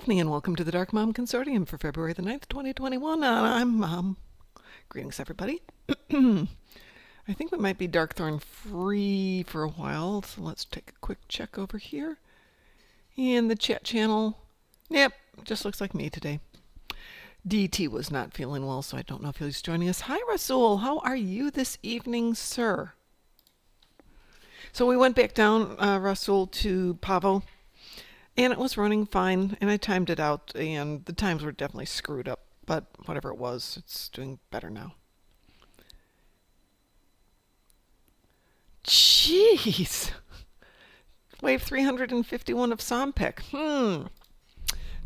evening and welcome to the Darkmom Consortium for February the 9th, 2021. I'm Mom. Greetings, everybody. I think we might be Darkthorn free for a while, so let's take a quick check over here. And the chat channel, yep, just looks like me today. DT was not feeling well, so I don't know if he's joining us. Hi, Rasul. How are you this evening, sir? So we went back down, Rasul, to Pavo. And it was running fine, and I timed it out, and the times were definitely screwed up. But whatever it was, it's doing better now. Jeez! Wave 351 of Sompek.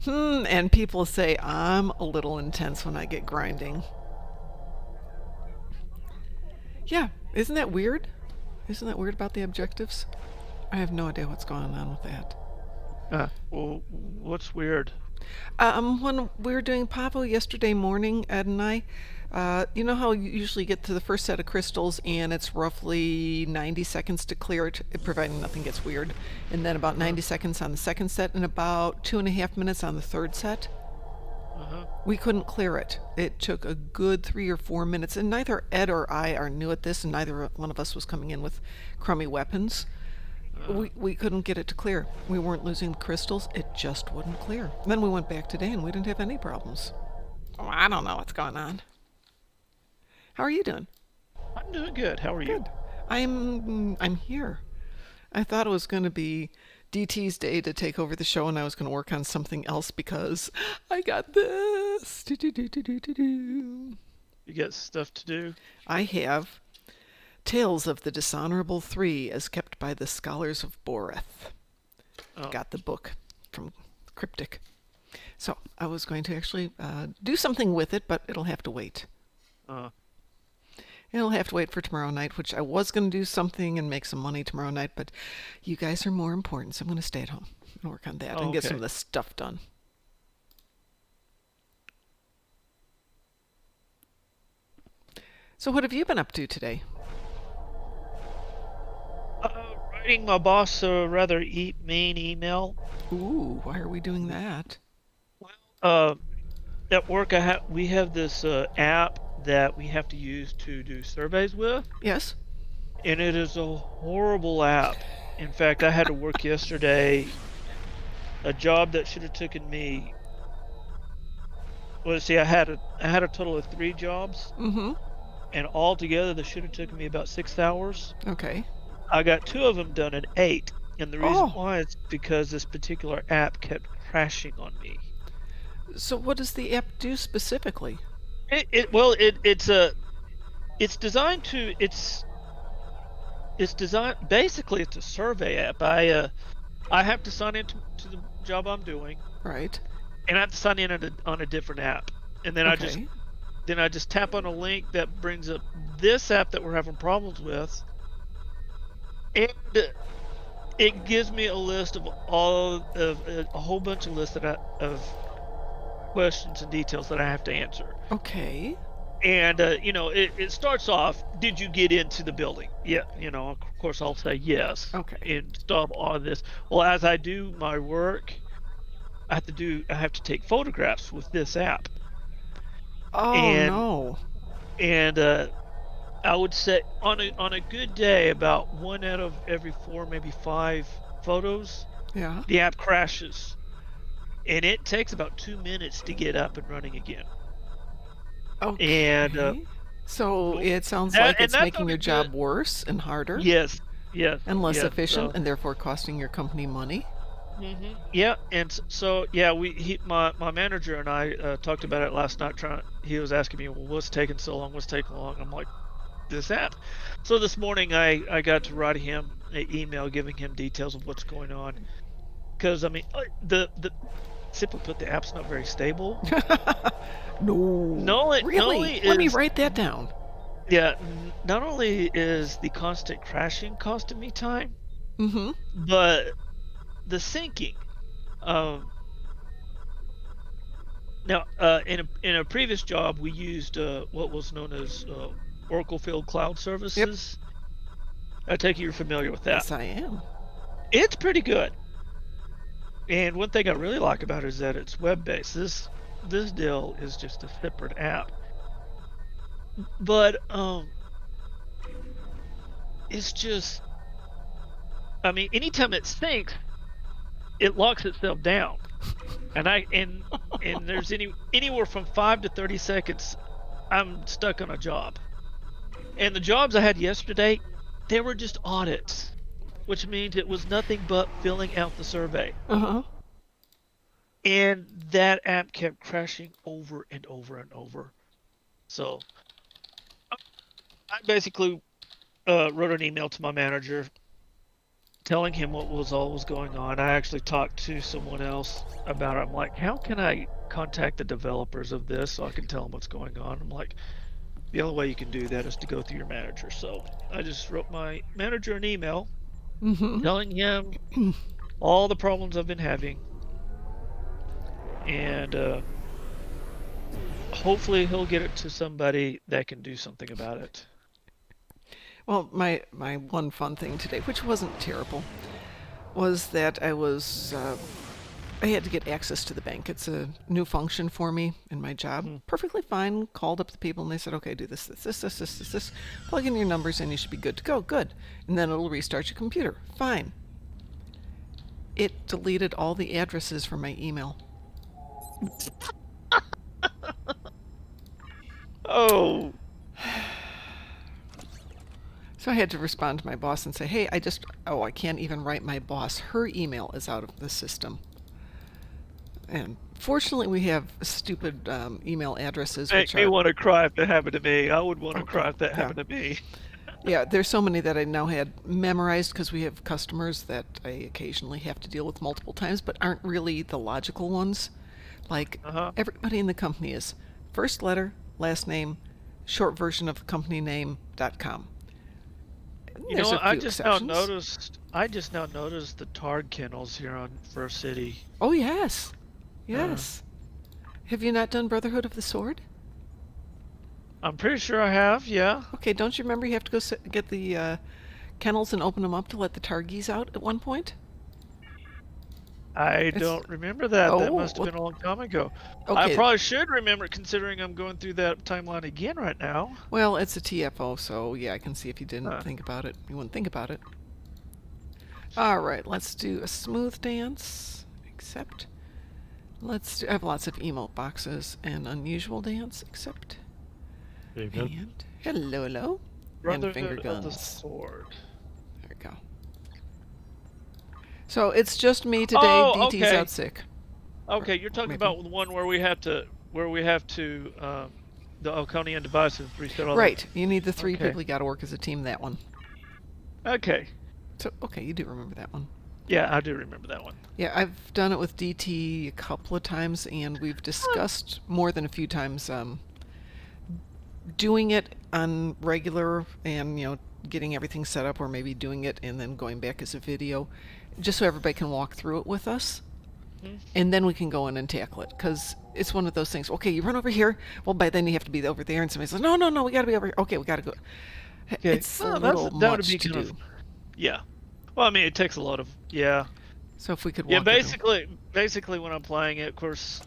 And people say I'm a little intense when I get grinding. Yeah, isn't that weird? Isn't that weird about the objectives? I have no idea what's going on with that. Well, what's weird? When we were doing Pavo yesterday morning, Ed and I, you know how you usually get to the first set of crystals and it's roughly 90 seconds to clear it, providing nothing gets weird, and then about 90 seconds on the second set and about 2.5 minutes on the third set? We couldn't clear it. It took a good 3 or 4 minutes, and neither Ed or I are new at this, and neither one of us was coming in with crummy weapons. We couldn't get it to clear. We weren't losing the crystals. It just wouldn't clear. Then we went back today and we didn't have any problems. Oh, I don't know what's going on. How are you doing? I'm doing good. How are you? Good. I'm here. I thought it was going to be DT's day to take over the show and I was going to work on something else because I got this. You got stuff to do? I have Tales of the Dishonorable Three as kept by the Scholars of Boreth. Got the book from Cryptic. So I was going to actually do something with it, but it'll have to wait. It'll have to wait for tomorrow night, which I was going to do something and make some money tomorrow night, but you guys are more important, so I'm going to stay at home and work on that and get some of the stuff done. So what have you been up to today? Writing my boss a rather mean email. Ooh, why are we doing that? Well, at work we have this app that we have to use to do surveys with. Yes. And it is a horrible app. In fact, I had to work yesterday a job that should have taken me. Well, see, I had a total of 3 jobs. And altogether, that should have taken me about 6 hours. Okay. I got 2 of them done in 8, and the reason why is because this particular app kept crashing on me. So what does the app do specifically? It's designed to basically it's a survey app. I have to sign into the job I'm doing. Right. And I have to sign in on a different app, and then I just tap on a link that brings up this app that we're having problems with. And it gives me a list of a whole bunch of lists of questions and details that I have to answer. Okay. And it starts off, did you get into the building? Yeah, of course I'll say yes. Okay. And stop all this. Well, as I do my work, I have to take photographs with this app. No. And I would say on a good day, about 1 out of every 4, maybe 5 photos, the app crashes, and it takes about 2 minutes to get up and running again. Okay. And so it sounds like it's making your job worse and harder. Yes. And less efficient, and therefore costing your company money. Yeah, and so my manager and I talked about it last night. He was asking me, well, what's taking so long? What's taking long? I'm like, this app. So this morning I got to write him an email giving him details of what's going on, because I mean the simply put, the app's not very stable. No, really? Let me write that down. Yeah, not only is the constant crashing costing me time, but the syncing. Now, in a previous job, we used what was known as Oracle Field Cloud Services. I take it you're familiar with that. Yes, I am. It's pretty good. And one thing I really like about it is that it's web-based. This deal is just a separate app. But it's just, I mean, anytime it syncs, it locks itself down. And there's anywhere from 5 to 30 seconds I'm stuck on a job. And the jobs I had yesterday, they were just audits, which means it was nothing but filling out the survey. Uh-huh. And that app kept crashing over and over and over. So I basically wrote an email to my manager telling him what was going on. I actually talked to someone else about it. I'm like, how can I contact the developers of this so I can tell them what's going on? I'm like, the only way you can do that is to go through your manager. So I just wrote my manager an email telling him all the problems I've been having. And hopefully he'll get it to somebody that can do something about it. Well, my one fun thing today, which wasn't terrible, was that I had to get access to the bank. It's a new function for me in my job. Perfectly fine. Called up the people and they said, okay, do this. Plug in your numbers and you should be good to go. Good. And then it'll restart your computer. Fine. It deleted all the addresses from my email. Oh. So I had to respond to my boss and say, hey, I can't even write my boss. Her email is out of the system. And fortunately, we have stupid email addresses. Make me want to cry if that happened to me. I would want to cry if that happened to me. Yeah, there's so many that I now had memorized because we have customers that I occasionally have to deal with multiple times, but aren't really the logical ones. Like everybody in the company is first letter, last name, short version of the company name.com. You know, I just now noticed the Targ kennels here on First City. Oh yes, yes. Have you not done Brotherhood of the Sword? I'm pretty sure I have. Yeah. Okay. Don't you remember you have to go get the kennels and open them up to let the Targies out at one point? I don't remember that. That must have been a long time ago. Okay. I probably should remember, considering I'm going through that timeline again right now. Well, it's a TFO, so yeah, I can see if you didn't think about it. You wouldn't think about it. All right, let's do a smooth dance. Accept. I have lots of emote boxes and unusual dance. Accept. And hello. And finger guns. Of the sword. There we go. So it's just me today. DT's out sick. Okay, you're talking about the one where we have to the Oconian devices reset all. Right. You need the 3 people. You got to work as a team. That one. Okay. So you do remember that one. Yeah, I do remember that one. Yeah, I've done it with DT a couple of times, and we've discussed more than a few times doing it on regular and getting everything set up, or maybe doing it and then going back as a video, just so everybody can walk through it with us. And then we can go in and tackle it, because it's one of those things. Okay, you run over here. Well, by then you have to be over there, and somebody says, no, we got to be over here. Okay, we got to go. Okay. It's a little much to do. Yeah. Well, I mean, it takes a lot of So if we could walk basically when I'm playing it, of course,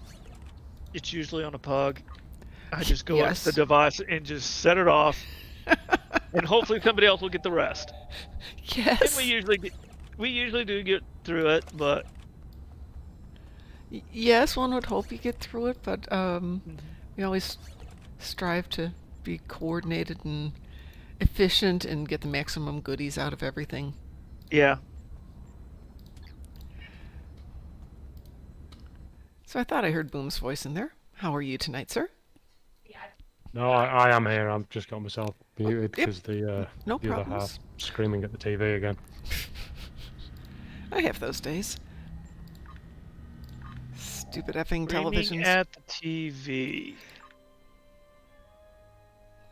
it's usually on a pug. I just go into the device and just set it off, and hopefully somebody else will get the rest. Yes. And we usually do get through it, but yes, one would hope you get through it, but we always strive to be coordinated and efficient and get the maximum goodies out of everything. Yeah. So I thought I heard Boom's voice in there. How are you tonight, sir? No, I am here. I've just got myself muted because the other half screaming at the TV again. I have those days. Stupid effing televisions. At the TV.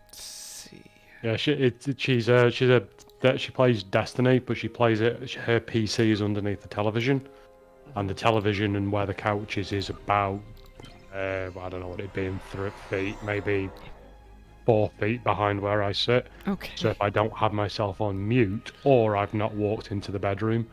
Let's see. Yeah, she plays Destiny, but she plays it. Her PC is underneath the television, and the television and where the couch is about I don't know what it'd be in 3 feet, maybe 4 feet behind where I sit. Okay. So if I don't have myself on mute, or I've not walked into the bedroom,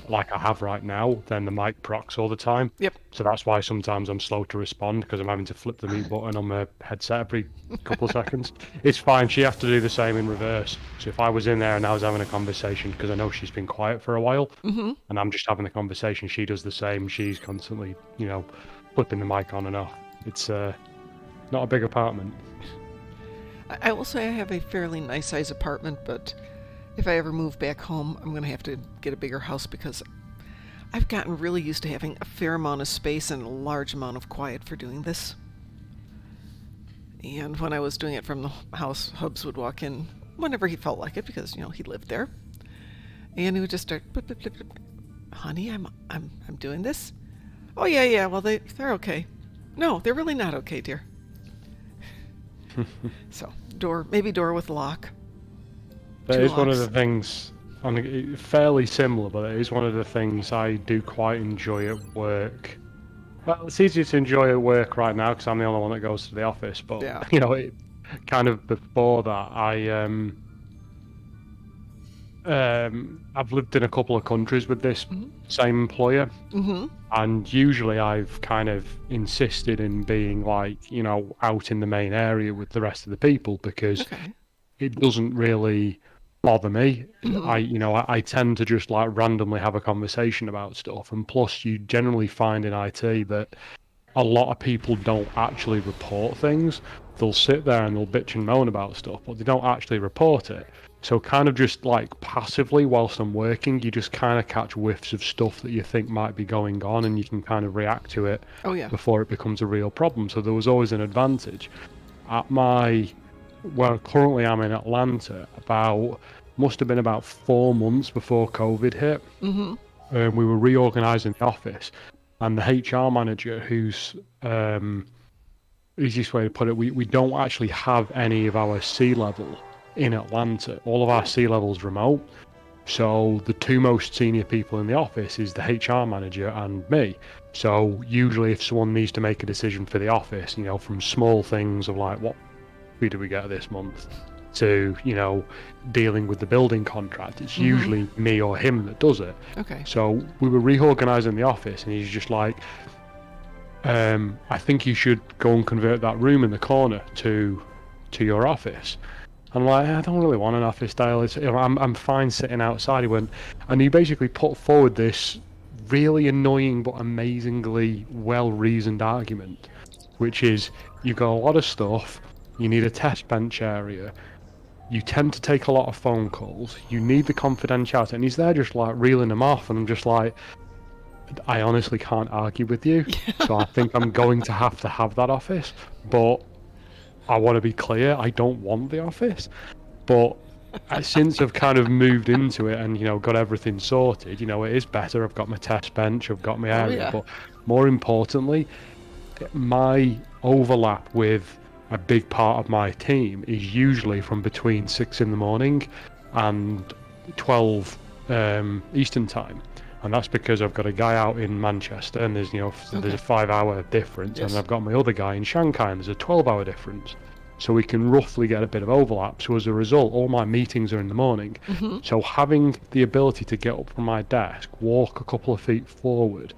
like I have right now, then the mic procs all the time. Yep. So that's why sometimes I'm slow to respond, because I'm having to flip the mute button on my headset every couple of seconds. It's fine. She has to do the same in reverse. So if I was in there and I was having a conversation, because I know she's been quiet for a while, and I'm just having a conversation, she does the same. She's constantly, flipping the mic on and off. It's not a big apartment. I will say I have a fairly nice size apartment, but if I ever move back home, I'm going to have to get a bigger house because I've gotten really used to having a fair amount of space and a large amount of quiet for doing this. And when I was doing it from the house, Hubs would walk in whenever he felt like it because, he lived there. And he would just start, blip, blip, blip, blip. Honey, I'm doing this. Oh, yeah, well, they're okay. No, they're really not okay, dear. So, maybe door with lock. That is one of the things, fairly similar, but it is one of the things I do quite enjoy at work. Well, it's easier to enjoy at work right now because I'm the only one that goes to the office, but, kind of before that, I've lived in a couple of countries with this same employer, and usually I've kind of insisted in being out in the main area with the rest of the people because it doesn't really bother me. I tend to just randomly have a conversation about stuff, and plus you generally find in IT that a lot of people don't actually report things. They'll sit there and they'll bitch and moan about stuff, but they don't actually report it. So kind of just passively whilst I'm working, you just kind of catch whiffs of stuff that you think might be going on, and you can kind of react to it before it becomes a real problem. So there was always an advantage. Currently I'm in Atlanta, must have been about 4 months before COVID hit. We were reorganizing the office, and the HR manager, who's easiest way to put it, we don't actually have any of our C-level in Atlanta. All of our C-level's remote. So the 2 most senior people in the office is the HR manager and me. So usually if someone needs to make a decision for the office, from small things of what fee do we get this month to, dealing with the building contract, it's usually me or him that does it. Okay. So we were reorganizing the office, and he's just I think you should go and convert that room in the corner to your office. I'm I don't really want an office style. I'm fine sitting outside. He basically put forward this really annoying but amazingly well-reasoned argument, which is you've got a lot of stuff, you need a test bench area, you tend to take a lot of phone calls, you need the confidentiality, and he's there just reeling them off, and I'm just I honestly can't argue with you, so I think I'm going to have that office, but I want to be clear, I don't want the office. But since I've kind of moved into it and, got everything sorted, it is better. I've got my test bench, I've got my area. But more importantly, my overlap with a big part of my team is usually from between 6 in the morning and 12 Eastern time. And that's because I've got a guy out in Manchester, and there's there's a 5-hour difference, and I've got my other guy in Shanghai, and there's a 12-hour difference. So we can roughly get a bit of overlap. So as a result, all my meetings are in the morning. So having the ability to get up from my desk, walk a couple of feet forward,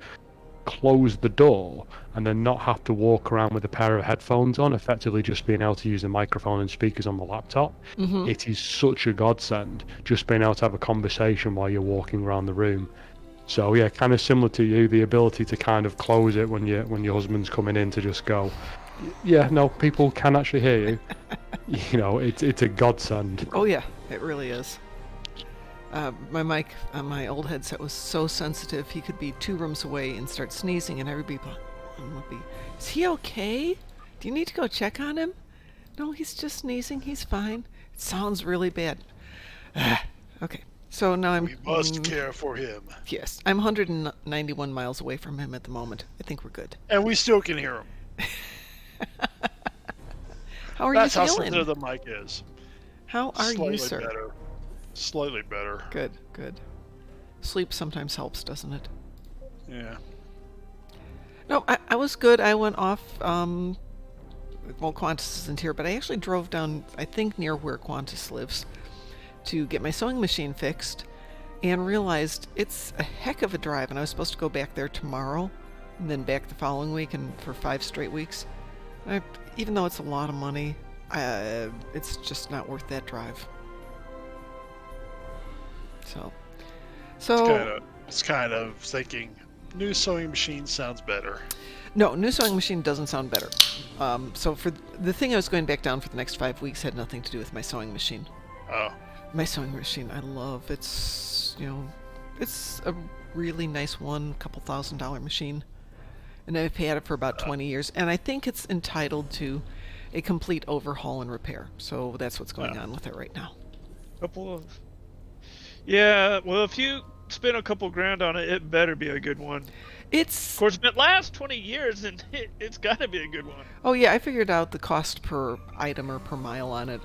close the door, and then not have to walk around with a pair of headphones on, effectively just being able to use the microphone and speakers on the laptop, it is such a godsend, just being able to have a conversation while you're walking around the room. So yeah, kind of similar to you, the ability to kind of close it when your husband's coming in to just go, yeah, no, people can actually hear you. It's a godsend. Oh yeah, it really is. My mic on my old headset was so sensitive, he could be 2 rooms away and start sneezing, and everybody would be, is he okay? Do you need to go check on him? No, he's just sneezing, he's fine. It sounds really bad. Okay. So now we must care for him. Yes, I'm 191 miles away from him at the moment. I think we're good. And we still can hear him. How are That's you feeling? how sensitive the mic is. How are you, sir? Better. Slightly better. Good. Sleep sometimes helps, doesn't it? Yeah. No, I was good. I went off well, Qantas isn't here, but I actually drove down, I think near where Qantas lives, to get my sewing machine fixed, and realized it's a heck of a drive, and I was supposed to go back there tomorrow, and then back the following week, and for 5 straight weeks. Even though it's a lot of money, it's just not worth that drive. So It's kind of thinking new sewing machine sounds better. no, new sewing machine doesn't sound better. So for the thing I was going back down for the next 5 weeks had nothing to do with my sewing machine. Oh, My sewing machine I love. It's it's a really nice one, couple $1,000 machine, and I've had it for about 20 years, and I think it's entitled to a complete overhaul and repair. So that's what's going on with it right now. Yeah, well, if you spend a couple grand on it, it better be a good one. It's Of course, if it lasts 20 years, and it's got to be a good one. Oh yeah, I figured out the cost per item or per mile on it.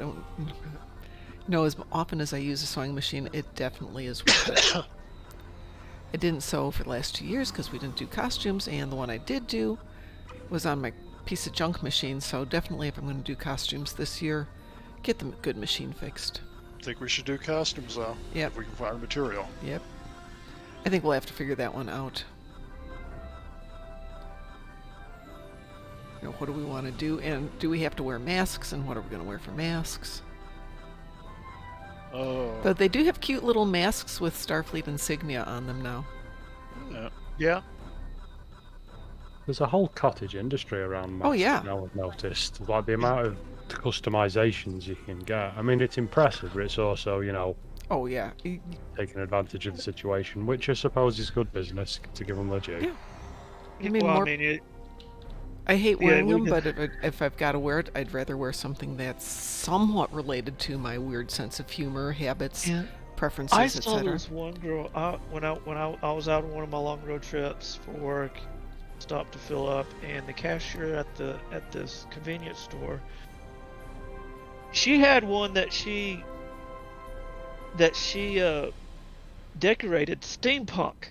As often as I use a sewing machine, it definitely is worth it. I didn't sew for the last 2 years because we didn't do costumes, and the one I did do was on my piece of junk machine, so definitely if I'm going to do costumes this year, get the good machine fixed. I think we should do costumes though. Yep. If we can find material. Yep. I think we'll have to figure that one out. What do we want to do, and do we have to wear masks, and what are we going to wear for masks? Oh. But they do have cute little masks with Starfleet insignia on them now. Yeah. Yeah. There's a whole cottage industry around masks. Oh, yeah. Now I've noticed, like the amount of customizations you can get. I mean, it's impressive, but it's also, Oh yeah. taking advantage of the situation, which I suppose is good business to give them the due. Yeah. I mean, well, more- I mean, I hate Yeah, wearing we them, can- but if I've got to wear it, I'd rather wear something that's somewhat related to my weird sense of humor, habits, Yeah. preferences, I saw etc. this one girl when I was out on one of my long road trips for work, stopped to fill up, and the cashier at this convenience store, she had one that she decorated steampunk.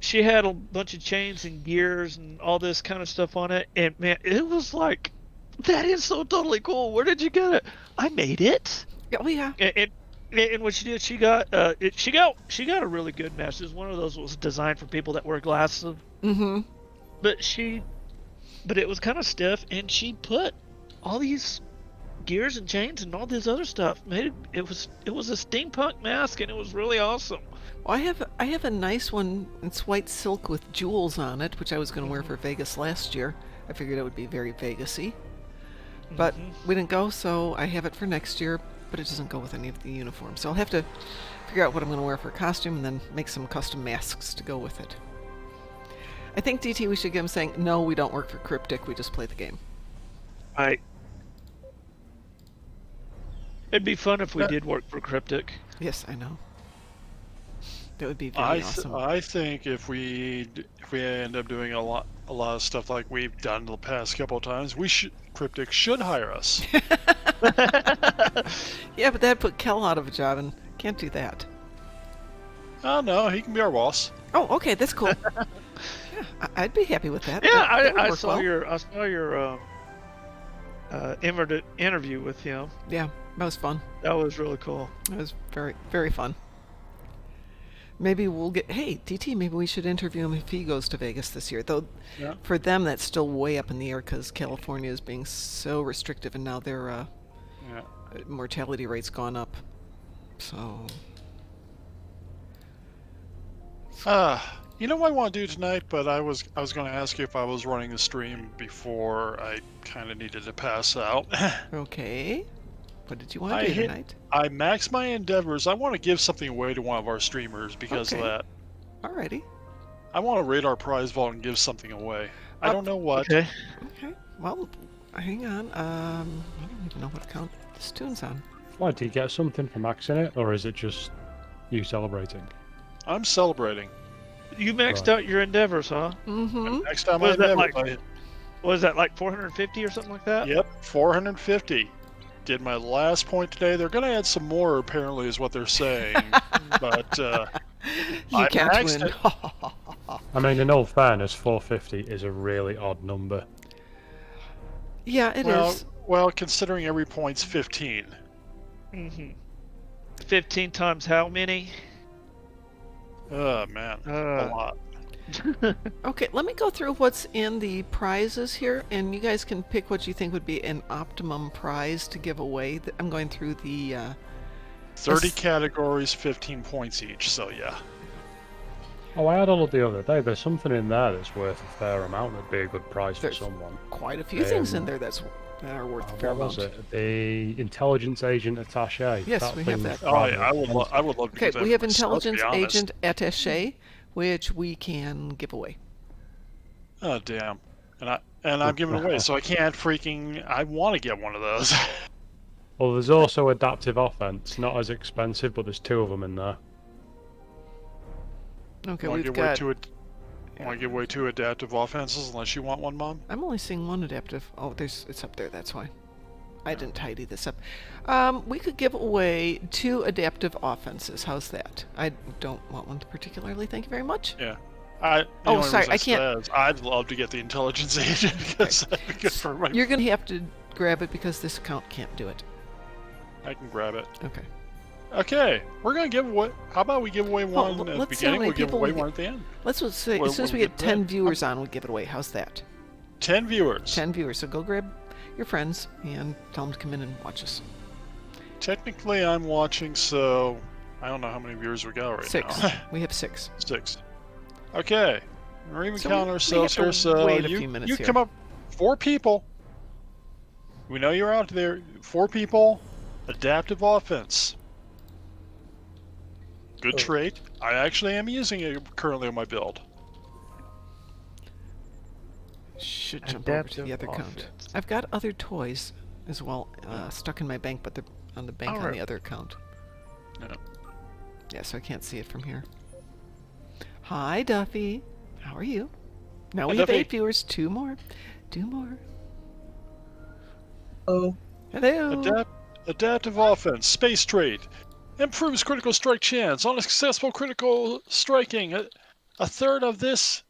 She had a bunch of chains and gears and all this kind of stuff on it, and man, it was like, that is so totally cool. Where did you get it? I made it. Oh yeah. And what she did, she got a really good mask. It was one of those that was designed for people that wear glasses. Mm-hmm. But it was kind of stiff, and she put all these gears and chains and all this other stuff. It was a steampunk mask, and it was really awesome. Well, I have a nice one. It's white silk with jewels on it, which I was going to wear for Vegas last year. I figured it would be very Vegas-y. But we didn't go, so I have it for next year, but it doesn't go with any of the uniforms. So I'll have to figure out what I'm going to wear for a costume and then make some custom masks to go with it. I think, DT, we should get him saying, no, we don't work for Cryptic, we just play the game. It'd be fun if we did work for Cryptic. Yes, I know. That would be very awesome. I think if we end up doing a lot of stuff like we've done the past couple of times, Cryptic should hire us. Yeah, but that'd put Kel out of a job, and can't do that. Oh no, he can be our boss. Oh, okay, that's cool. Yeah, I'd be happy with that. Yeah, That would I work saw well. your interview with him. Yeah, that was fun. That was really cool. It was very, very fun. Maybe we'll get... Hey, DT, maybe we should interview him if he goes to Vegas this year. Though, Yeah. for them, that's still way up in the air because California is being so restrictive, and now their Yeah. mortality rate's gone up. So... You know what I want to do tonight, but I was going to ask you if I was running the stream before I kind of needed to pass out. Okay. What did you want I to do hit- tonight? I maxed my endeavors. I want to give something away to one of our streamers because Okay. of that. Alrighty. I want to raid our prize vault and give something away. I Oh, don't know what. Okay. Okay. Well, hang on. I don't even know what account this tune's on. Why, do you get something for maxing it, or is it just you celebrating? I'm celebrating. You maxed Right. out your endeavors, huh? Mm-hmm. Next time Was I that endeavor, like- What is that, like 450 or something like that? Yep, 450. Did my last point today. They're going to add some more, apparently, is what they're saying. But You I can't maxed win. I mean, in all fairness, 450 is a really odd number. Yeah, it is. Well, considering every point's 15. 15 times how many? Oh, man. A lot. Okay, let me go through what's in the prizes here, and you guys can pick what you think would be an optimum prize to give away. I'm going through the 30 Yes. categories, 15 points each, so yeah. Oh, I had a look the other day. There's something in there that's worth a fair amount. That'd be a good price There's for someone. quite a few things in there that are worth a fair What was amount. it? The intelligence agent attaché. Yes, we have thing that. was Oh, yeah, rather I would love to Okay, get that we have for myself, to be intelligence honest. agent attaché, which we can give away. Oh, damn. And I'm giving away, so I can't freaking... I want to get one of those. Well, there's also adaptive offense. Not as expensive, but there's 2 of them in there. Okay, Want we've to got. give away 2 adaptive offenses unless you want one, Mom? I'm only seeing one adaptive. Oh, it's up there. That's why. I didn't tidy this up. We could give away 2 adaptive offenses. How's that? I don't want one particularly. Thank you very much. Yeah. Sorry, I can't- I'd love to get the intelligence agent because that'd be good for my... You're going to have to grab it because this account can't do it. I can grab it. Okay. Okay, we're gonna give away... How about we give away one at the let's see how beginning, many we give people away we one at the end? Let's just say What- as soon as what we we get get 10 then? viewers on, we give it away. How's that? 10 viewers. 10 viewers. So go grab your friends and tell them to come in and watch us. Technically, I'm watching, so... I don't know how many viewers we got right 6. now. We have 6. 6. Okay. We're even So counting we ourselves have here, to so wait a you, few minutes you here. come up... 4 people. We know you're out there. 4 people. Adaptive offense. Good trait. I actually am using it currently on my build. Should jump over to the Adaptive other account. offense. I've got other toys as well stuck in my bank, but they're on the bank on Alright. the other account. Yeah. Yeah, so I can't see it from here. Hi, Duffy. How are you? Now Hi, we have Duffy. 8 viewers. 2 more. 2 more. Oh, Hello. Adaptive offense. Space trait. Improves critical strike chance on a successful critical striking. A third of this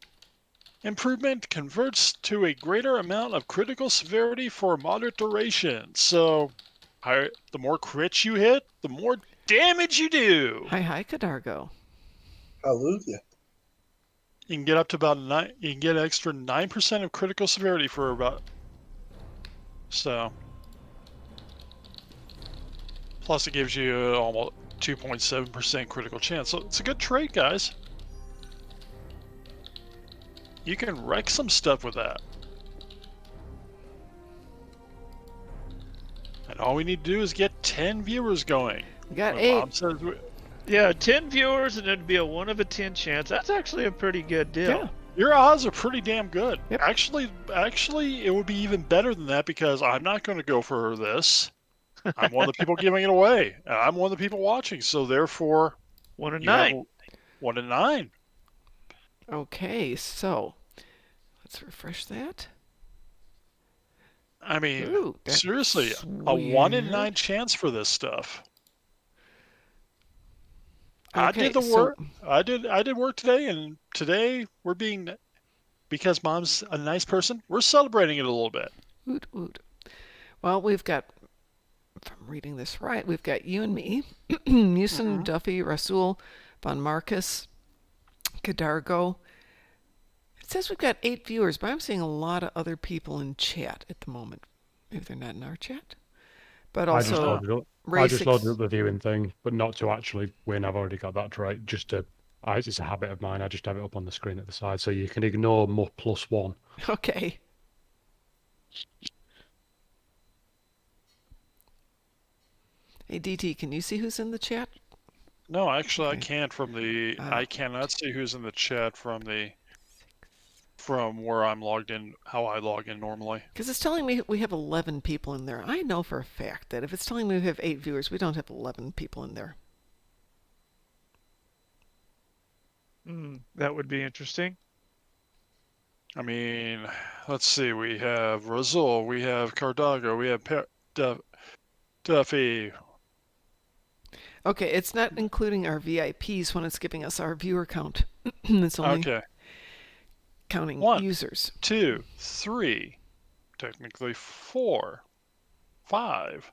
improvement converts to a greater amount of critical severity for moderate duration. So, the more crits you hit, the more damage you do. Hi, Cadargo. hallelujah. You can get up to about 9. You can get an extra 9% of critical severity for about. So. Plus, it gives you almost 2.7% critical chance. So it's a good trait, guys. You can wreck some stuff with that. And all we need to do is get 10 viewers going. We got When 8. Bob says Yeah, 10 viewers and it'd be a 1 of a 10 chance. That's actually a pretty good deal. Yeah. your odds are pretty damn good. Yep. Actually, it would be even better than that because I'm not going to go for this. I'm one of the people giving it away. And I'm one of the people watching. So therefore, 1 in you have 9. 1 in 9. Okay, so let's refresh that. I mean, Ooh, that's seriously, a 1 in weird. 9 chance for this stuff. I Okay, did the so- work. I did work today, and today we're being, because Mom's a nice person, we're celebrating it a little bit. Oot, oot. Well, we've got, if I'm reading this right, we've got you and me, Musin, Duffy, Rasul, Von Marcus, Cadargo. It says we've got 8 viewers, but I'm seeing a lot of other people in chat at the moment. Maybe they're not in our chat. But I just also, loaded up. Ray I just Six- loaded up the viewing thing, but not to actually win. I've already got that trait. It's a habit of mine. I just have it up on the screen at the side, so you can ignore +1. Okay. Hey, DT, can you see who's in the chat? No, actually, I Okay. can't from the. Ah. I cannot see who's in the chat from where I'm logged in. How I log in normally. Because it's telling me we have 11 people in there. I know for a fact that if it's telling me we have 8 viewers, we don't have 11 people in there. That would be interesting. I mean, let's see. We have Razul, we have Cardago, we have Duffy. Okay, it's not including our VIPs when it's giving us our viewer count. It's only Okay, counting One. users. 2, 3. technically 4, 5.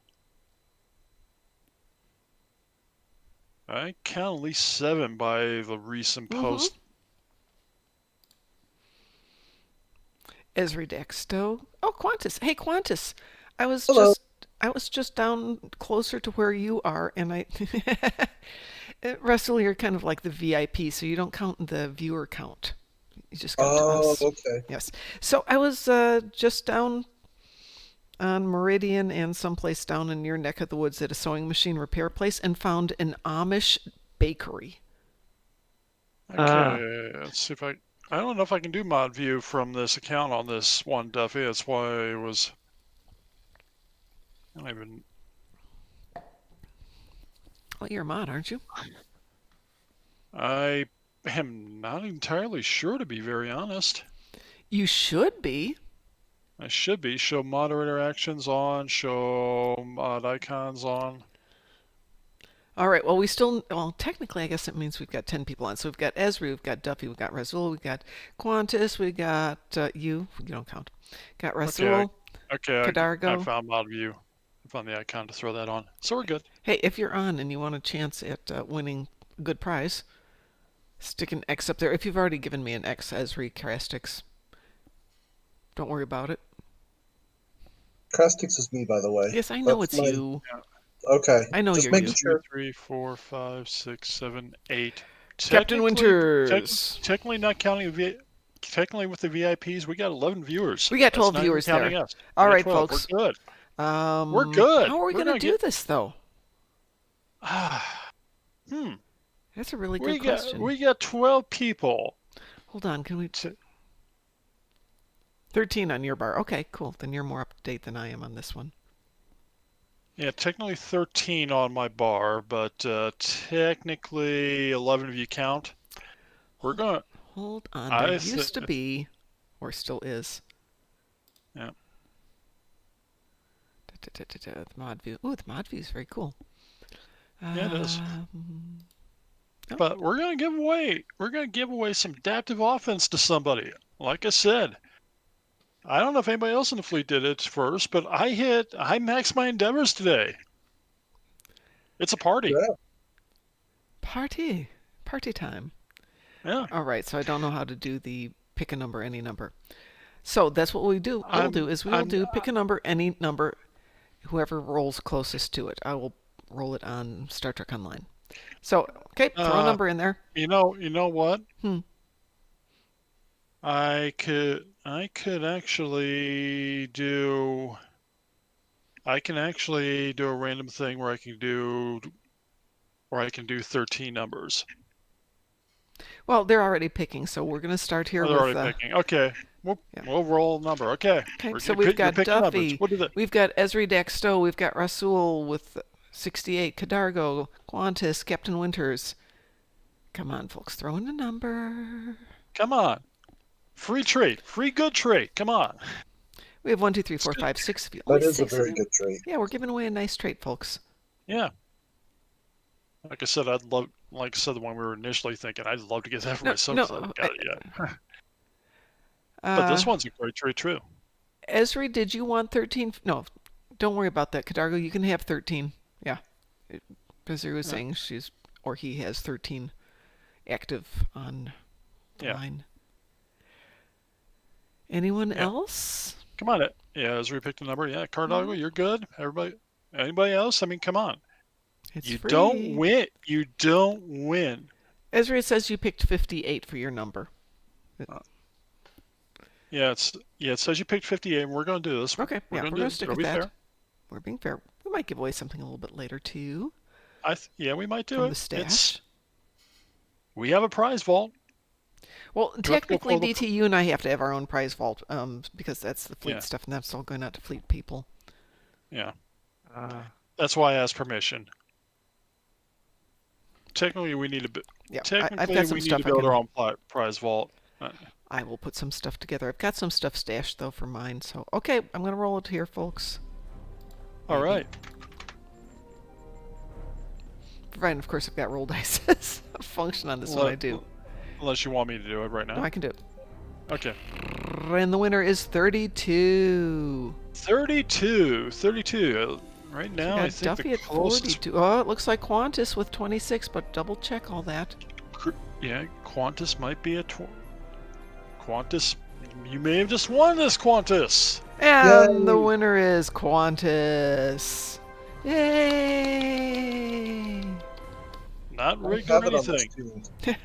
I count at least 7 by the recent post. Esri Dexto. Oh, Qantas. Hey, Qantas. Hello. I was just down closer to where you are, and I Russell, you're kind of like the VIP, so you don't count the viewer count. You just count to Oh, us. okay. Yes. So I was just down on Meridian and someplace down in your neck of the woods at a sewing machine repair place and found an Amish bakery. Okay, let's see if I don't know if I can do mod view from this account on this one, Duffy. That's why it was. I don't even. Well, you're a mod, aren't you? I am not entirely sure, to be very honest. You should be. I should be. Show moderator actions on, show mod icons on. All right. Well, well, technically, I guess it means we've got 10 people on. So we've got Esri, we've got Duffy, we've got Razul, we've got Qantas, we got you. You don't count. Got Razul, Okay, I Kadargo. found mod view. I found the icon to throw that on. So we're good. Hey, if you're on and you want a chance at winning a good prize, stick an X up there. If you've already given me an X, Esri Crastics, don't worry about it. Castix is me, by the way. Yes, I know That's it's my- you. Okay. I know Just you're making you. sure. 3, 4, 5, 6, 7, 8. Captain Winters. Technically not counting technically with the VIPs, we got 11 viewers. We got 12 That's not even viewers counting there. us. All We got right, 12. folks. We're good. We're good. How are we We're going to gonna do get- this, though? Hmm. That's a really good question. We got 12 people. Hold on. Can we... 13 on your bar. Okay, cool. Then you're more up to date than I am on this one. Yeah, technically 13 on my bar, but technically 11 if you count. We're going. Hold on. I There thi- used to be, or still is. Yeah. The mod view. Ooh, the mod view is very cool. Yeah, it is. Oh. But we're gonna give away some adaptive offense to somebody. Like I said, I don't know if anybody else in the fleet did it first, but I maxed my endeavors today. It's a party. Yeah. Party time. Yeah. All right, so I don't know how to do the pick a number, any number. So that's what we do. Pick a number, any number, whoever rolls closest to it. I will roll it on Star Trek Online. So, okay, throw a number in there. You know what? Hmm. I could actually do. I can actually do a random thing where I can do 13 numbers. Well, they're already picking, so we're going to start here Oh, they're with... already picking. Okay. Yeah. We'll roll a number. Okay. Okay, We're so good. we've got You're picking numbers. Duffy, What is it? we've got Esri Dexto, we've got Rasul with 68, Kadargo, Qantas, Captain Winters. Come on, folks, throw in a number. Come on. Free treat. Free good treat. Come on. We have 1, 2, 3, 4, 5, 6 of you. That Only is a 6 of very you? good trait. Yeah, we're giving away a nice trait, folks. Yeah. Like I said, like I said when we were initially thinking, I'd love to get that for No, myself. no, 'cause I haven't got it yet. Uh, But this one's a great treat, too. Esri, did you want 13? No, don't worry about that. Kadargo, you can have 13. Yeah. Esri was saying he has 13 active on the Yeah. line. Anyone Yeah. else? Come on. Yeah, Ezra picked a number. Yeah, Cardago, you're good. Anybody else? I mean, come on. It's You free. don't win. You don't win. Ezra says you picked 58 for your number. Yeah, it says you picked 58, and we're going to do this. Okay, We're yeah, gonna we're do going to this. stick It'll with be that. fair. We're being fair. We might give away something a little bit later, too. Yeah, we might do From it. the stash. We have a prize vault. Well, go technically, pull the- DT, you and I have to have our own prize vault, because that's the fleet Yeah. stuff, and that's all going out to fleet people. Yeah. That's why I asked permission. Technically, we need to. Yeah, Technically, I've got some we need stuff to build I our can. own prize vault. I will put some stuff together. I've got some stuff stashed though for mine. So okay, I'm gonna roll it here, folks. All right. Provided, of course, I've got roll dice as a function on this one. I do. Unless you want me to do it right now. No, I can do it. Okay. And the winner is 32. 32. Right now, I Got think Duffy the at closest. 42. Oh, it looks like Qantas with 26, but double check all that. Yeah, Qantas might be a. Qantas, you may have just won this, Qantas. And the Yay. winner is Qantas. Yay! Not I rigged or have it on this anything. tune.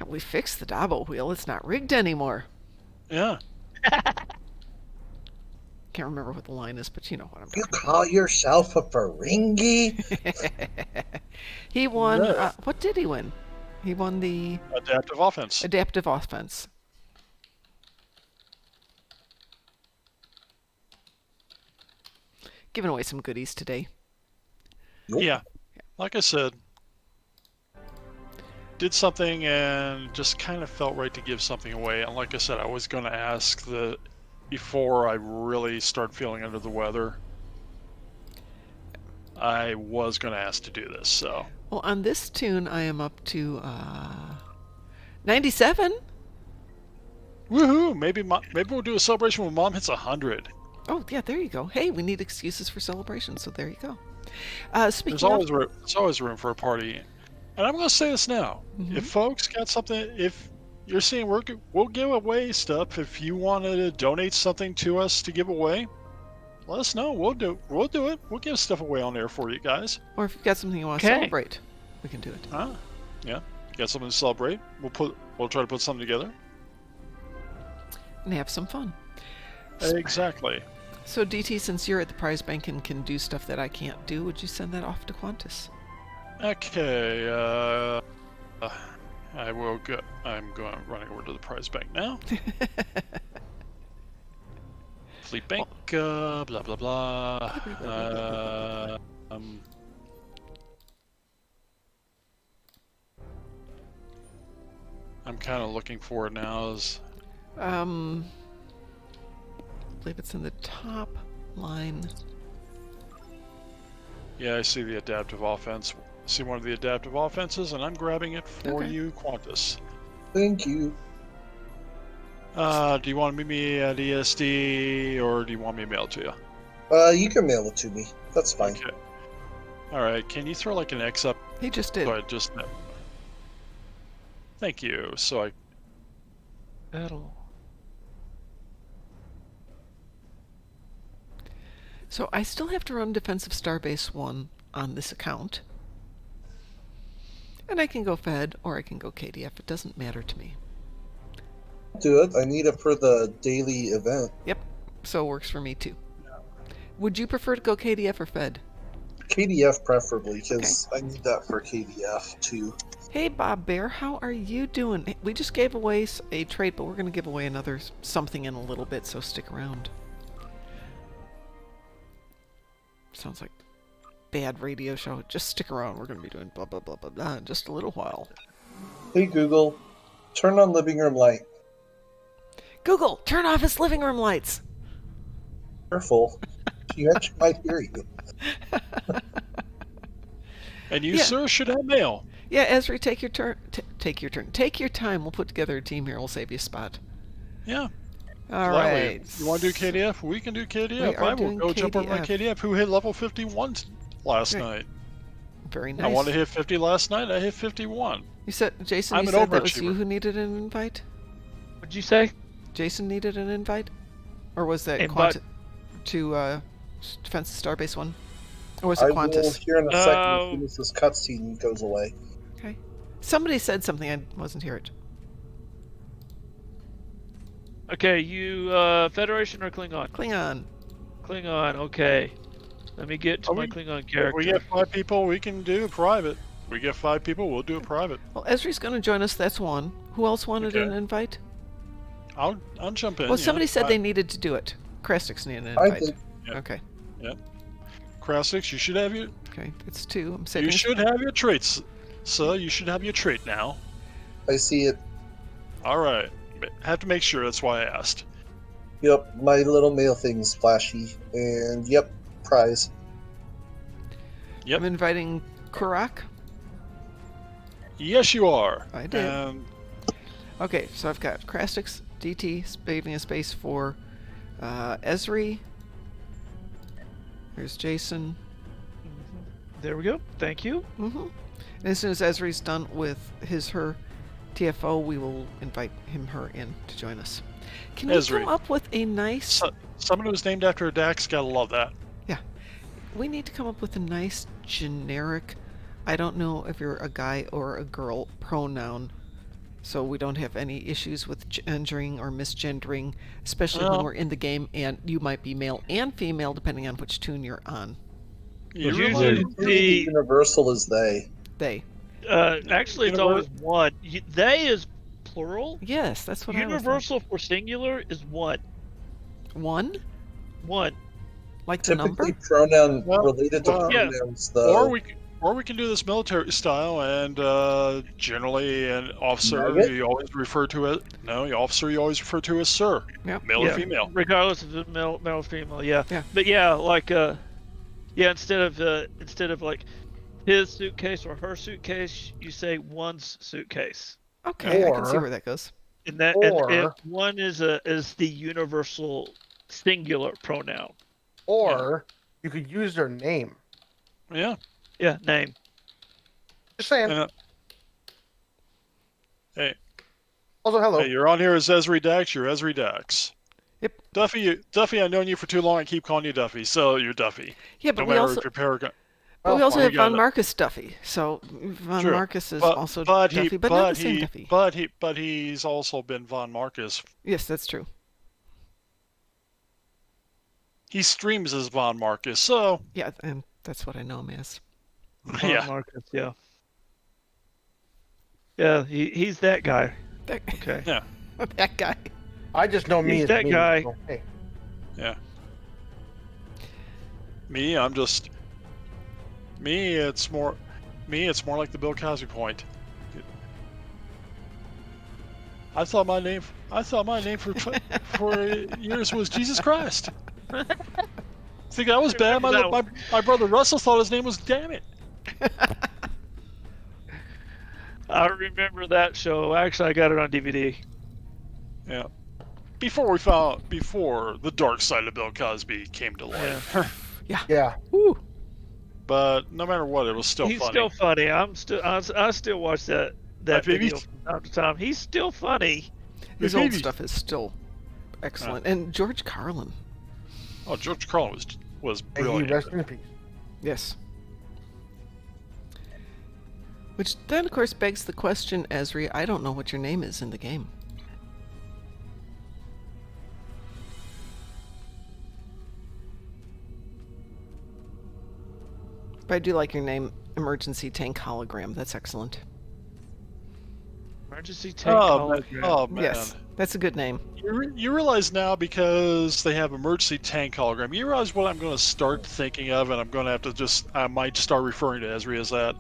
We fixed the Dabo wheel. It's not rigged anymore. Yeah. Can't remember what the line is, but you know what I'm You talking call yourself a Ferengi? about. He won. No. What did he win? He won the Adaptive offense. adaptive offense. Giving away some goodies today. Nope. Yeah. Like I said, did something and just kind of felt right to give something away. And like I said, I was going to ask before I really start feeling under the weather. I was going to ask to do this, so. Well, on this tune, I am up to 97. Woohoo! Maybe we'll do a celebration when Mom hits 100. Oh, yeah, there you go. Hey, we need excuses for celebration, so there you go. Speaking There's always room for a party. And I'm going to say this now. Mhm. If folks got something, if you're seeing we'll give away stuff. If you want to donate something to us to give away, let us know. We'll do it. We'll give stuff away on there for you guys. or if you've got something you want to Okay. celebrate, we can do it. Huh? Yeah. Got something to celebrate? We'll try to put something together. And have some fun. Exactly. So, DT, since you're at the prize bank and can do stuff that I can't do, would you send that off to Qantas? Okay. I will go. I'm running over to the prize bank now. Fleet bank. Blah blah blah. I'm kind of looking for it now. I believe it's in the top line. Yeah, I see the adaptive offense. See one of the adaptive offenses, and I'm grabbing it for Okay. you, Qantas. Thank you. Do you want to meet me at ESD, or do you want me to mail it to you? You can mail it to me. That's fine. Okay. All right. Can you throw like an X up? He just did. So I just. Thank you. So I. Battle. So I still have to run defensive Starbase One on this account. And I can go Fed or I can go KDF. It doesn't matter to me. Do it. I need it for the daily event. Yep. So it works for me too. Would you prefer to go KDF or Fed? KDF preferably, because I need that for KDF too. Hey Bob Bear, how are you doing? Hey, we just gave away a trait, but we're going to give away another something in a little bit, so stick around. Sounds like bad radio show. Just stick around. We're going to be doing blah blah blah blah blah in just a little while. Hey Google, turn on living room light. Google, turn off his living room lights. Careful. She actually might hear you. And you, Yeah. sir, should have mail. Yeah, Esri, take your turn. Take your turn. Take your time. We'll put together a team here. We'll save you a spot. Yeah. All Gladly. right. You want to do KDF? We can do KDF. We are I will doing go jump on my KDF. KDF. Who hit level 51 last Right. night? Very nice. I wanted to hit 50 last night. I hit 51. You said, Jason, I'm you an said that was you overachiever. who needed an invite? What'd you say? Jason needed an invite? Or was that Invite. to Defense Starbase One? Or was I it will Qantas? hear in a second as Oh. soon as this cutscene goes away. Okay. Somebody said something. I wasn't here it. Okay, you Federation or Klingon? Klingon. Klingon. Okay. Let me get to Are my we- Klingon If character. we get 5 people, we can do private. We get 5 people, we'll do a private. Well, Esri's going to join us. That's one. Who else wanted Okay. an invite? I'll jump in. Well, yeah. somebody said I- they needed to do it. Krastix needed an I invite. did. Yeah. Okay. Krastix, you should have your Okay. It's two. I'm saving. you should have your traits, sir. You should have your trait now. I see it. All right. Have to make sure. That's why I asked. Yep, my little mail thing's flashy. And yep, prize. Yep. I'm inviting Kurak. Yes, you are. I did. And Okay, so I've got Crastix, DT, saving a space for Esri. There's Jason. There we go. Thank you. And as soon as Esri's done with her TFO, we will invite her in to join us. Can we Esri. come up with a nice... Someone who's named after a Dax, gotta love that. Yeah. We need to come up with a nice generic, I don't know if you're a guy or a girl, pronoun, so we don't have any issues with gendering or misgendering, especially when we're in the game and you might be male and female depending on which tune you're on. Usually Universal is they. They. Actually, it's always one. They is plural. Yes, that's what Universal for singular is one. One? One. Like the number? Typically pronoun related to pronouns, though. Or we can do this military style, and generally an officer you always refer to as sir. Yep. Male or female. Regardless of the male or female, yeah. Yeah. But instead of like his suitcase or her suitcase, you say one's suitcase. Okay, I can see where that goes. And and one is the universal singular pronoun. Or you could use their name. Yeah. Yeah, name. Just saying. Hey. Also, hello. Hey, you're on here as Esri Dax. You're Esri Dax. Yep. Duffy, I've known you for too long. I keep calling you Duffy, so you're Duffy. Yeah, but no we matter also... if you're Paragon. But we also have Von Marcus Duffy, so Von Marcus is also Duffy, but not the same Duffy. But he's also been Von Marcus. Yes, that's true. He streams as Von Marcus, so... Yeah, and that's what I know him as. Von Marcus, yeah. Yeah, he's that guy. Okay. Yeah. That guy. I just know me He's as that me. guy. So, hey. Yeah. Me, it's more like the Bill Cosby point. I thought my name for years was Jesus Christ. Think that was bad? My brother Russell thought his name was Damn It. I remember that show. Actually, I got it on DVD. Yeah. Before the dark side of Bill Cosby came to life. Yeah. Woo. But no matter what, it was still He's funny. still funny. I still watch that video from time to time. He's still funny. His old stuff is still excellent. And George Carlin. Oh, George Carlin was May he brilliant. rest in peace. Yes. Which then, of course, begs the question, Esri, I don't know what your name is in the game. But I do like your name, Emergency Tank Hologram. That's excellent. Emergency tank. Oh man. Yes, that's a good name. You realize now, because they have emergency tank hologram, you realize what I'm going to start thinking of, and I'm going to have to I might start referring to Esri as that.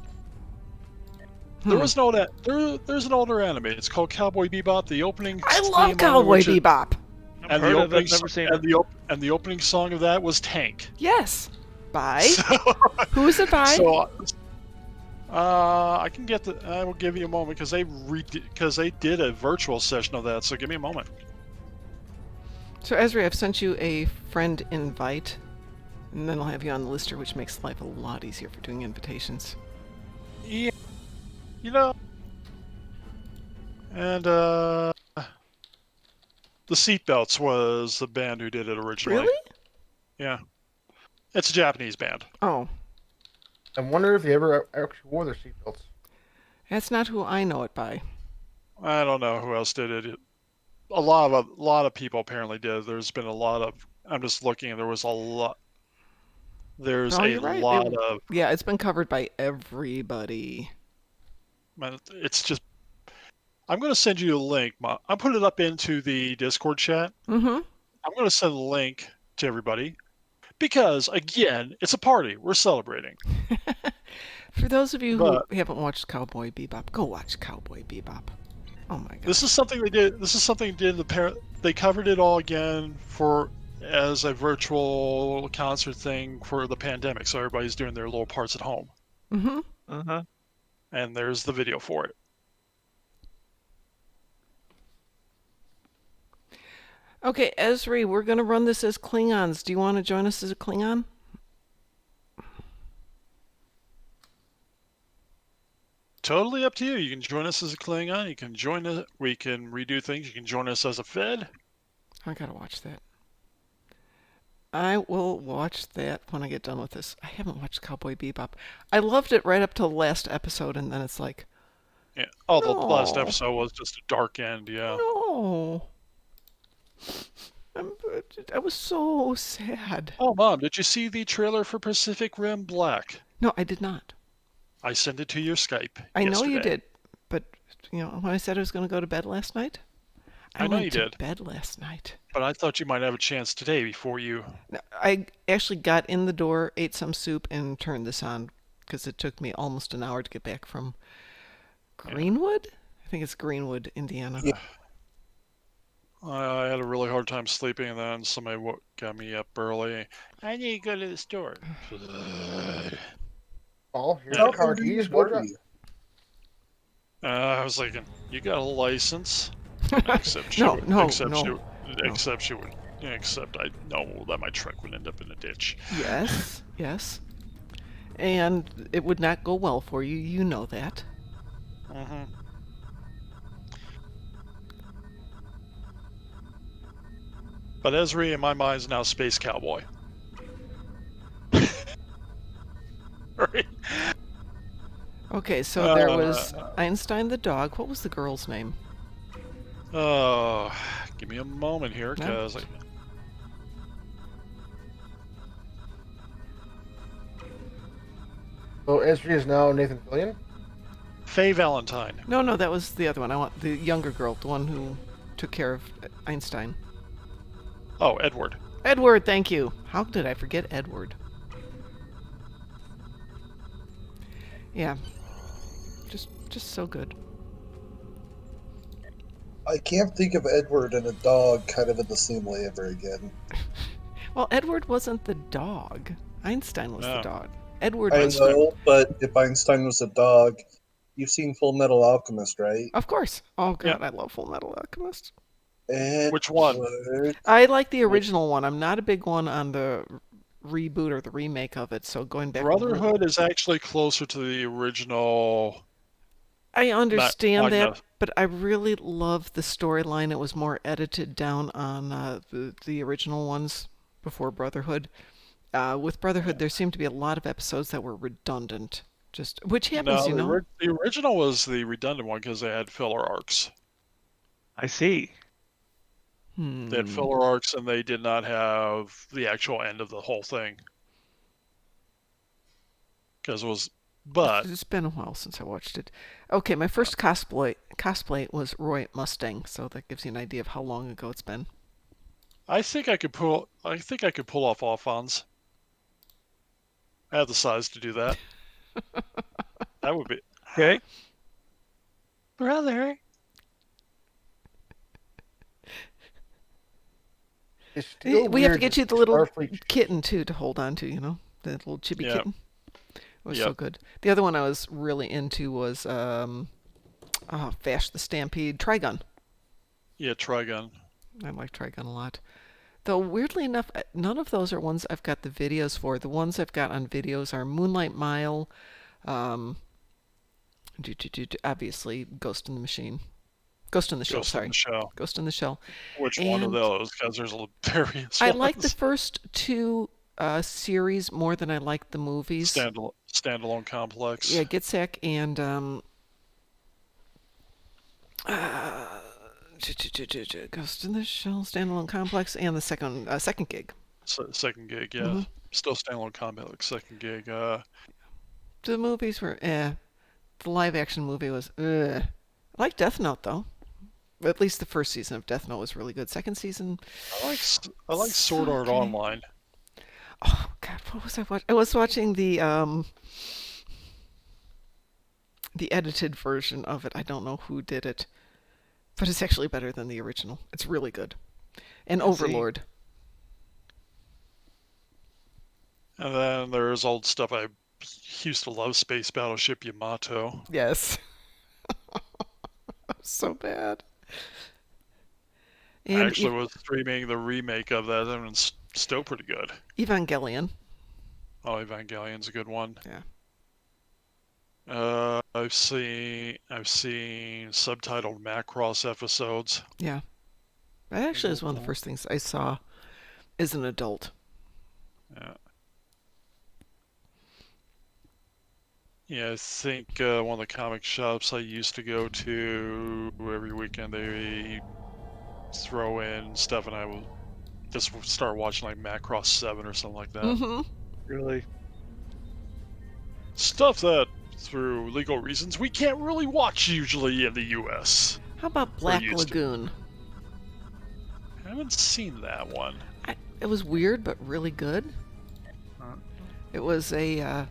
There's an older anime. It's called Cowboy Bebop. The opening. I love Cowboy Bebop. I've heard of it, never seen it. And the opening song of that was Tank. Yes. By? Who is it by? So, I can get I will give you a moment because they did a virtual session of that. So give me a moment. So Esri, I've sent you a friend invite, and then I'll have you on the lister, which makes life a lot easier for doing invitations. Yeah, and the Seatbelts was the band who did it originally. Really? Yeah, it's a Japanese band. Oh. I wonder if they ever actually wore their seatbelts. That's not who I know it by. I don't know who else did it. A lot of people apparently did. There's been a lot of. I'm just looking, and there was a lot. There's lot of. Yeah, it's been covered by everybody. It's just. I'm going to send you a link. I'll put it up into the Discord chat. Mm-hmm. I'm going to send a link to everybody. Because, again, it's a party. We're celebrating. For those of you who haven't watched Cowboy Bebop, go watch Cowboy Bebop. Oh my god. This is something they did. They covered it all again as a virtual concert thing for the pandemic. So everybody's doing their little parts at home. Mm-hmm. Uh-huh. And there's the video for it. Okay, Esri, we're going to run this as Klingons. Do you want to join us as a Klingon? Totally up to you. You can join us as a Klingon. You can join us. We can redo things. You can join us as a Fed. I gotta watch that. I will watch that when I get done with this. I haven't watched Cowboy Bebop. I loved it right up till the last episode, and then it's like, Yeah. Oh, the last no, episode was just a dark end. Yeah. no. I was so sad. Oh, Mom, did you see the trailer for Pacific Rim Black? No, I did not. I sent it to your Skype. I know yesterday. you did, but when I said I was going to go to bed last night, I know went you to did. bed last night. But I thought you might have a chance today before you. No, I actually got in the door, ate some soup, and turned this on because it took me almost an hour to get back from Greenwood. I think it's Greenwood, Indiana. Yeah. I had a really hard time sleeping, and then somebody got me up early. I need to go to the store. Oh, here's How the car keys. Go drive. I was thinking, you got a license? Except she No, would, no, except no, she, no. except she would, except I know that my truck would end up in a ditch. Yes, yes. And it would not go well for you. You know that. Mm-hmm. But Esri, in my mind, is now Space Cowboy. Right? Okay, so there was Einstein the dog. What was the girl's name? Oh, give me a moment here, No. because So Esri is now Nathan Fillion. Faye Valentine. No, that was the other one. I want the younger girl, the one who took care of Einstein. Oh, Edward. Edward, thank you. How did I forget Edward? Yeah. Just so good. I can't think of Edward and a dog kind of in the same way ever again. Well, Edward wasn't the dog. Einstein was the No. dog. Edward I was... know, but if Einstein was a dog, you've seen Full Metal Alchemist, right? Of course. Oh, God, Yeah. I love Full Metal Alchemist. Which one? Edward. I like the original one. I'm not a big one on the reboot or the remake of it, so going back... Brotherhood is actually closer to the original. I understand Not that, enough. but I really love the storyline. It was more edited down on the original ones before Brotherhood. With Brotherhood, there seemed to be a lot of episodes that were redundant, which happens, No, the original was the redundant one because they had filler arcs. I see. They had filler arcs, and they did not have the actual end of the whole thing. Because it was, but It's been a while since I watched it. Okay, my first cosplay was Roy Mustang, so that gives you an idea of how long ago it's been. I think I could pull off Alphonse. I have the size to do that. That would be Okay. brother. It's still We have to weird get that you the little Starfleet- kitten too to hold on to, the little chibi Yeah. kitten. It was so Yep. good. The other one I was really into was Vash the Stampede Trigun. Yeah, Trigun. I like Trigun a lot. Though weirdly enough, none of those are ones I've got the videos for. The ones I've got on videos are Moonlight Mile, obviously Ghost in the Machine. Ghost in the Shell, Ghost sorry. in the Shell. Ghost in the Shell. Which one of And those? Because there's various I ones. like the first two series more than I like the movies. Standalone complex. Yeah, Gitsack and Ghost in the Shell standalone complex and the second gig. Second gig, yeah. Mhm. Still standalone complex. Second gig. The movies were The live action movie was I like Death Note though. At least the first season of Death Note was really good. Second season, I like Sword Art okay. Online. oh God, what was I watching? I was watching the edited version of it. I don't know who did it, but it's actually better than the original. It's really good. And Overlord. And then there's old stuff I used to love, Space Battleship Yamato. Yes. So bad. I And actually was streaming the remake of that, and it's still pretty good. Evangelion. Oh, Evangelion's a good one. Yeah. I've seen subtitled Macross episodes. Yeah. That actually is one of the first things I saw as an adult. Yeah. Yeah, I think one of the comic shops I used to go to every weekend, they throw in stuff, and I will just start watching like Macross 7 or something like that. Mm-hmm. Really? Stuff that, through legal reasons, we can't really watch usually in the U.S. How about Black used to. Lagoon? I haven't seen that one. It was weird, but really good. It was a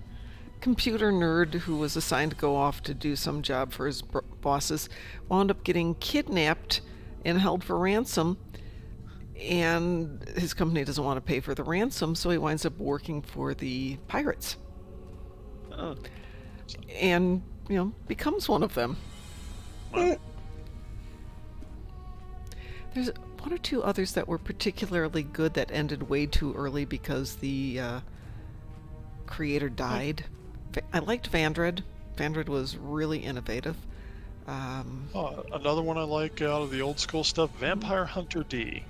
computer nerd who was assigned to go off to do some job for his bosses, wound up getting kidnapped and held for ransom, and his company doesn't want to pay for the ransom, so he winds up working for the pirates. Oh. And, becomes one of them. There's one or two others that were particularly good that ended way too early because the creator died. I liked Vandred. Vandred was really innovative. Another one I like out of the old school stuff, Vampire Hunter D.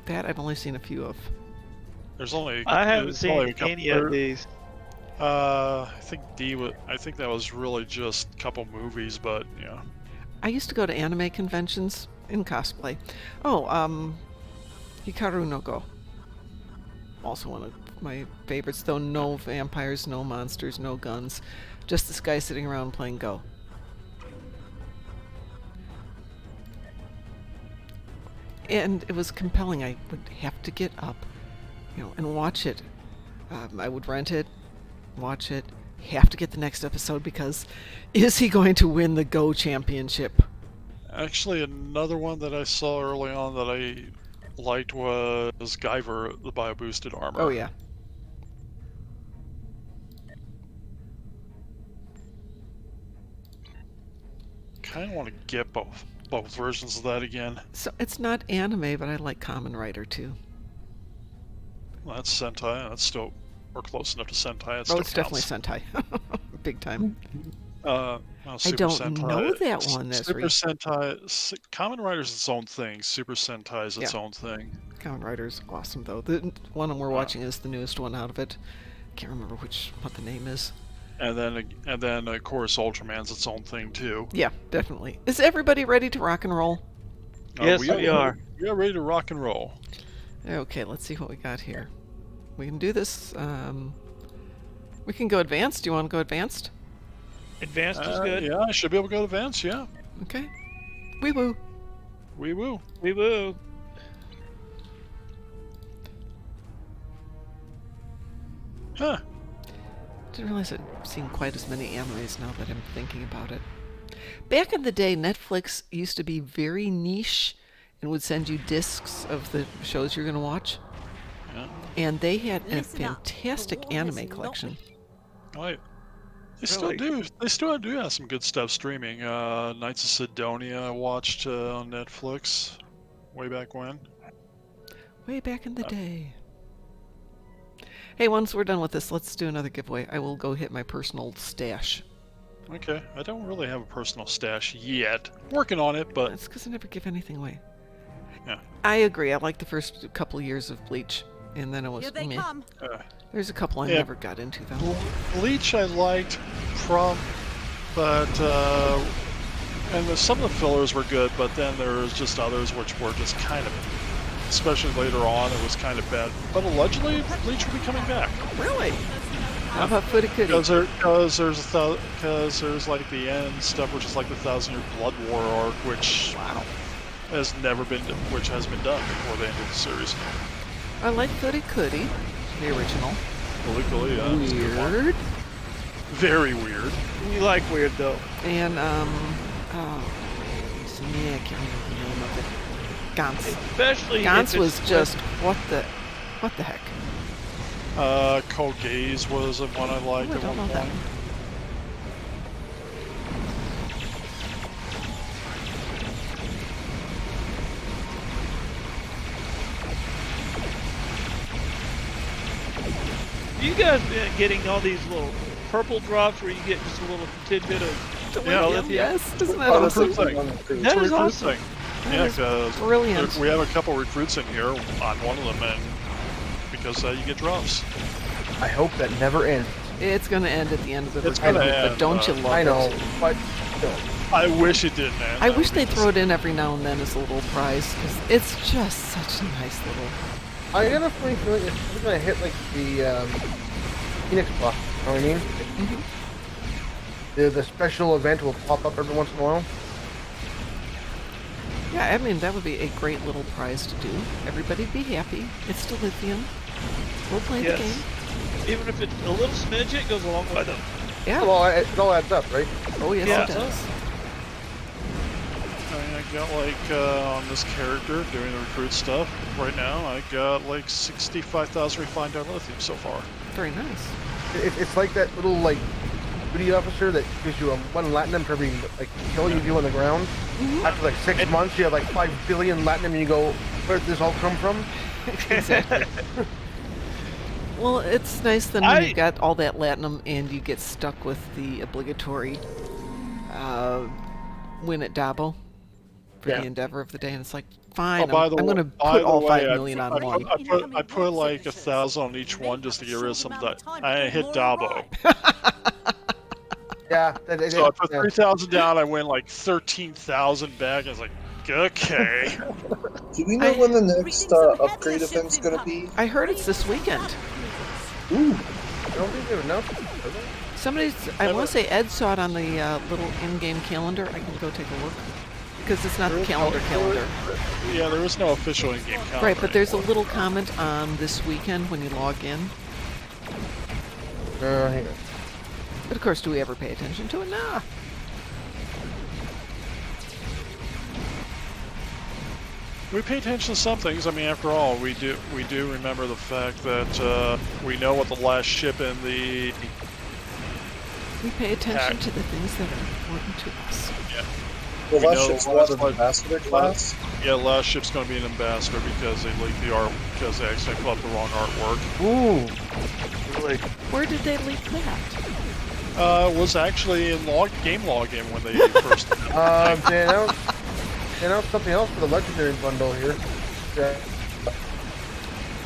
That I've only seen a few of. There's only I haven't there's only seen a couple any of these. I think I think that was really just a couple movies, but yeah. I used to go to anime conventions in cosplay. Oh, Hikaru no Go. Also one of my favorites, though no vampires, no monsters, no guns. Just this guy sitting around playing Go. And it was compelling. I would have to get up, and watch it. I would rent it, watch it, have to get the next episode because is he going to win the Go championship? Actually, another one that I saw early on that I liked was Guyver, the bio-boosted armor. Oh, yeah. Kind of want to get both versions of that again. So it's not anime, but I like Kamen Rider too. Well, that's Sentai. That's still, we're close enough to Sentai. It's definitely Sentai. Big time. Well, I Super don't Sentai, know that one. Super Sentai, Kamen Rider's its own thing. Super Sentai is its Yeah. own thing. Kamen Rider's awesome though. The one we're watching is the newest one out of it. Can't remember what the name is. And then of course Ultraman's its own thing too. Yeah, definitely. Is everybody ready to rock and roll? Yes, we are. We are ready to rock and roll. Okay, let's see what we got here. We can do this. We can go advanced. Do you want to go advanced? Advanced is good. Yeah, I should be able to go to advanced. Yeah. Okay. Wee woo. We will. We will. Huh. Didn't realize I'd seen quite as many animes now that I'm thinking about it. Back in the day, Netflix used to be very niche and would send you discs of the shows you're going to watch. Yeah. And they had a Listen up. fantastic The war has anime not collection. Right. They still do. They still do have some good stuff streaming. Knights of Sidonia I watched on Netflix way back when. Way back in the day. Hey, once we're done with this, let's do another giveaway. I will go hit my personal stash. Okay, I don't really have a personal stash yet. Working on it, but That's because I never give anything away. Yeah. I agree. I like the first couple years of Bleach, and then it was Here they meh. come. There's a couple I Yeah. never got into though. Bleach I liked but some of the fillers were good, but then there was just others which were just kind of, especially later on, it was kind of bad. But allegedly, Bleach will be coming back. Really? How about Footy Cootie? Because there's like the end stuff, which is like the 1,000-Year Blood War arc, which has been done before the end of the series. I like Footy Cootie, the original. Legally, yeah, it's a good one. Weird. Very weird. We like weird though. And yeah, I can't remember the name of it. Gantz. Especially Gantz if was it's just what the heck? Cold Gaze was one I liked Oh, I at don't know one that point. one. You guys been getting all these little purple drops where you get just a little tidbit of lithium? Yes, isn't that Oh, awesome? thing. That It's is a recruit awesome. thing. That Yeah, is because brilliant. we have a couple recruits in here on one of them, and because you get drops. I hope that never ends. It's going to end at the end of the It's recruit, gonna but end, don't you love I know, it? but no. I wish it didn't end. I That wish would be they'd throw it in every now and then as a little prize, because it's just such a nice little... I got a funny feeling it's gonna hit like the Phoenix buff. You know what I mean? The special event will pop up every once in a while. Yeah, I mean, that would be a great little prize to do. Everybody'd be happy. It's still lithium. We'll play the Yes. game. Even if it's a little smidge, it goes a long way though. Yeah. Well, it all adds up, right? Oh, yes, Yeah. it does. I got like on this character doing the recruit stuff right now. I got like 65,000 refined dilithium so far. Very nice. It's like that little like duty officer that gives you one latinum for every like kill you do on the ground. After like 6 months, you have like 5 billion latinum, and you go, where did this all come from? Exactly. Well, it's nice then when you got all that latinum and you get stuck with the obligatory win at Dabo for Yeah. the endeavor of the day, and it's like, fine, Oh, by I'm the going to by put the all way, 5 million on one. I put like 1,000 on each one just to get rid of some of that. I hit Dabo. Yeah. So I put 3,000 down. I win like 13,000 back. I was like, okay. Do we know when the next upgrade event's gonna be? I heard it's this weekend. Ooh, I don't think they've announced it. have they? Somebody's, I want to say Ed saw it on the little in-game calendar. I can go take a look. Because it's not the calendar. Yeah, there is no official in-game calendar. Right, but there's a little comment on this weekend when you log in. Hang on. But of course, do we ever pay attention to it? Nah. We pay attention to some things. I mean, after all, we do remember the fact that we know what the last ship in the We pay attention to the things that are important to us. well, We that know ship's the not last an ambassador class. last ship's going to be an ambassador because they leaked the art because they accidentally put up the wrong artwork. Ooh. Like, Where did they leak that? Was actually in game login when they first. they announced something else for the legendary bundle here.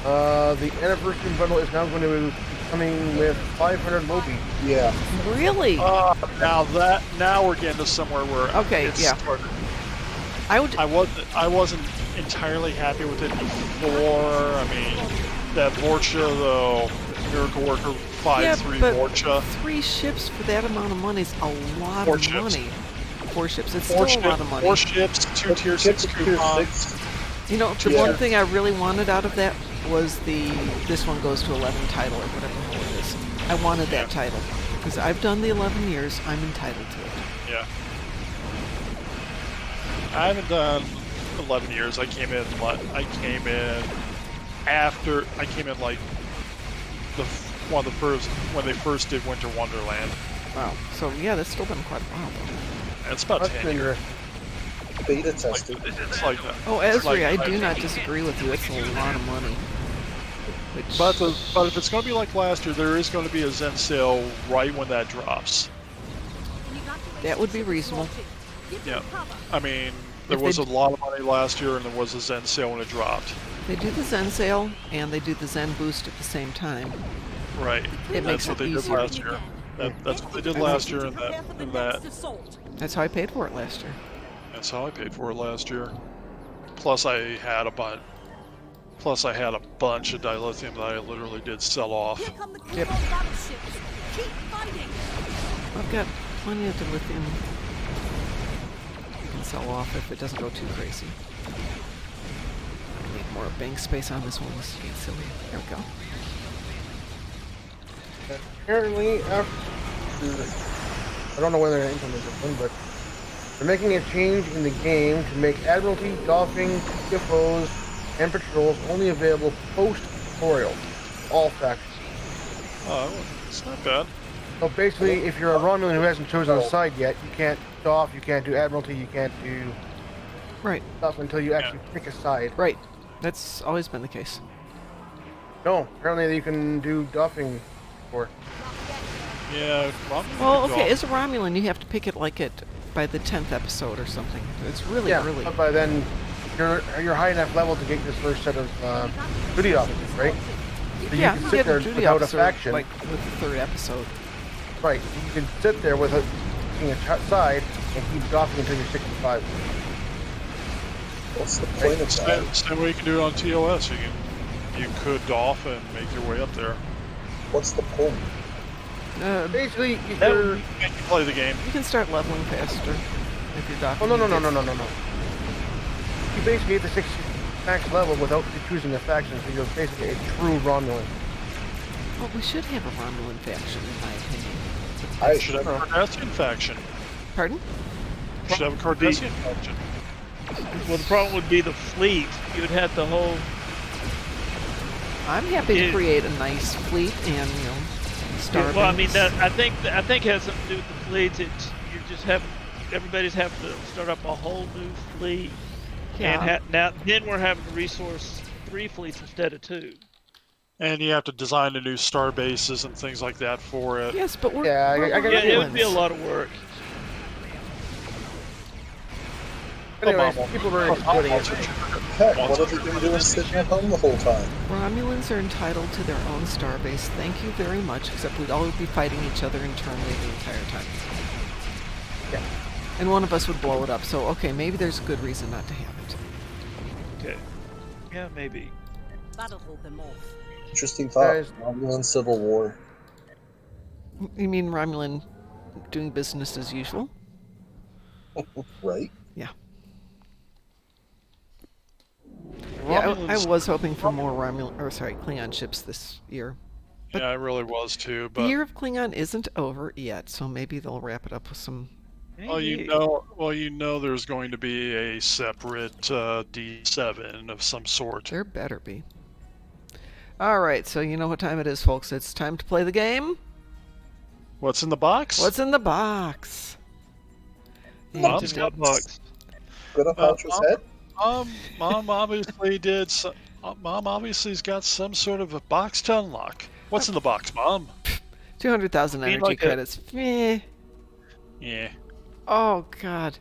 The anniversary bundle is now going to be coming with 500 Moby. Yeah. Really? Now we're getting to somewhere where Okay, it's yeah. started. I I wasn't entirely happy with it before. I mean, that Vorcha, though, Miracle Worker 5-3 but Vorcha. 3 ships for that amount of money is a lot 4 of ships. money. 4 ships, it's Four, still a lot of money. 4 ships, 2 tier 6 Tier coupons. 6. You know, the one thing I really wanted out of that was this one goes to 11 title or whatever the hell it is. I wanted that title because I've done the 11 years. I'm entitled to it. Yeah. I haven't done 11 years. I came in like one of the first when they first did Winter Wonderland. Wow. So yeah, that's still been quite a while though. And it's about That's 10 years. interesting. Beta Like, tested. it's like that. Oh, It's Esri, like- I do not disagree with you. It's a lot of money. Which, But if it's going to be like last year, there is going to be a Zen sale right when that drops. that would be reasonable. Yeah. I mean, there If was they a lot of money last year, and there was a Zen sale when it dropped. They do the Zen sale and they do the Zen boost at the same time. Right. It makes That's what it they did easier. last year. That's what they did last year, and that. That's how I paid for it last year. That's how I paid for it last year. Plus, I had a bunch of dilithium that I literally did sell off. Yep. I've got plenty of dilithium you can sell off if it doesn't go too crazy. I need more bank space on this one. This is getting silly. There we go. Apparently, I don't know when they're going to implement this one, but they're making a change in the game to make Admiralty, Dolphin, UFOs, and patrols only available post-tutorial. All factions. Oh, it's not bad. So basically, if you're a Romulan who hasn't chosen a side yet, you can't Doff, you can't do Admiralty, you can't do Right, stuff until you actually pick a side. right. That's always been the case. No, apparently you can do doffing for. Yeah. Well, okay, as a Romulan, you have to pick it like by the 10th episode or something. It's really Yeah, early. but by then you're high enough level to get your first set of duty officers, right? So Yeah, you can you sit get there a duty without a officer faction. like with the 3rd episode. Right, you can sit there with a side and keep doffing until you're 65. What's the point of that? Same way you can do it on TOS. You could doff and make your way up there. What's the point? Basically, if That you're... would Make you play the game. You can start leveling faster if you're docking. Oh, no. You basically get the 60 max level without choosing a faction, so you're basically a true Romulan. Well, we should have a Romulan faction, in my opinion. I Should have a Cardassian faction. Pardon? Should have a Cardassian faction. well, the problem would be the fleet. You would have the whole. I'm happy to Yeah. create a nice fleet and, Starbase. Well, I mean, I think it has something to do with the fleets. It's you just have everybody's having to start up a whole new fleet, Yeah. and now then we're having to resource 3 fleets instead of 2. And you have to design the new star bases and things like that for it. Yes, but we're, Yeah, we're I get Yeah, it. it would be a Romulans. lot of work. Anyways, people are exploiting it. Heck, what have you been doing sitting at home the whole time? Romulans are entitled to their own starbase. Thank you very much, except we'd all be fighting each other internally the entire time. Yeah. And one of us would blow it up, so okay, maybe there's a good reason not to have it. Okay. Yeah, maybe. That'll hold them off. Interesting thought. Guys. Romulan Civil War. You mean Romulan doing business as usual? Right? Yeah, I Romulans- was hoping for more Klingon ships this year. Yeah, I really was too. The But year of Klingon isn't over yet, so maybe they'll wrap it up with some. well, you know, there's going to be a separate D7 of some sort. There better be. All right, so you know what time it is, folks. It's time to play the game. What's in the box? What's in the box? Mom? Just got box. Good up Outra's head? Mom obviously did. Mom obviously's got some sort of a box to unlock. What's in the box, Mom? 200,000 Mean energy like a- credits. Meh. Yeah. Oh, God.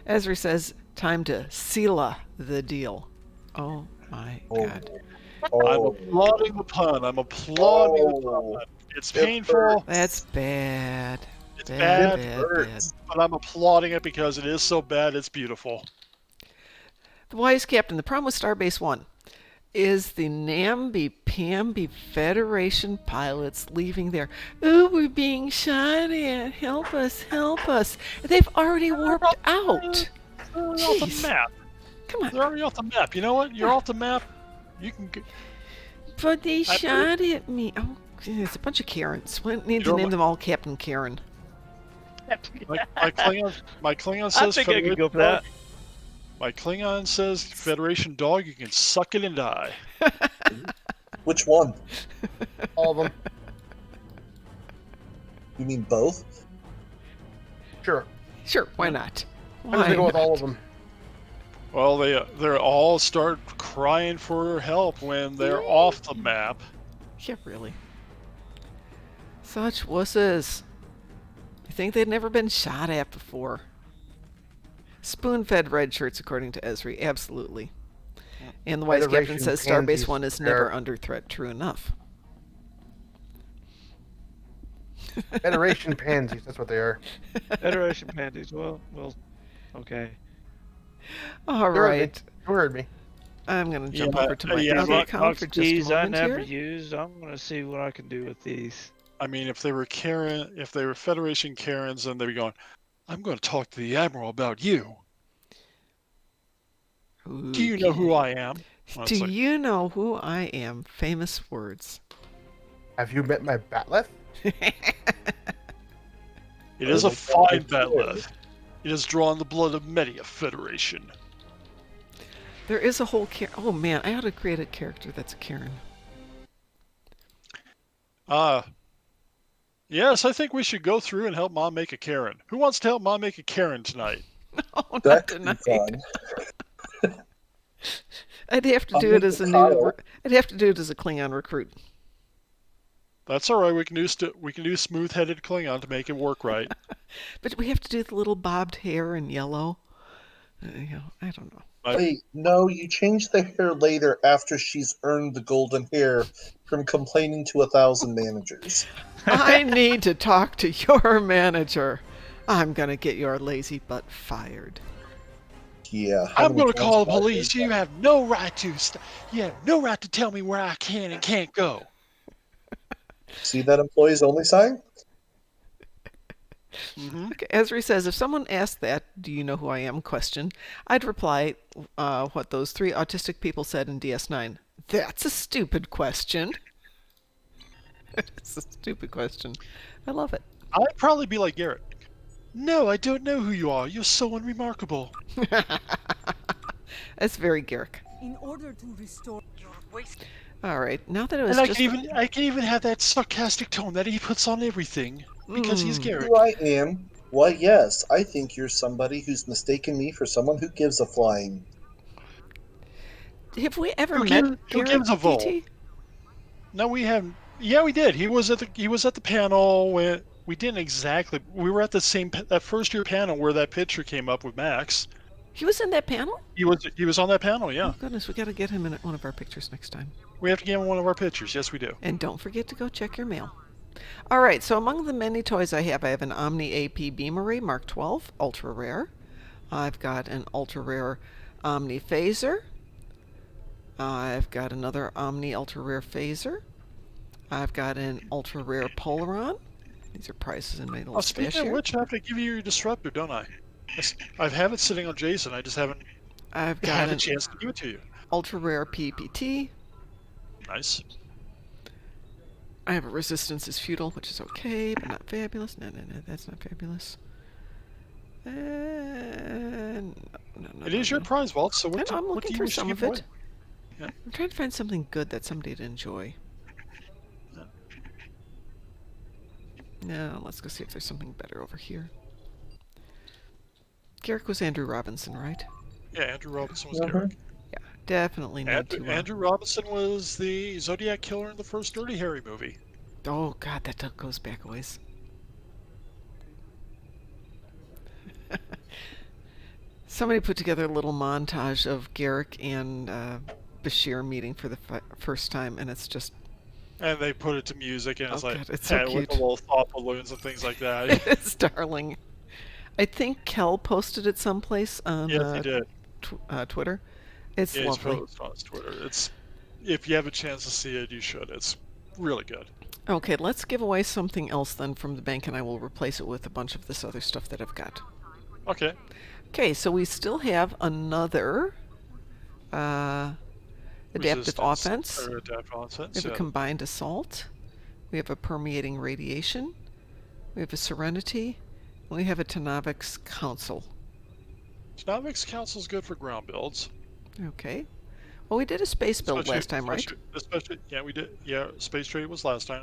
Ezra says, time to seal the deal. Oh, my God. I'm Oh, applauding the pun. I'm applauding the pun. It's It painful. hurts. That's bad. It's Bad, bad, It bad, hurts. but I'm applauding it because it is so bad. It's beautiful. The wise captain, the problem with Starbase One is the namby-pamby Federation pilots leaving there. Oh, we're being shot at. Help us, help us. They've already warped out. They're already off Jeez. the map. Come on. They're already off the map. You know what? You're off the map. You can. But they I shot at me. Oh, it's a bunch of Karens. We need to You're name my- them all Captain Karen. My Klingon I says. think I could go for Federation that. dog. My Klingon says Federation dog. You can suck it and die. Which one? All of them. You mean both? Sure. Sure, why not? I'm just gonna go with all of not? them. Well, they all start crying for help when they're off the map. Yeah, really. Such wusses. You think they'd never been shot at before? Spoon-fed red shirts, according to Esri. Absolutely. And the wise captain Federation says pansies Starbase One is there. never under threat. True enough. Federation pansies. That's what they are. Federation panties. Well, okay. All You heard me. right. You heard me. I'm going to jump Yeah, over to my yeah, bank Rock account for just a keys I moment never here. used. I'm gonna see what I can do with these. I mean, if they were Federation Karens, then they'd be going, "I'm going to talk to the Admiral about you. Do you know who I am?" Well, it's Do like, you know who I am? Famous words. Have you met my batleth? It is a fine batleth. It has drawn the blood of many a Federation. There is a whole oh man, I ought to create a character that's a Karen. Yes, I think we should go through and help Mom make a Karen. Who wants to help Mom make a Karen tonight? Oh, not That could be tonight. fun. I'd have to do it as a Kyle. I'd have to do it as a Klingon recruit. That's all right. We can do smooth-headed Klingon to make it work right. But we have to do the little bobbed hair in yellow. I don't know. Wait, no, you change the hair later after she's earned the golden hair from complaining to 1,000 managers. I need to talk to your manager. I'm gonna get your lazy butt fired. Yeah. I'm going to call the police. You have no right to. You have no right to tell me where I can and can't go. See that employees only sign? Mm-hmm. Okay, Esri says, if someone asked that, do you know who I am question, I'd reply what those 3 autistic people said in DS9. That's a stupid question. It's a stupid question. I love it. I'd probably be like Garrett. No, I don't know who you are. You're so unremarkable. That's very Garrick. In order to restore your waste. All right, now that it was And just... I can even have that sarcastic tone that he puts on everything because he's Garrett. Who I am? Why, yes, I think you're somebody who's mistaken me for someone who gives a flying. Have we ever Who met gives- who Garrick, gives a vote? DT? No, we haven't. Yeah, we did. He was at the panel when we didn't exactly. We were at that first year panel where that picture came up with Max. He was in that panel? He was on that panel. Yeah, Oh, goodness, we got to get him in one of our pictures next time. we have to give him one of our pictures. Yes, we do. And don't forget to go check your mail. All right, so among the many toys I have an Omni AP Beamery Mark 12, ultra rare. I've got an ultra rare Omni Phaser. I've got another Omni ultra rare Phaser. I've got an ultra rare Polaron. These are prices in my little stash Speaking of here. which, I have to give you your disruptor, don't I? I have it sitting on Jason. I just haven't I've got had a an chance to give it to you. ultra rare PPT. Nice. I have a Resistance is Futile, which is okay, but not fabulous. No, that's not fabulous. No, It is your prize vault, so I what know, I'm what looking do you through wish to some give of away? it. Yeah. I'm trying to find something good that somebody would enjoy. No, let's go see if there's something better over here. Garrick was Andrew Robinson, right? Yeah, Andrew Robinson was Mhm. Garrick. Yeah, definitely need to. Andrew Robinson was the Zodiac Killer in the first Dirty Harry movie. Oh God, that goes back a ways. Somebody put together a little montage of Garrick and Bashir meeting for the first time, and it's just And they put it to music, and it's Oh, like God, it's so with cute. the little thought balloons and things like that. it's darling. I think Kel posted it someplace on Yes, he did. Twitter. It's Yeah, he's lovely. posted on his Twitter. It's if you have a chance to see it, you should. It's really good. Okay, let's give away something else then from the bank, and I will replace it with a bunch of this other stuff that I've got. Okay. Okay, so we still have another adaptive offense. Or adaptive offense. We have Yeah. a combined assault. We have a permeating radiation. We have a serenity. And we have a Tanavix council. Dynamics Council's good for ground builds. Okay. Well, we did a space build Especially- last time, right? Especially, yeah, we did. Yeah, Space Trade was last time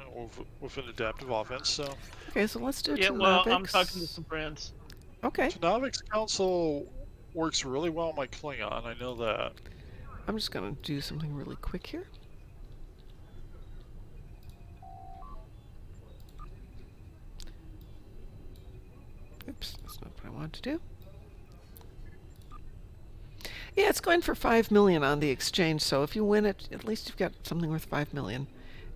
with an adaptive offense. So Okay, so let's do Yeah, Tanavix. well, I'm talking to some friends. Okay. Dynamics Council works really well on my Klingon. I know that. I'm just going to do something really quick here. Oops, that's not what I wanted to do. Yeah, it's going for 5 million on the exchange, so if you win it, at least you've got something worth 5 million.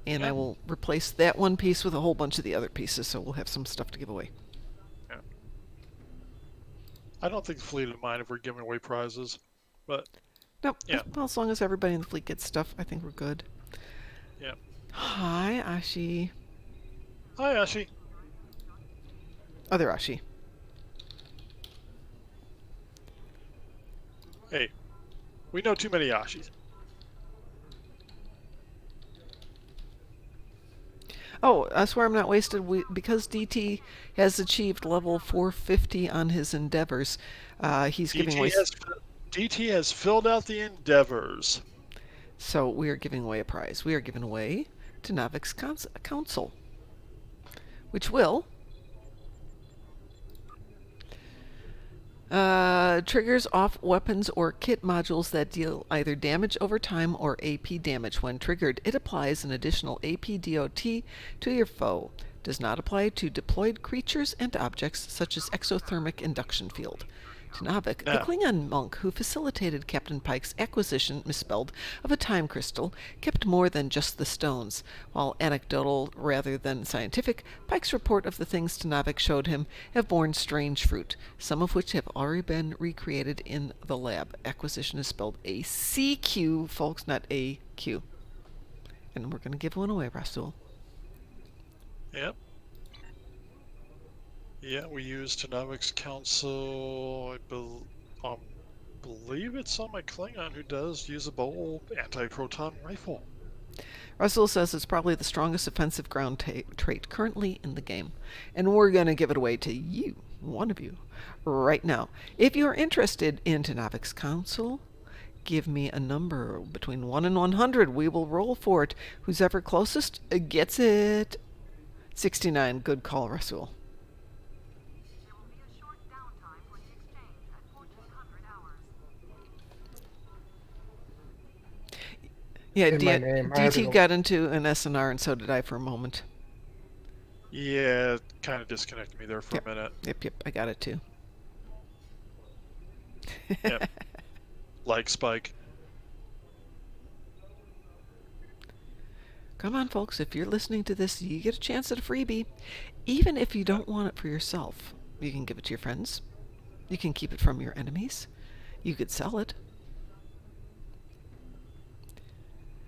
And I Yeah. will replace that one piece with a whole bunch of the other pieces, so we'll have some stuff to give away. I don't think the fleet would mind if we're giving away prizes, but Nope. Yeah. Well, as long as everybody in the fleet gets stuff, I think we're good. yeah. Hi, Ashi. Hi, Ashi. Other Ashi. Hey, we know too many Ashis. Oh, I swear I'm not wasted. Because DT has achieved level 450 on his endeavors, he's giving away. DT has filled out the endeavors. So we are giving away a prize. We are giving away to Navix Council, which will Triggers off weapons or kit modules that deal either damage over time or AP damage. When triggered, it applies an additional AP DOT to your foe. Does not apply to deployed creatures and objects such as exothermic induction field. Tanavik, the Now- Klingon monk who facilitated Captain Pike's acquisition, misspelled, of a time crystal, kept more than just the stones. While anecdotal rather than scientific, Pike's report of the things Tanavik showed him have borne strange fruit, some of which have already been recreated in the lab. Acquisition is spelled A-C-Q, folks, not A-Q. And we're going to give one away, Rasul. Yep. Yeah, we use Tanavic's Council. I believe it's on my Klingon who does use a bowl anti-proton rifle. Russell says it's probably the strongest offensive ground trait currently in the game. And we're going to give it away to you, one of you, right now. If you're interested in Tanavik's Council, give me a number between 1 and 100. We will roll for it. Who's ever closest gets it. 69. Good call, Rasul. There will be a short downtime for the exchange at 1400 hours. Yeah, In my name, I have to DT go- got into an SNR, and so did I for a moment. Yeah, it kind of disconnected me there for Yep. a minute. Yep, I got it too. Yep. Like Spike. Come on, folks, if you're listening to this, you get a chance at a freebie. Even if you don't want it for yourself, you can give it to your friends. You can keep it from your enemies. You could sell it.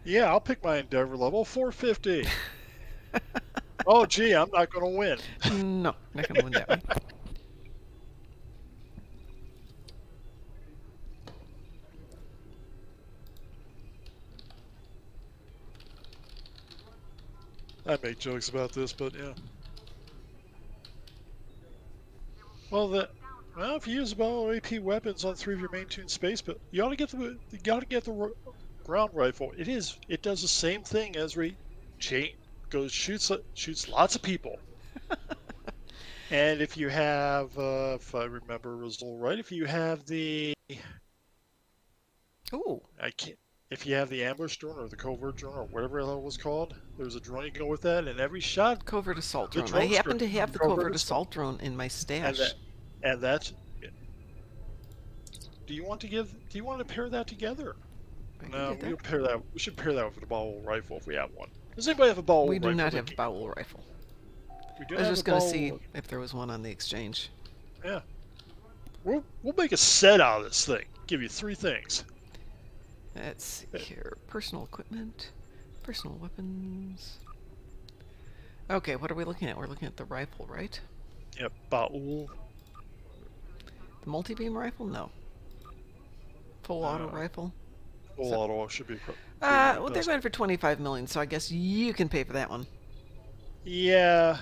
Yeah, I'll pick my Endeavor level 450. Oh, gee, I'm not going to win. No, not going to win that one. I make jokes about this, but yeah. Well, if you use about AP weapons on 3 of your main tuned space, but you ought to get the ground rifle. It does the same thing as shoots lots of people. And if you have, if I remember Rizal right, if you have the Ooh, if you have the ambush drone or the covert drone or whatever the hell it was called, there's a drone you can go with that, and every shot, covert assault The drone. I drones happen are to have the covert covert assault. assault drone in my stash. and that's. Do you want to pair that together? I can No, do that. we should pair that with the ball rifle if we have one. Does anybody have a ball We rifle? do not that have a can- bowel rifle. We do I was have just a going to ball- see if there was one on the exchange. Yeah. We'll make a set out of this thing. Give you 3 things. Let's see here. Personal equipment, personal weapons. Okay, what are we looking at? We're looking at the rifle, right? Yep. Baul. The multi-beam rifle? No. Full auto rifle? Full So- auto should be. Well, they're going for 25 million, so I guess you can pay for that one. Yeah.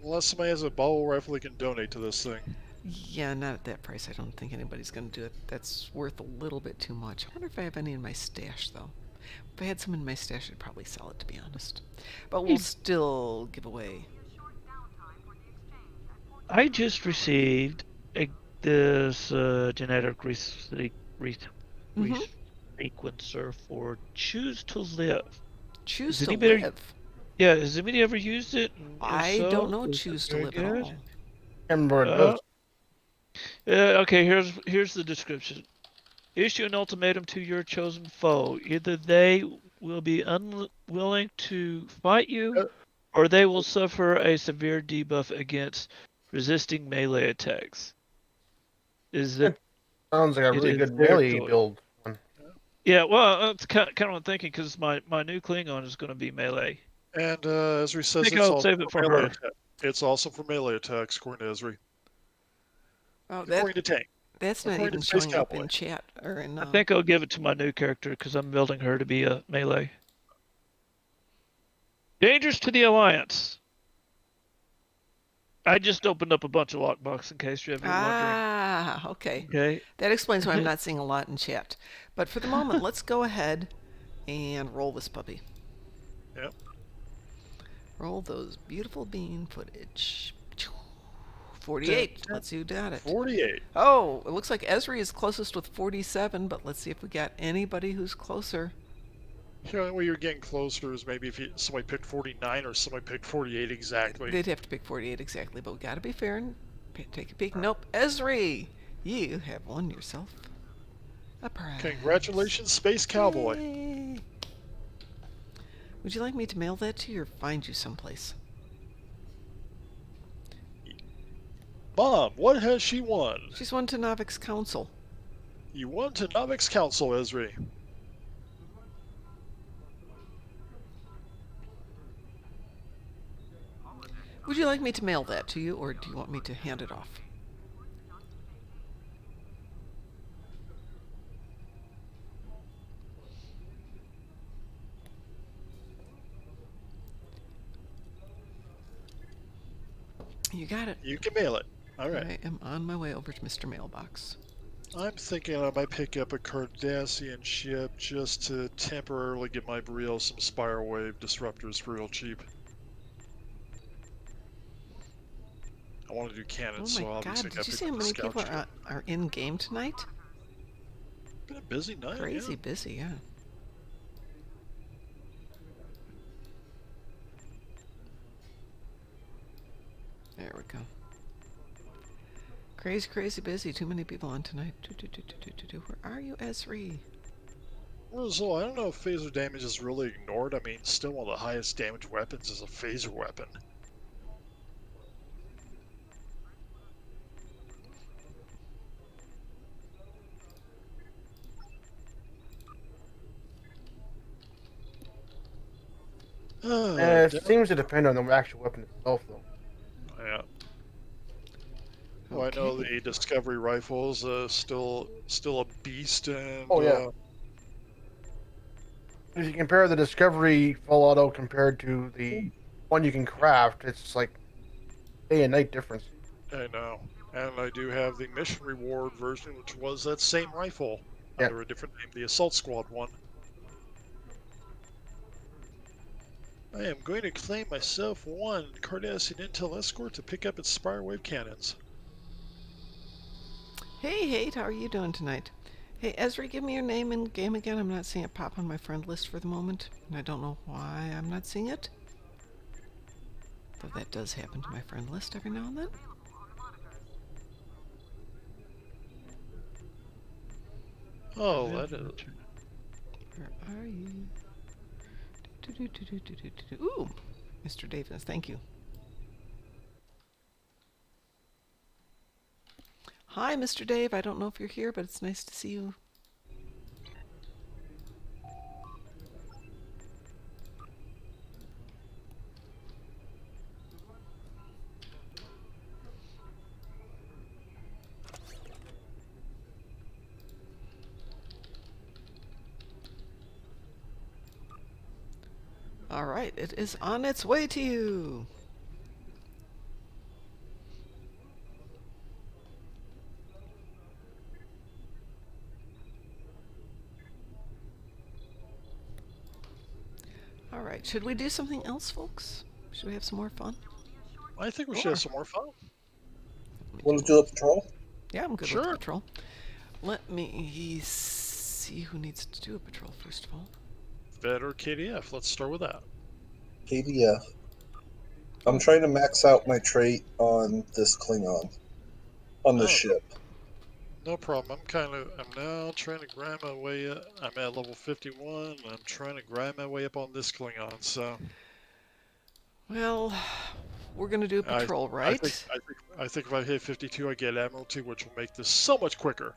Unless somebody has a ball rifle they can donate to this thing. Yeah, not at that price. I don't think anybody's going to do it. That's worth a little bit too much. I wonder if I have any in my stash, though. If I had some in my stash, I'd probably sell it, to be honest. But we'll still give away. I just received this genetic sequencer for Choose to Live. Choose Does to anybody- live. Yeah, has anybody ever used it? And if I so, don't know is it choose to very live good? at all. Remember what it Uh, does. Okay, here's the description. Issue an ultimatum to your chosen foe. Either they will be unwilling to fight you, or they will suffer a severe debuff against resisting melee attacks. Is it? Sounds like a it really is good their melee choice. build. Yeah, well, that's kind of what I'm thinking because my new Klingon is going to be melee. And Esri says think it's I'll also save it for melee her. attack. It's also for melee attacks, according to Esri. Oh, According to Tank. that's not according even to Space showing up Cowboy. in chat or in. I think I'll give it to my new character because I'm building her to be a melee. Dangers to the Alliance. I just opened up a bunch of lockbox in case you're ever Ah, okay. wondering. Okay. That explains why I'm not seeing a lot in chat. But for the moment, let's go ahead and roll this puppy. Yep. Roll those beautiful bean footage. 48. Let's see who got it. 48. Oh, it looks like Esri is closest with 47, but let's see if we got anybody who's closer. The only way you're getting closer is maybe if somebody picked 49 or somebody picked 48 exactly. They'd have to pick 48 exactly, but we gotta be fair and take a peek. Nope, Esri! You have won yourself a prize. Congratulations, Space Cowboy. Yay. Would you like me to mail that to you or find you someplace? Mom, what has she won? She's won to Novik's Council. You won to Novik's Council, Esri. Would you like me to mail that to you or do you want me to hand it off? You got it. You can mail it. All right. I am on my way over to Mr. Mailbox. I'm thinking I might pick up a Cardassian ship just to temporarily get my Brielle some Spire Wave disruptors for real cheap. I want to do Oh cannons, my so obviously god, I did you pick see how up the many scout people ship. are in game tonight? Been a busy night. Crazy Yeah. busy, yeah. There we go. Crazy, crazy busy. Too many people on tonight. Where are you, Esri? Well, so I don't know if phaser damage is really ignored. I mean, still one of the highest damage weapons is a phaser weapon. It seems to depend on the actual weapon itself, though. Yeah. Well, I know the Discovery rifle is still a beast, and Oh, yeah. If you compare the Discovery full auto compared to the one you can craft, it's like day and night difference. I know. And I do have the mission reward version, which was that same rifle Yeah. under a different name, the Assault Squad one. I am going to claim myself one Cardassian Intel Escort to pick up its Spire Wave cannons. Hey, Hate, how are you doing tonight? Hey, Esri, give me your name in game again. I'm not seeing it pop on my friend list for the moment, and I don't know why I'm not seeing it. Though that does happen to my friend list every now and then. Oh, that is... Where are you? Ooh, Mr. Davis, thank you. Hi, Mr. Dave. I don't know if you're here, but it's nice to see you. All right, it is on its way to you. All right, should we do something else, folks? Should we have some more fun? I think we should have some more fun. Want to do a patrol? Yeah, I'm good Sure. with patrol. Let me see who needs to do a patrol first of all. Fed or KDF? Let's start with that. KDF. I'm trying to max out my trait on this Klingon. On the Oh. ship. No problem. I'm now trying to grind my way up. I'm at level 51, and I'm trying to grind my way up on this Klingon, so... Well, we're gonna do a patrol, right? I think if I hit 52, I get Admiralty, which will make this so much quicker.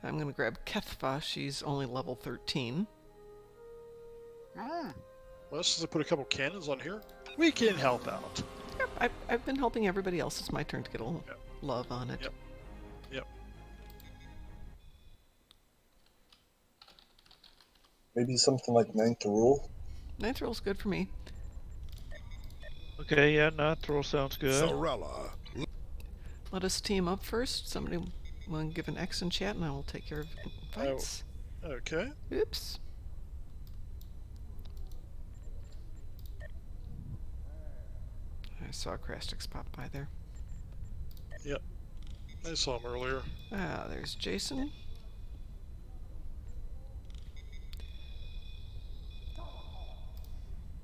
I'm gonna grab Kethfa. She's only level 13. Well, since I put a couple cannons on here, we can help out. Yep, I've been helping everybody else. It's my turn to get a little Yep. love on it. Yep. Yep. Maybe something like Ninth Rule. Ninth roll's good for me. Okay, yeah, natural sounds good. Sorella. Let us team up first. Somebody want to give an X in chat, and I will take care of fights. Okay. Oops. I saw Crastix pop by there. Yep. I saw him earlier. Ah, there's Jason.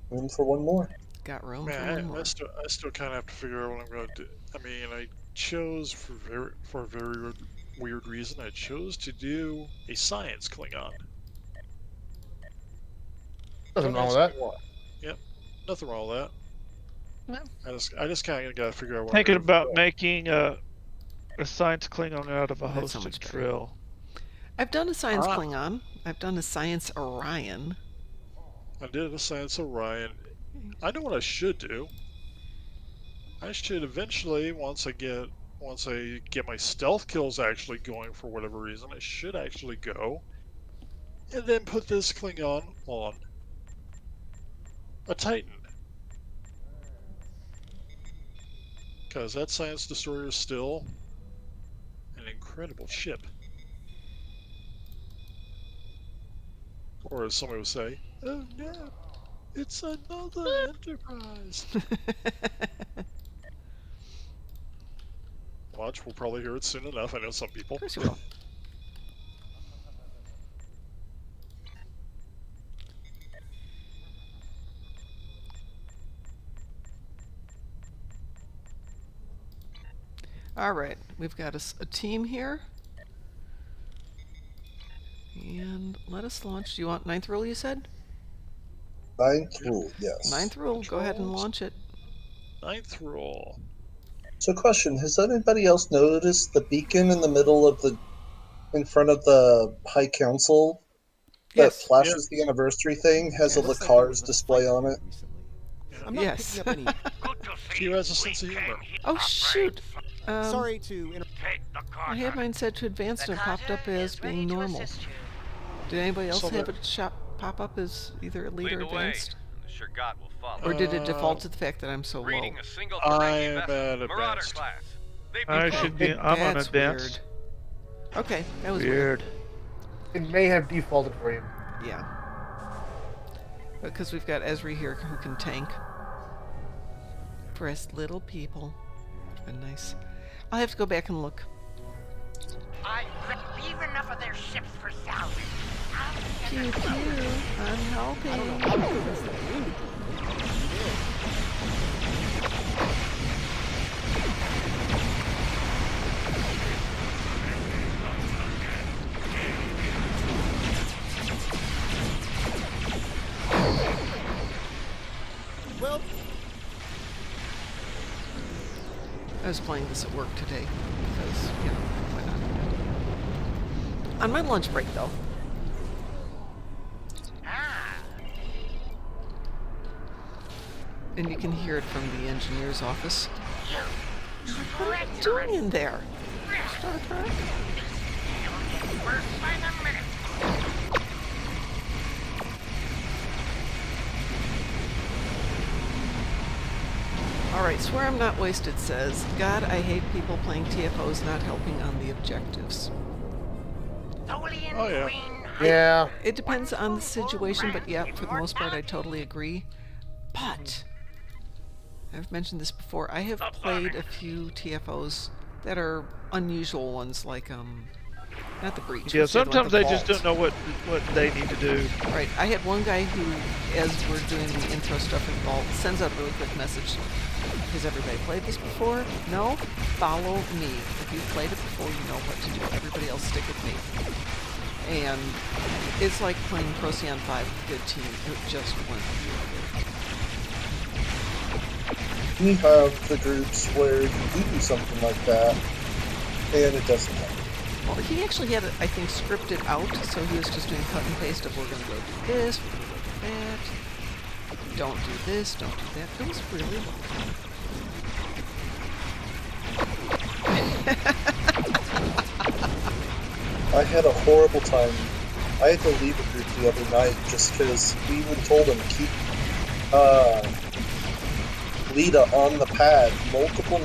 Room for one more. Got room for Man, one more. I still kind of have to figure out what I'm going to do. I mean, I chose for a very weird reason. I chose to do a science Klingon. Nothing Don't wrong with ask that. me why. Yep, nothing wrong with that. I just kind of got to figure out what Thinking I'm gonna about do. making a science Klingon out of a Oh, that's so hosted much better. drill. I've done a science Ah. Klingon. I've done a science Orion. I did a science Orion. I know what I should do. I should eventually, once I get my stealth kills actually going for whatever reason, I should actually go and then put this Klingon on a Titan. Because that science destroyer is still an incredible ship. Or as somebody would say, oh no, it's another Enterprise. Watch, we'll probably hear it soon enough. I know some people. Of course you will. All right, we've got a team here. And let us launch. Do you want ninth rule, you said? Ninth rule, yes. Ninth rule, go ahead and Controls. launch it. Ninth rule. So, question: has anybody else noticed the beacon in the middle of in front of the High Council that Yes. flashes the anniversary thing has a Yes. Lacar's display on it? I'm not Yes. picking up any. Q has a sense of humor. Oh, shoot. Sorry to interrupt. I had mine set to advanced and it popped up as being normal. Did anybody else So have that- it pop up as either elite or Lead the way. advanced? The Shurgat will follow. Or did it default to the fact that I'm so low? Reading a single I'm Ferengi at vessel, Marauder advanced. class. They I become- should be. I'm on That's advanced. weird. Okay, that was weird. Weird. It may have defaulted for you. Yeah. Because we've got Ezri here who can tank. For us little people. It's been nice. I'll have to go back and look. Leave enough of their ships for salvage. Pew pew. I'm helping. Well, I was playing this at work today because, you know, why not? On my lunch break, though. And you can hear it from the engineer's office. What are you doing in there? Star Trek? Alright, Swear I'm Not Wasted says, God, I hate people playing TFOs not helping on the objectives. Oh yeah. Yeah. It depends on the situation, but yeah, for the most part, I totally agree. But, I've mentioned this before, I have played a few TFOs that are unusual ones, like, not the Breach. Yeah, which they don't have sometimes the they just vault. don't know what they need to do. Right, I had one guy who, as we're doing the intro stuff in Vault, sends out a really quick message. Has everybody played this before? No? Follow me. If you've played it before, you know what to do. Everybody else stick with me. And it's like playing Procyon 5 with a good team. It just went We have the groups where you do something like that, and it doesn't happen. well, he actually had it, I think, scripted out, so he was just doing cut and paste of we're going to go do this, we're going to go do that. Don't do this, don't do that. It was really well. I had a horrible time. I had to leave a group the other night just because we even told them keep Lita on the pad multiple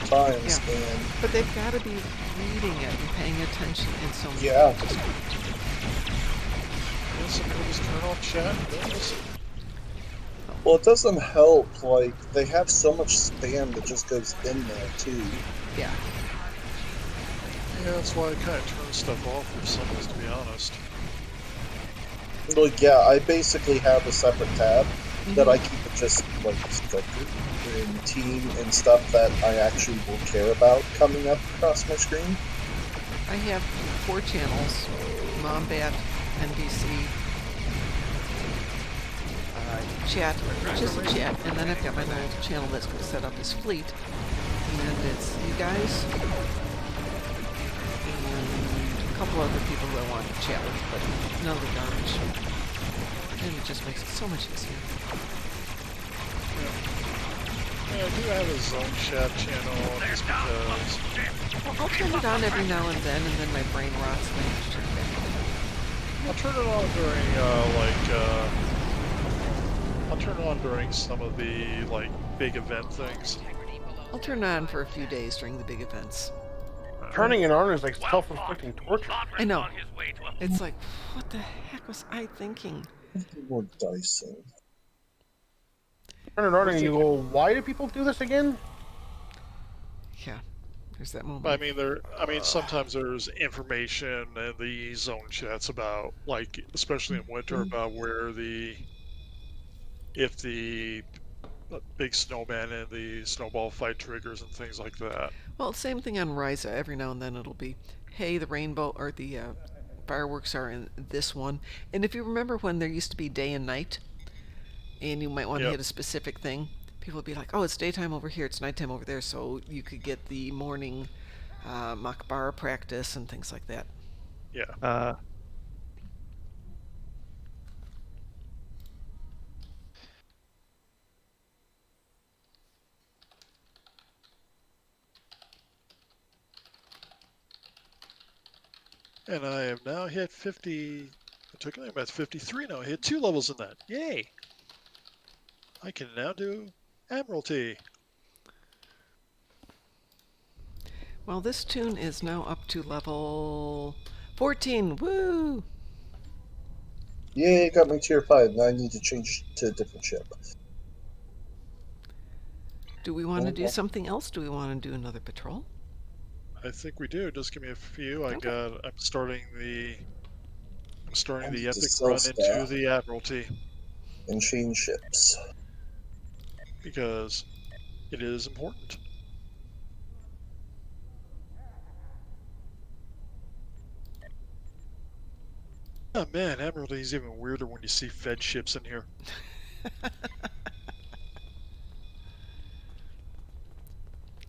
times, Yeah. and But they've got to be reading it and paying attention in so many Yeah. places. Yeah, some people just turn off chat and don't listen. Well, it doesn't help. Like, they have so much spam that just goes in there, too. Yeah. Yeah, that's why I kind of turn stuff off for some of us, to be honest. Like, yeah, I basically have a separate tab that I keep it just, like, structured in team and stuff that I actually will care about coming up across my screen. I have 4 channels: Mombat, NBC, chat, just a chat, and then I've got my little channel that's set up as Fleet, and it's you guys and a couple other people who I want to chat with, but none of the garbage. And it just makes it so much easier. Yeah, I do have a zone chat channel just because. Well, I'll turn it on every now and then my brain rots and I have to turn it back on. I'll turn it on during I'll turn it on during some of the like big event things. I'll turn it on for a few days during the big events. Turning it on is like self-inflicting torture. I know. It's like, what the heck was I thinking? More dicing. Turn it on and you go, why do people do this again? Yeah, there's that moment. But I mean, sometimes there's information in the zone chats about, like, especially in winter, about where if the big snowman and the snowball fight triggers and things like that. Well, same thing on Ryza. Every now and then it'll be, hey, the rainbow or the fireworks are in this one. And if you remember when there used to be day and night, and you might want to hit a specific thing, people would be like, oh, it's daytime over here, it's nighttime over there, so you could get the morning Makbara practice and things like that. Yeah. And I have now hit 50. Particularly, I'm at 53 now. I hit 2 levels in that. Yay! I can now do Admiralty. Well, this tune is now up to level 14. Woo! Yay, got my tier 5. Now I need to change to a different ship. Do we want to do something else? Do we want to do another patrol? I think we do. Just give me a few. I'm starting the need to epic sell run stuff. into the Admiralty And change ships. because it is important. Oh man, Admiralty is even weirder when you see Fed ships in here.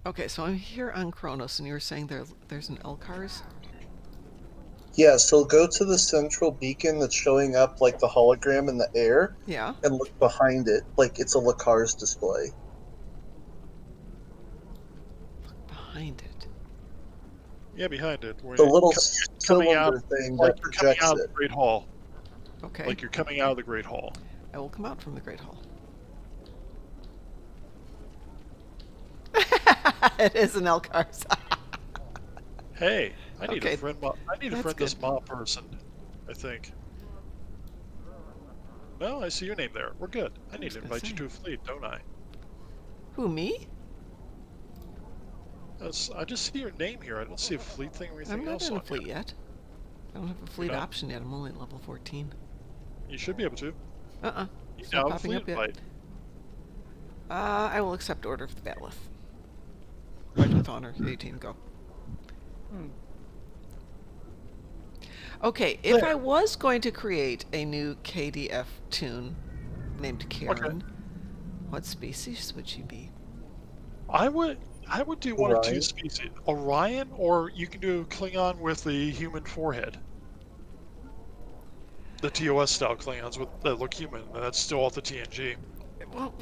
Okay, so I'm here on Kronos, and you were saying there's an Elcars? Yeah, so go to the central beacon that's showing up like the hologram in the air. Yeah. And look behind it like it's a Lacar's display. Behind it. Yeah, behind it. The little coming out, cylinder thing like that you're coming projects out of it. the Great Hall. Okay. Like you're coming out of the Great Hall. I will come out from the Great Hall. It is an Elcars. Hey, I need Okay, a friend. I need to that's friend this good. mob person. I think. No, I see your name there. We're good. I need to gonna invite you say. to a fleet, don't I? Who, me? I just see your name here. I don't see a fleet thing or anything I'm not else in a on fleet you. yet. I don't have a fleet not? option yet. I'm only at level 14. You should be able to. Uh-uh. You It's now not have a popping fleet up yet. invite. I will accept order of the bat'leth. Right with honor. 18, go. Okay, if I was going to create a new KDF tune named Karen, what species would she be? I would do one of two Orion. species. Orion, or you can do Klingon with the human forehead. The TOS style Klingons that look human. That's still off the TNG. Well,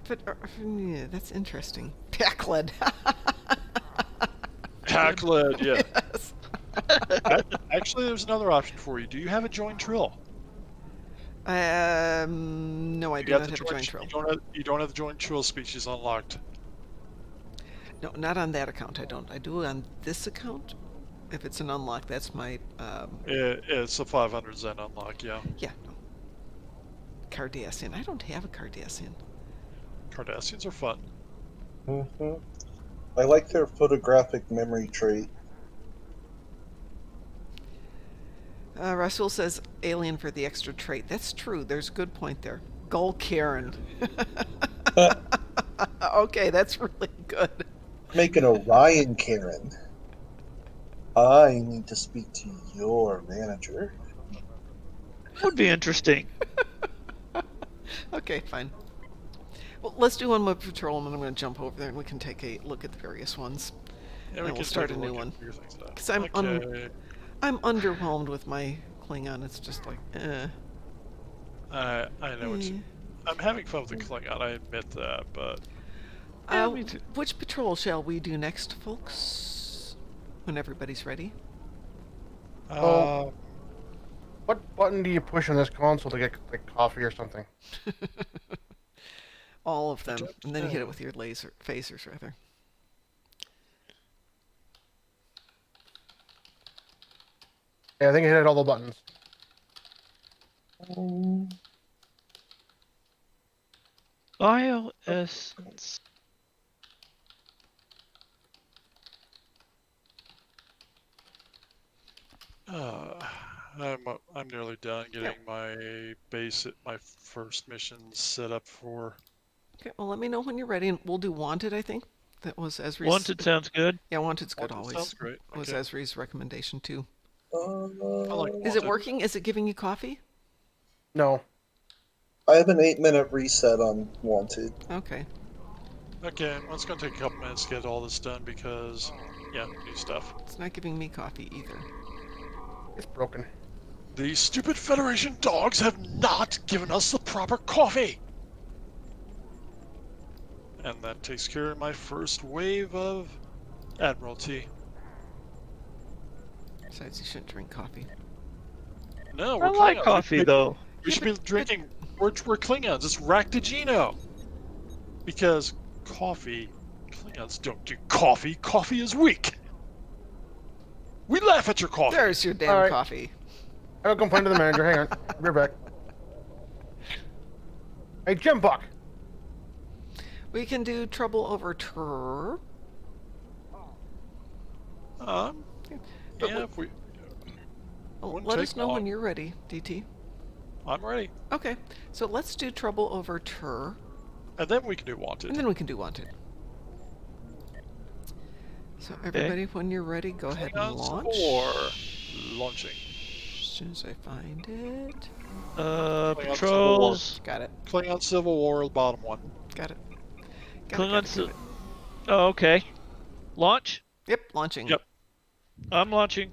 but yeah, that's interesting. Packled. Hackled, yeah. Yes. Actually, there's another option for you. Do you have a join trill? No, I do not have a joint trill. You don't have the join trill species unlocked. No, not on that account. I don't. I do on this account. If it's an unlock, that's my. It's a 500 Zen unlock, yeah. Yeah. No. Cardassian. I don't have a Cardassian. Cardassians are fun. Hmm. I like their photographic memory trait. Rasul says alien for the extra trait. That's true. There's a good point there. Gull Karen. Okay, that's really good. Make an Orion Karen. I need to speak to your manager. Would be interesting. Okay, fine. Well, let's do one with Patrol, and then I'm going to jump over there and we can take a look at the various ones. Yeah, And we'll can start take a new look one. at your things now. 'Cause I'm okay. I'm underwhelmed with my Klingon. It's just like, I know what you. I'm having fun with the Klingon. I admit that, but Yeah, me too. Which patrol shall we do next, folks? When everybody's ready. Oh. What button do you push on this console to get like coffee or something? All of them, and then you hit it with your phasers, rather. Yeah, I think I hit all the buttons. iOS. I'm nearly done getting my first mission set up for. Okay, well, let me know when you're ready, and we'll do Wanted, I think. That was Esri's... Wanted sounds good. Yeah, Wanted's good Wanted always. sounds great. Was Okay. Esri's recommendation, too. I like Is it Wanted. working? Is it giving you coffee? No. I have an 8-minute reset on Wanted. Okay. Okay, well, it's gonna take a couple minutes to get all this done because, yeah, new stuff. It's not giving me coffee either. It's broken. These stupid Federation dogs have not given us the proper coffee! And that takes care of my first wave of Admiralty. Besides, you shouldn't drink coffee. No, I we're like Klingons. coffee though. We should be drinking. We're Klingons. It's Ractigino. Because coffee, Klingons don't do coffee. Coffee is weak. We laugh at your coffee. There's your damn All right. coffee. I'll complain to the manager. Hang on. Be right back. Hey, Jim Buck. We can do Trouble Over Tur. But we- if we. Well, Wouldn't let take us know long. when you're ready, DT. I'm ready. Okay, so let's do Trouble Over Tur, And then we can do Wanted. and then we can do Wanted. So everybody, when you're ready, go ahead and Klingons launch. or launching. As soon as I find it. Patrols. Got it. Klingon Civil War, the bottom one. Got it. Klingons. Oh, okay. Launch. Yep, launching. Yep. I'm launching.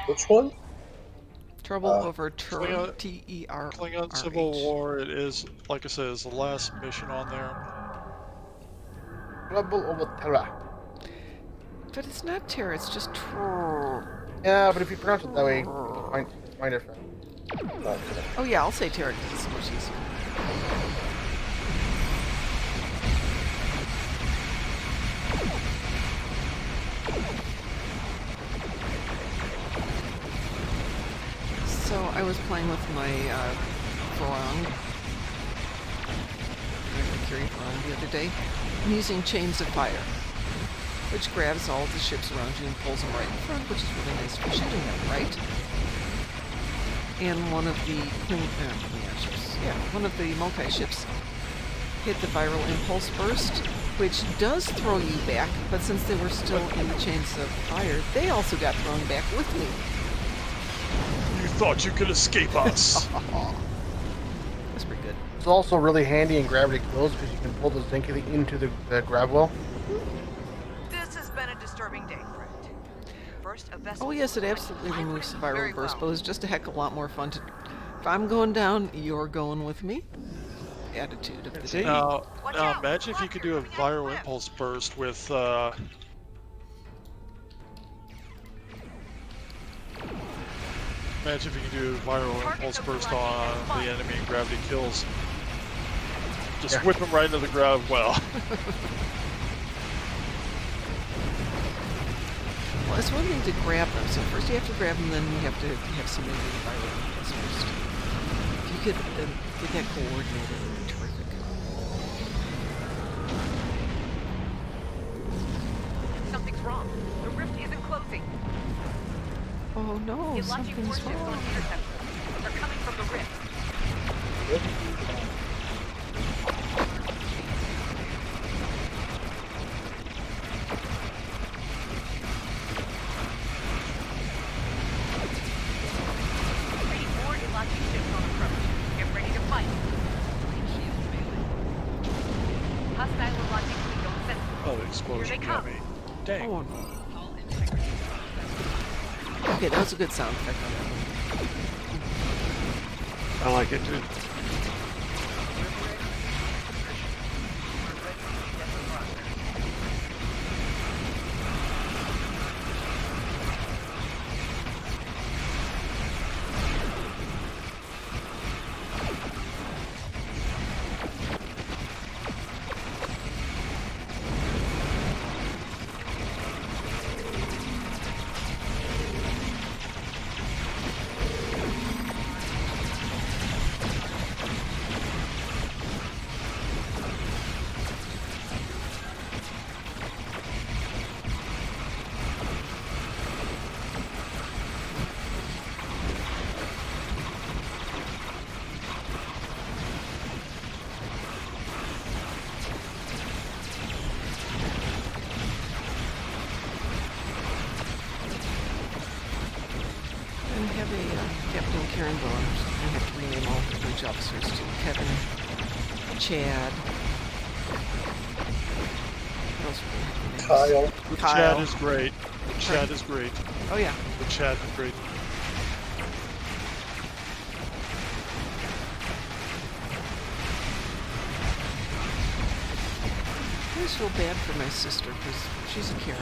Which one? Trouble Over Tur. Klingon- T-E-R. Klingon Civil War, it is, like I said, is the last mission on there. Trouble over Terra. But it's not Terra, it's just Tur. Yeah, but if you pronounce it that way, it's my different. Okay. Oh yeah, I'll say Terra because it's much easier. So I was playing with my Farang, Mercury Farang the other day, and using Chains of Fire, which grabs all of the ships around you and pulls them right in front, which is really nice for shooting them, right? And one of the Klingon ships, one of the multi-ships hit the viral impulse burst, which does throw you back, but since they were still in the Chains of Fire, they also got thrown back with me. You thought you could escape us. That's pretty good. It's also really handy in gravity kills because you can pull the Zinky into the grab well. This has been a disturbing day, friend. First, a vessel. Oh yes, it absolutely removes the Very viral burst, well. but it was just a heck of a lot more fun to... If I'm going down, you're going with me. Attitude of the day. Now Watch out. imagine if you could do a viral impulse burst with, Imagine if you could do a viral impulse burst on the enemy and gravity kills. Just whip them right into the grab well. Well, it's one thing to grab them, so first you have to grab them, then you have to have somebody do the viral impulse first. could get that coordinated, it would be terrific. Something's wrong. The rift isn't closing. Oh no, You're launching something's warships on wrong. interceptors. They're coming from the rift. Ready for and launching ships on approach. Get ready to fight. Hostile are launching Klingon sensors. Oh, the explosion Here they got come. me. Dang. Oh no. Okay, that was a good sound effect on that one. I like it too. And have a Captain Karen Bowen. I have to rename all the bridge officers to Kevin, Chad. What else would we have to name? Kyle. The Kyle. chat is great. The chat is great. Oh yeah. The chat is great. I always feel bad for my sister because she's a Karen.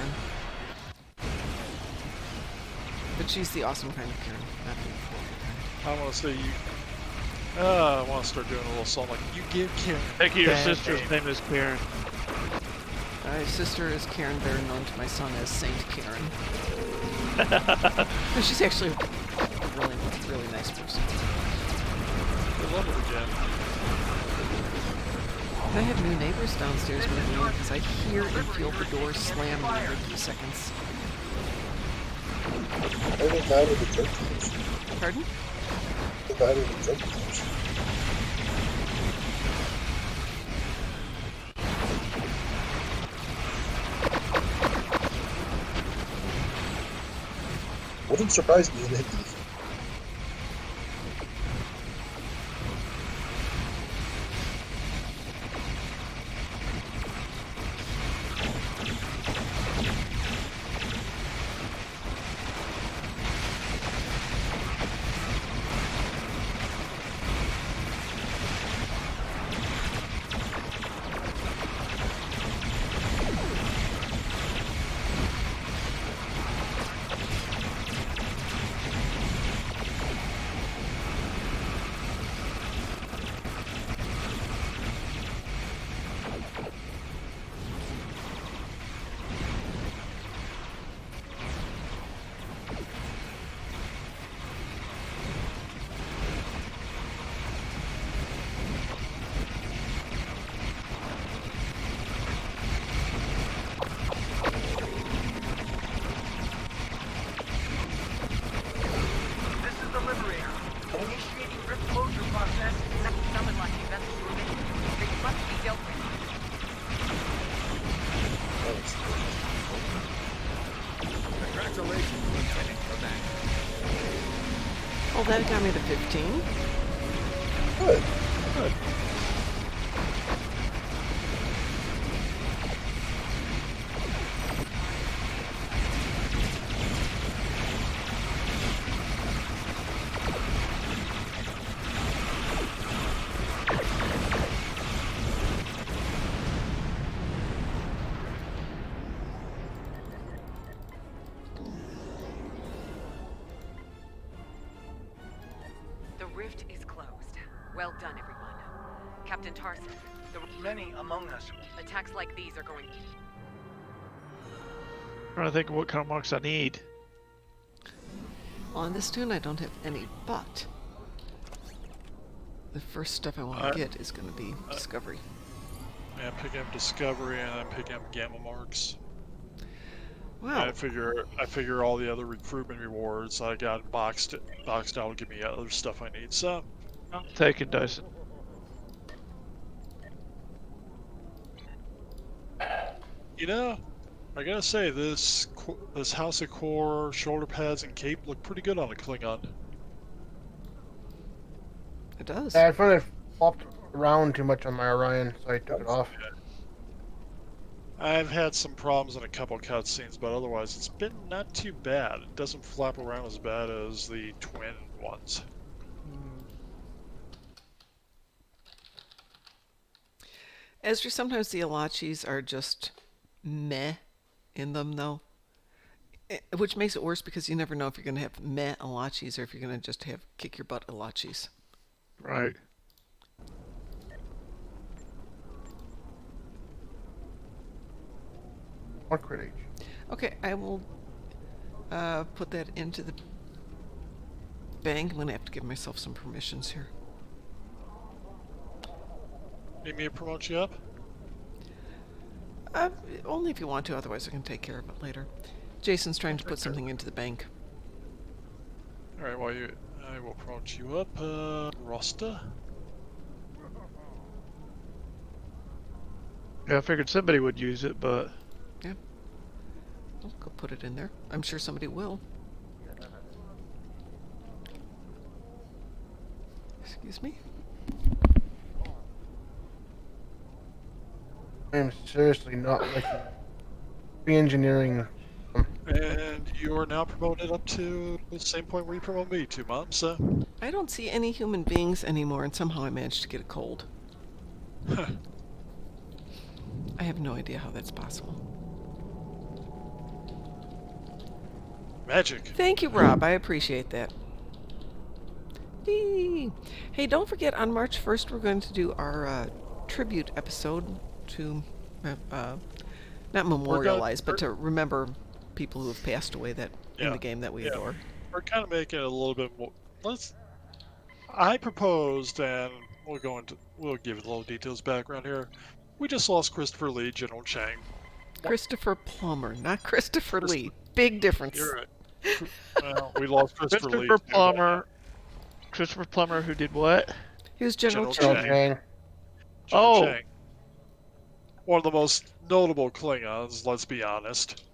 But she's the awesome kind of Karen, not the horrible kind. I want to say you. I want to start doing a little song like you give Karen. Becky, your Bad sister's name. name is Karen. My sister is Karen, better known to my son as Saint Karen. No, she's actually a really, really nice person. I love her, Jen. And I have new neighbors downstairs moving in because I hear and feel the door slam every few seconds. I think I would have jumped first. Pardon? I think I would have jumped first. Wouldn't surprise me in any. This is the Liberator. Initiating rift closure process. Summon launching vessels remaining. They must be dealt with. Congratulations, Lieutenant. You're back. Oh, that got me to 15. Good. Good. The rift is closed. Well done, everyone. Captain Tarson, the Many among us. attacks like these are going. Trying to think of what kind of marks I need. On this tune, I don't have any, but The first stuff I want to get is going to be Discovery. Yeah, I'm picking up Discovery and I'm picking up Gamma Marks. Wow. I figure all the other recruitment rewards I got boxed out will give me other stuff I need. So I'm taking Dyson. you know, I gotta say this House of Core shoulder pads and cape look pretty good on a Klingon. It does. Yeah, I found it flopped around too much on my Orion, so I took it off. I've had some problems in a couple cutscenes, but otherwise it's been not too bad. It doesn't flap around as bad as the twin ones. Ezra, sometimes the Alachis are just meh in them, though. Which makes it worse because you never know if you're going to have meh Alachis or if you're going to just have kick your butt Alachis. Right. One crit each. Okay, I will put that into the bank. I'm going to have to give myself some permissions here. Need me to promote you up? Only if you want to, otherwise I can take care of it later. Jason's trying to put something into the bank. Alright, I will promote you up. Rosta? Yeah, I figured somebody would use it, but Yeah. I'll go put it in there. I'm sure somebody will. Excuse me. I am seriously not liking re-engineering. And you are now promoted up to the same point where you promoted me to, Mom, so... I don't see any human beings anymore, and somehow I managed to get a cold. I have no idea how that's possible. Magic. Thank you, Rob. I appreciate that. Whee! Hey, don't forget, on March 1st, we're going to do our tribute episode to, not memorialize, but to remember people who have passed away that in the game that we adore. We're kind of making it a little bit more... I proposed, and we'll give a little details background here. We just lost Christopher Lee, General Chang. Christopher Plummer, not Christopher Lee. Big difference. You're right. Well, we lost Christopher Lee. Christopher Plummer, who did what? He was General General Chang. Chang. General Chang. One of the most notable Klingons, let's be honest.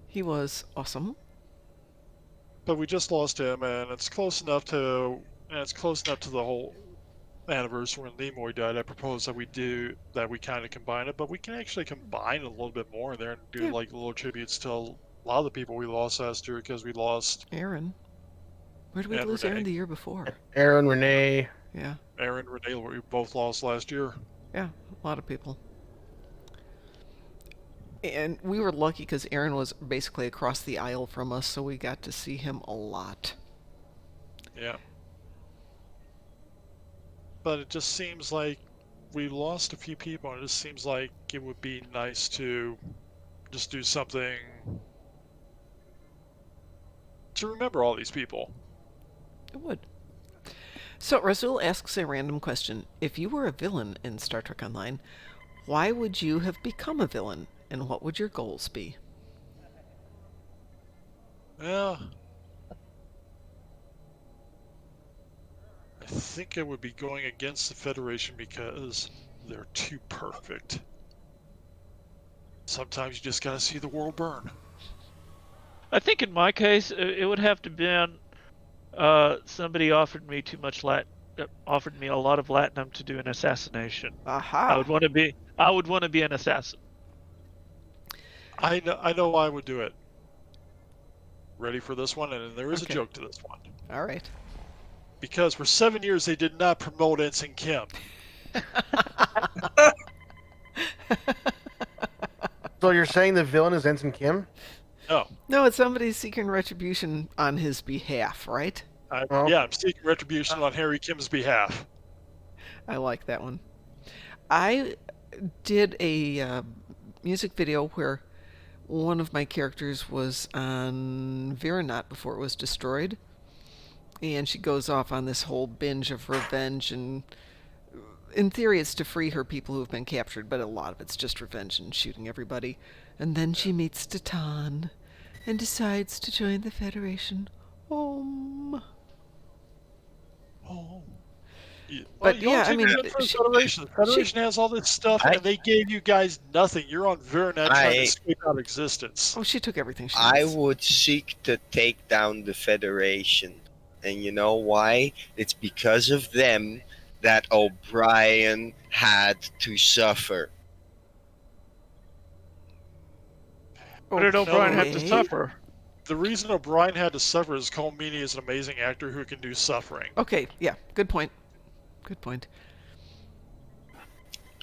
He was awesome. But we just lost him, and it's close enough to the whole anniversary when Nimoy died. I propose that we kind of combine it, but we can actually combine a little bit more in there and do like little tributes to a lot of the people we lost last year, because we lost Aaron. Where did we lose Aaron the year before? Aaron, Renee. Yeah. Aaron, Renee, we both lost last year. Yeah, a lot of people. And we were lucky because Aaron was basically across the aisle from us, so we got to see him a lot. Yeah. But it just seems like we lost a few people, and it just seems like it would be nice to just do something to remember all these people. It would. So Razul asks a random question. If you were a villain in Star Trek Online, why would you have become a villain, and what would your goals be? Yeah. I think I would be going against the Federation because they're too perfect. Sometimes you just gotta see the world burn. I think in my case, it would have to been somebody offered me offered me a lot of latinum to do an assassination. Aha! I would want to be an assassin. I know I would do it. Ready for this one? And there is a joke to this one. All right. Because for 7 years they did not promote Ensign Kim. So you're saying the villain is Ensign Kim? No. No, it's somebody seeking retribution on his behalf, right? Yeah, I'm seeking retribution on Harry Kim's behalf. I like that one. I did a music video where one of my characters was on Veronat before it was destroyed. And she goes off on this whole binge of revenge, and in theory it's to free her people who have been captured, but a lot of it's just revenge and shooting everybody. And then she meets Titan and decides to join the Federation. Oh. But you yeah, don't I take mean, credit for the Federation. The Federation has all this stuff, and they gave you guys nothing. You're on Vernet trying to escape out of existence. Oh, she took everything she I needs. would seek to take down the Federation. And you know why? It's because of them that O'Brien had to suffer. What did O'Brien have to Okay. suffer? The reason O'Brien had to suffer is Colm Meaney is an amazing actor who can do suffering. Okay, yeah, good point. Good point.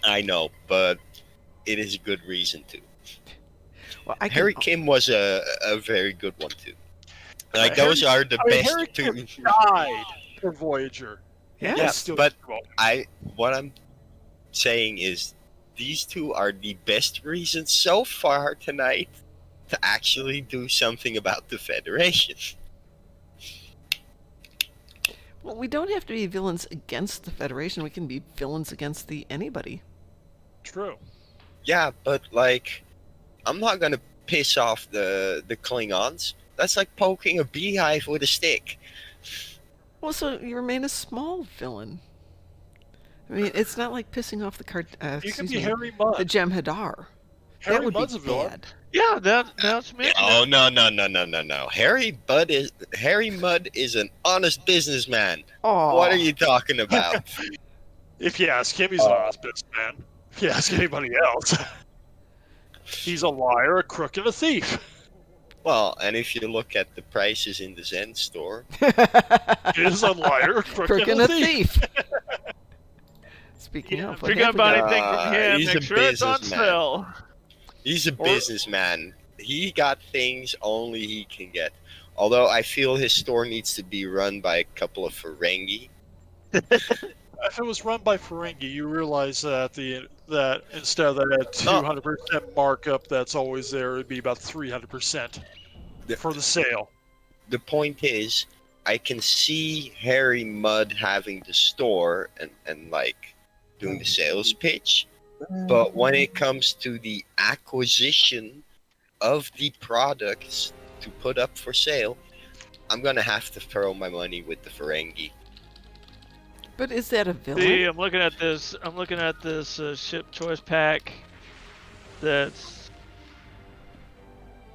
I know, but it is a good reason to. Well, I can, Harry Kim was a very good one too. Like Harry- those are the best Harry two. Kim died for Voyager. Yes. Yes, Still but well. what I'm saying is these two are the best reasons so far tonight to actually do something about the Federation. Well, we don't have to be villains against the Federation. We can be villains against anybody. True. Yeah, but like, I'm not gonna piss off the Klingons. That's like poking a beehive with a stick. Well, so you remain a small villain. I mean, it's not like pissing off the You can excuse be me, Harry the Mudd. Jem'Hadar. Harry That would Mudd's be a villain. bad. Yeah, that's me. Oh no. Harry Mudd is an honest businessman. Oh, What are you talking about? If you ask him, he's an honest businessman. If you ask anybody else, he's a liar, a crook, and a thief. Well, and if you look at the prices in the Zen store, He is a liar, a crook, crook and a thief. Speaking Yeah, of, if what you're gonna have we buy got? anything from him, he's make a sure it's on businessman. sale. he's a businessman. He got things only he can get. Although I feel his store needs to be run by a couple of Ferengi. If it was run by Ferengi, you realize that that instead of that 200% markup that's always there, it'd be about 300% for the sale. The point is, I can see Harry Mudd having the store and like doing the sales pitch, but when it comes to the acquisition of the products to put up for sale, I'm gonna have to throw my money with the Ferengi. But is that a villain? See, I'm looking at this. Ship choice pack. That's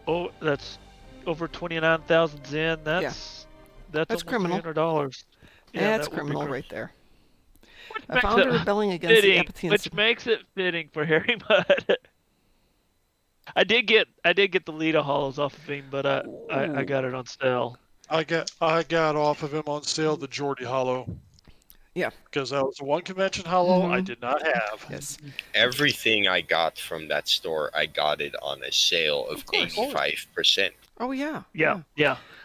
over 29,000 Zen. That's almost criminal. $300. That's that would be criminal criminal. right there. Which A makes founder it rebelling against the fitting, apathy and which makes it fitting for Harry Mudd. I did get the Lita hollows off of him, but I got it on sale. I got off of him on sale the Geordie Hollow. Yeah. Because that was the one convention hollow I Mhm. did not have. Yes. Everything I got from that store, I got it on a sale of course. 85%. Oh yeah. Yeah.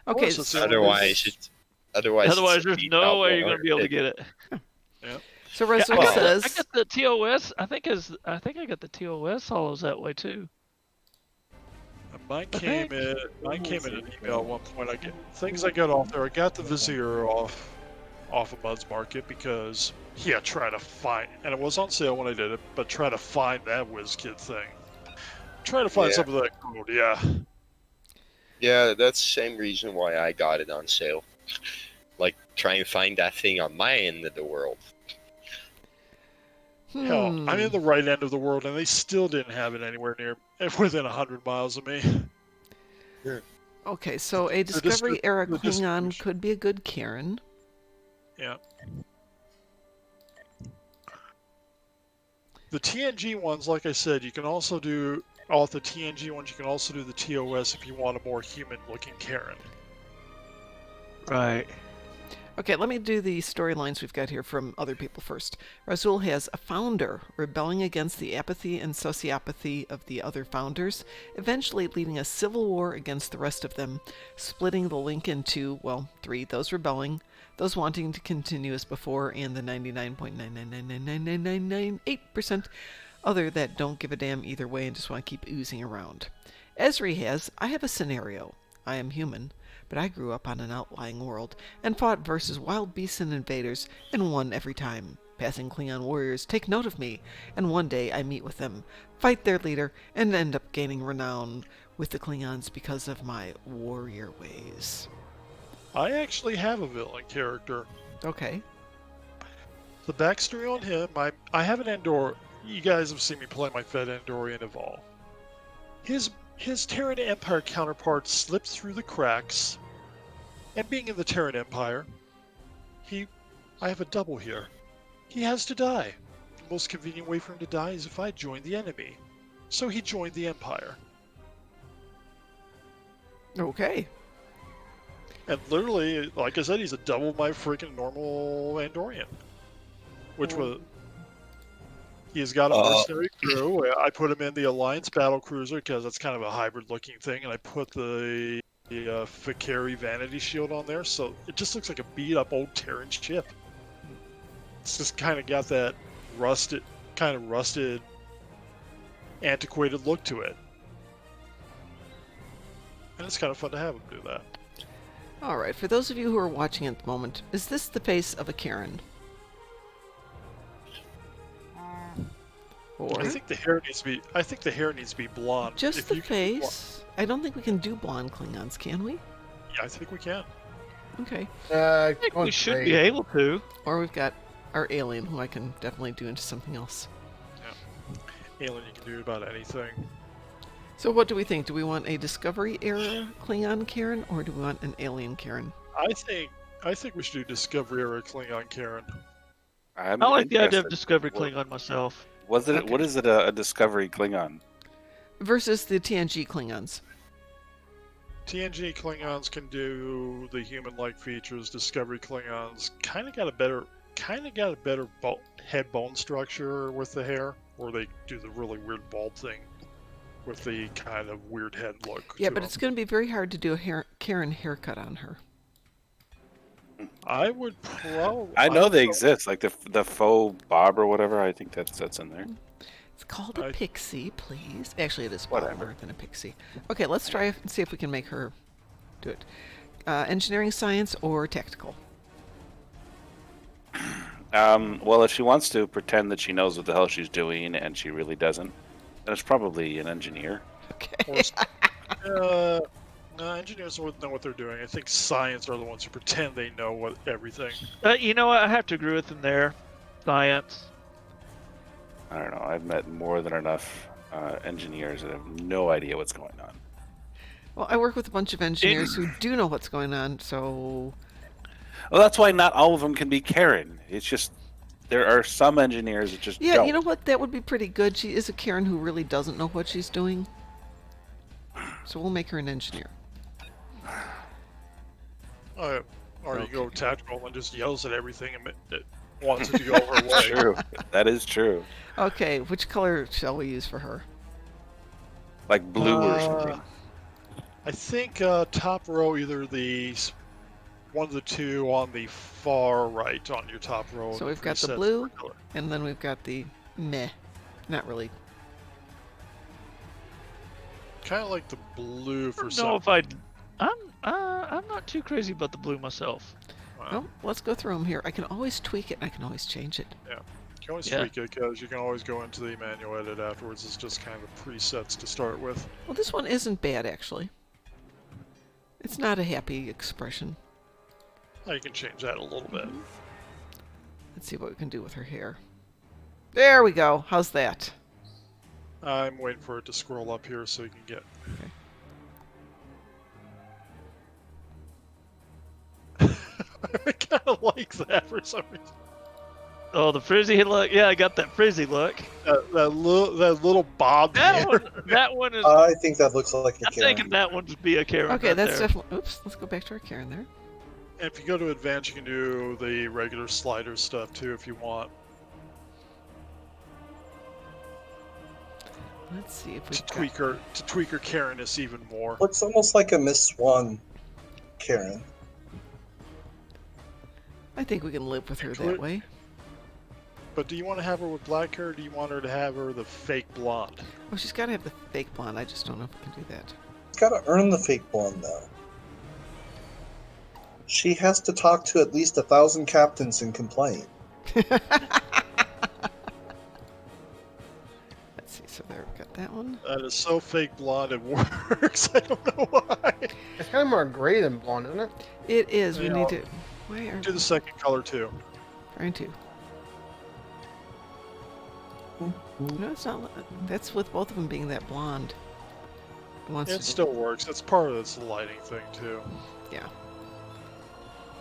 Okay. course, it's So, Otherwise, There's no way you're gonna be able to get it. so Yeah, Razul I says, got the TOS. I think I got the TOS hollows that way too. Mine came in an email at one point. Things I got off there. I got the Vizier off of Mudd's Market because try to find, and it was on sale when I did it, but try to find that WizKid thing. Try to find Yeah. some of that code, yeah. Yeah, that's the same reason why I got it on sale. Like, try and find that thing on my end of the world. Hell, I'm in the right end of the world, and they still didn't have it anywhere near within 100 miles of me. okay, so a Discovery era the Klingon distribution. could be a good Karen. Yeah. The TNG ones, like I said, you can also do all the TNG ones. You can also do the TOS if you want a more human-looking Karen. Right. Okay, let me do the storylines we've got here from other people first. Razul has a founder rebelling against the apathy and sociopathy of the other founders, eventually leading a civil war against the rest of them, splitting the link into, well, 3, those rebelling, those wanting to continue as before, and the 99.999999998% other that don't give a damn either way and just want to keep oozing around. Esri has, I have a scenario. I am human, but I grew up on an outlying world and fought versus wild beasts and invaders and won every time. Passing Klingon warriors take note of me, and one day I meet with them, fight their leader, and end up gaining renown with the Klingons because of my warrior ways. I actually have a villain character. Okay. The backstory on him, I have an Andor. You guys have seen me play my Fed Andorian Evolve. His Terran Empire counterpart slipped through the cracks, and being in the Terran Empire, I have a double here. He has to die. The most convenient way for him to die is if I join the enemy. So he joined the Empire. Okay. And literally, like I said, he's a double my freaking normal Andorian. Which was... He's got a mercenary crew. I put him in the Alliance battlecruiser because that's kind of a hybrid-looking thing, and I put the Fikari Vanity Shield on there, so it just looks like a beat-up old Terran ship. It's just kind of got that rusted, antiquated look to it. And it's kind of fun to have him do that. Alright, for those of you who are watching at the moment, is this the face of a Karen? Or I think the hair needs to be blonde. just If the you can do face? I don't think we can do blonde Klingons, can we? yeah, I think we can. Okay. I think we should be able to. Or we've got our alien, who I can definitely do into something else. Alien, you can do about anything. So what do we think? Do we want a Discovery era Klingon Karen, or do we want an alien Karen? I think we should do Discovery era Klingon Karen. I like the idea of Discovery Klingon myself. What is it? A Discovery Klingon? Versus the TNG Klingons. TNG Klingons can do the human-like features. Discovery Klingons kind of got a better head bone structure with the hair, or they do the really weird bald thing with the kind of weird head look. Yeah, but it's going to be very hard to do a Karen haircut on her. I would probably. I know they exist, like the faux bob or whatever. I think that's in there. It's called a pixie, please. Actually, it is Whatever. more than a pixie. Okay, let's try and see if we can make her do it. Engineering, science, or tactical? Well, if she wants to pretend that she knows what the hell she's doing and she really doesn't, then it's probably an engineer. Okay. No, engineers know what they're doing. I think science are the ones who pretend they know everything. You know what? I have to agree with them there. Science. I don't know. I've met more than enough engineers that have no idea what's going on. Well, I work with a bunch of engineers who do know what's going on, so... Well, that's why not all of them can be Karen. It's just there are some engineers that just Yeah, don't. you know what? That would be pretty good. She is a Karen who really doesn't know what she's doing. So we'll make her an engineer. Or you go tactical and just yells at everything and it wants it to go her way. True. That is true. Okay, which color shall we use for her? Like blue or something. I think top row, either one of the two on the far right on your top row. So we've got the blue, and then we've got the meh. Not really. Kind of like the blue for some. No, I'm not too crazy about the blue myself. Well, let's go through them here. I can always tweak it, and I can always change it. Yeah, you can always tweak it because you can always go into the manual edit afterwards. It's just kind of presets to start with. Well, this one isn't bad, actually. It's not a happy expression. Oh, you can change that a little bit. Let's see what we can do with her hair. There we go. How's that? I'm waiting for it to scroll up here so you can get... Okay. I kind of like that for some reason. Oh, the frizzy look. Yeah, I got that frizzy look. That little bob. That one is... I think that looks like a I'm Karen. thinking that one would be a Karen. Okay, right that's there. definitely... Oops, let's go back to our Karen there. And if you go to advanced, you can do the regular slider stuff too if you want. Let's see if we to tweak her Karen-ness even more. Looks almost like a Miss Swan Karen. I think we can live with her that way. But do you want to have her with black hair, or do you want her to have her the fake blonde? Well, she's got to have the fake blonde. I just don't know if we can do that. She's got to earn the fake blonde, though. She has to talk to at least 1,000 captains and complain. Let's see. So there, we got that one. That is so fake blonde it works. I don't know why. It's kind of more gray than blonde, isn't it? It is. We Yeah. need to. Why are Do the second color too. trying to? No, it's not. That's with both of them being that blonde. It wants It to still works. It's part of this lighting thing too. Yeah.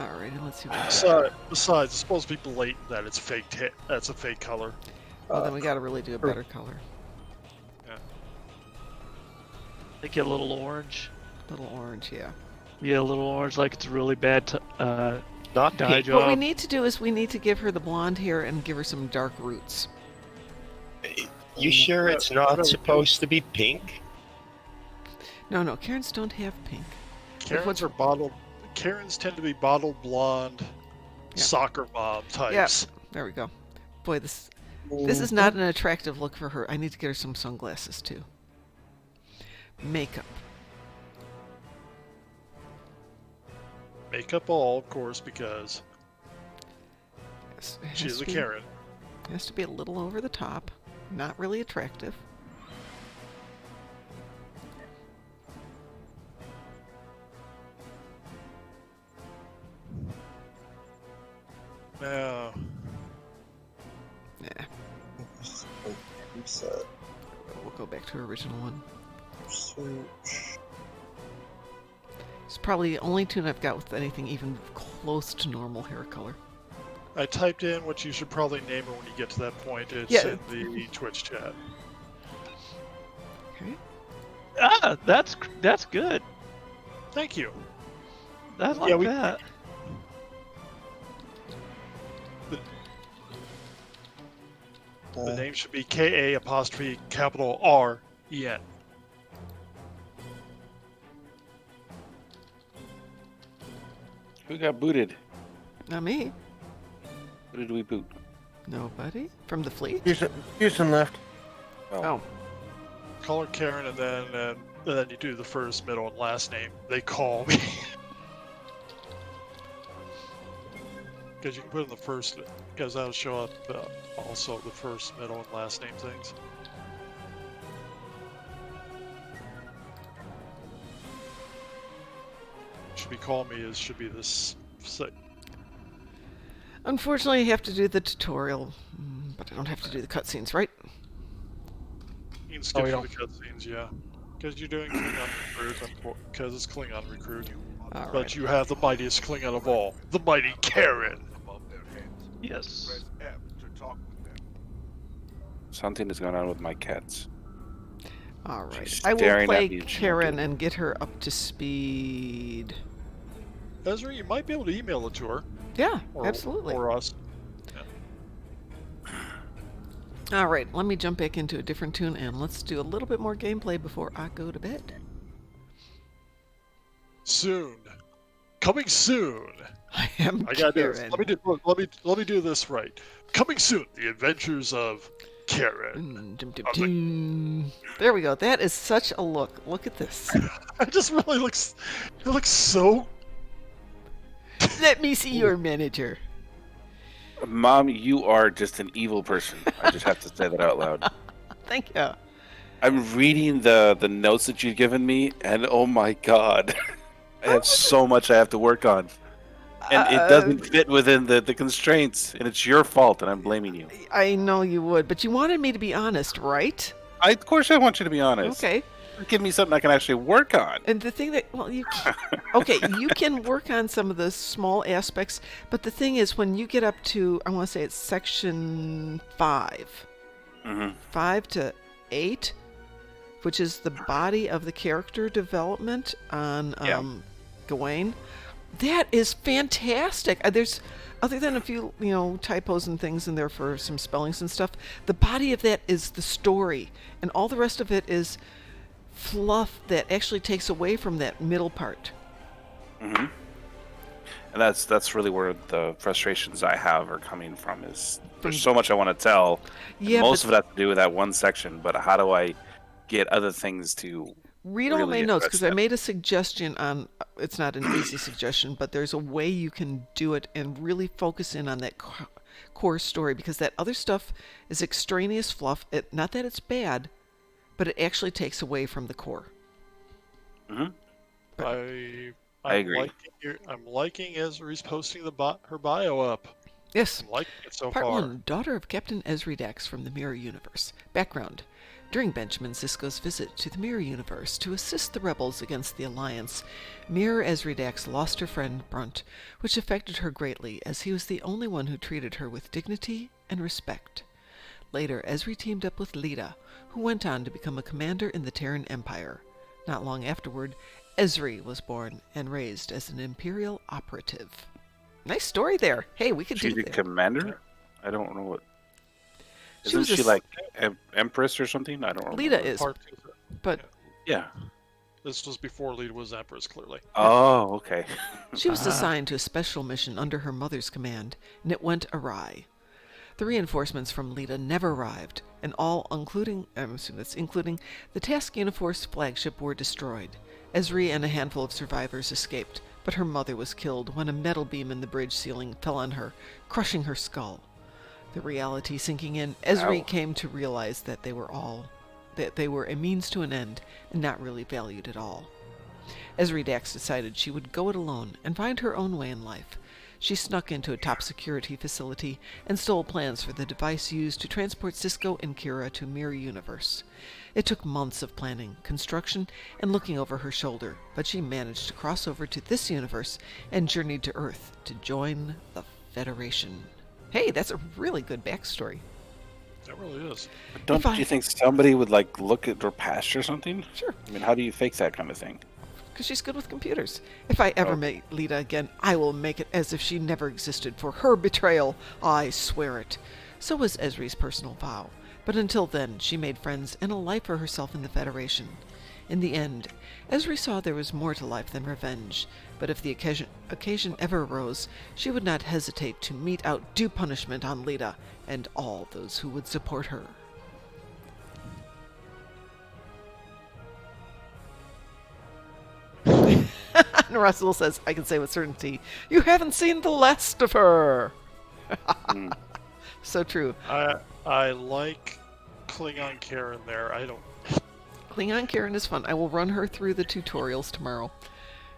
Alrighty, let's see what we got. Besides, it's supposed to be blatant that it's fake. That's a fake color. Well, then we got to really do a better color. Make it a little orange. Little orange, yeah. Yeah, a little orange, like it's a really bad Not dye pink. job. What we need to do is we need to give her the blonde hair and give her some dark roots. You sure it's not supposed to be pink? No, Karens don't have pink. Karens are bottled. Karens tend to be bottle blonde, Yeah. soccer mom types. Yes, there we go. Boy, this is not an attractive look for her. I need to get her some sunglasses too. Makeup. Makeup all, of course, because Yes, it has she's to a be- Karen. Has to be a little over the top. Not really attractive. Now, Yeah, Reset. we'll go back to her original one. Search. It's probably the only tune I've got with anything even close to normal hair color. I typed in what you should probably name her when you get to that point. It's Yeah. in the Twitch chat. Okay. Ah, that's good. Thank you. I like Yeah, we- that. The name should be KA''R''EN. Who got booted? Not me. Who did we boot? Nobody? From the fleet? Houston left. Oh. Call her Karen, and then you do the first, middle, and last name. They call me. Because you can put in the first, because that'll show up also the first, middle, and last name things. Should be call me is should be this. Unfortunately, you have to do the tutorial, but I don't have to do the cutscenes, right? You can skip we through the cutscenes, yeah. Because you're doing Klingon recruit, because it's Klingon recruit. All But right. you have the mightiest Klingon of all, the mighty Karen. Yes. Something is going on with my cats. All right. She's I will staring at play me and she won't Karen get it. and get her up to speed. Ezra, you might be able to email it to her. Yeah, Or, absolutely. Or us. All right, let me jump back into a different tune and let's do a little bit more gameplay before I go to bed. Soon. Coming soon. I am I gotta do this. Karen. Let me do this right. Coming soon, the adventures of Karen. There we go. That is such a look. Look at this. It just really looks. It looks so. Let me see your manager. Mom, you are just an evil person. I just have to say that out loud. Thank you. I'm reading the notes that you've given me, and oh my god. I have so much I have to work on. And it doesn't fit within the constraints, and it's your fault, and I'm blaming you. I know you would, but you wanted me to be honest, right? Of course I want you to be honest. Okay. Give me something I can actually work on. And the thing that, well, you can, okay, you can work on some of the small aspects, but the thing is, when you get up to, I want to say it's section 5, 5 to 8, which is the body of the character development on Gawain, that is fantastic. There's, other than a few, typos and things in there for some spellings and stuff, the body of that is the story, and all the rest of it is fluff that actually takes away from that middle part. And that's really where the frustrations I have are coming from. Is there's so much I want to tell. Yeah, Most but- of it has to do with that one section, but how do I get other things to Read all really my notes address because I that. made a suggestion on. It's not an easy suggestion, but there's a way you can do it and really focus in on that core story because that other stuff is extraneous fluff. Not that it's bad, but it actually takes away from the core. I I agree. I'm liking Ezri's posting her bio up. Yes. I'm liking it so Part far. 1, daughter of Captain Ezri Dax from the Mirror Universe. Background. During Benjamin Sisko's visit to the Mirror Universe to assist the rebels against the Alliance, Mirror Ezri Dax lost her friend Brunt, which affected her greatly as he was the only one who treated her with dignity and respect. Later, Ezri teamed up with Lita, who went on to become a commander in the Terran Empire. Not long afterward, Ezri was born and raised as an Imperial operative. Nice story there. Hey, we could She's do a that. commander? I don't know what. She was Isn't she a like Empress or something? I don't know. Lita is, Part 2. but Yeah. This was before Lita was Empress, clearly. Oh, okay. she was assigned to a special mission under her mother's command, and it went awry. The reinforcements from Lita never arrived, and all, including the Task Uniforce flagship, were destroyed. Ezri and a handful of survivors escaped, but her mother was killed when a metal beam in the bridge ceiling fell on her, crushing her skull. The reality sinking in, Ezri Ow. came to realize that they were a means to an end and not really valued at all. Ezri Dax decided she would go it alone and find her own way in life. She snuck into a top security facility and stole plans for the device used to transport Sisko and Kira to Mirror Universe. It took months of planning, construction, and looking over her shoulder, but she managed to cross over to this universe and journeyed to Earth to join the Federation. Hey, that's a really good backstory. It really is. But don't you think somebody would like look at her past or something? Sure. I mean, how do you fake that kind of thing? Because she's good with computers. If I ever meet Lita again, I will make it as if she never existed for her betrayal. I swear it. So was Ezri's personal vow. But until then, she made friends and a life for herself in the Federation. In the end, Ezri saw there was more to life than revenge, but if the occasion ever arose, she would not hesitate to mete out due punishment on Lita and all those who would support her. And Russell says, I can say with certainty, you haven't seen the last of her. So true. I like Klingon Karen there. I don't. Klingon Karen is fun. I will run her through the tutorials tomorrow.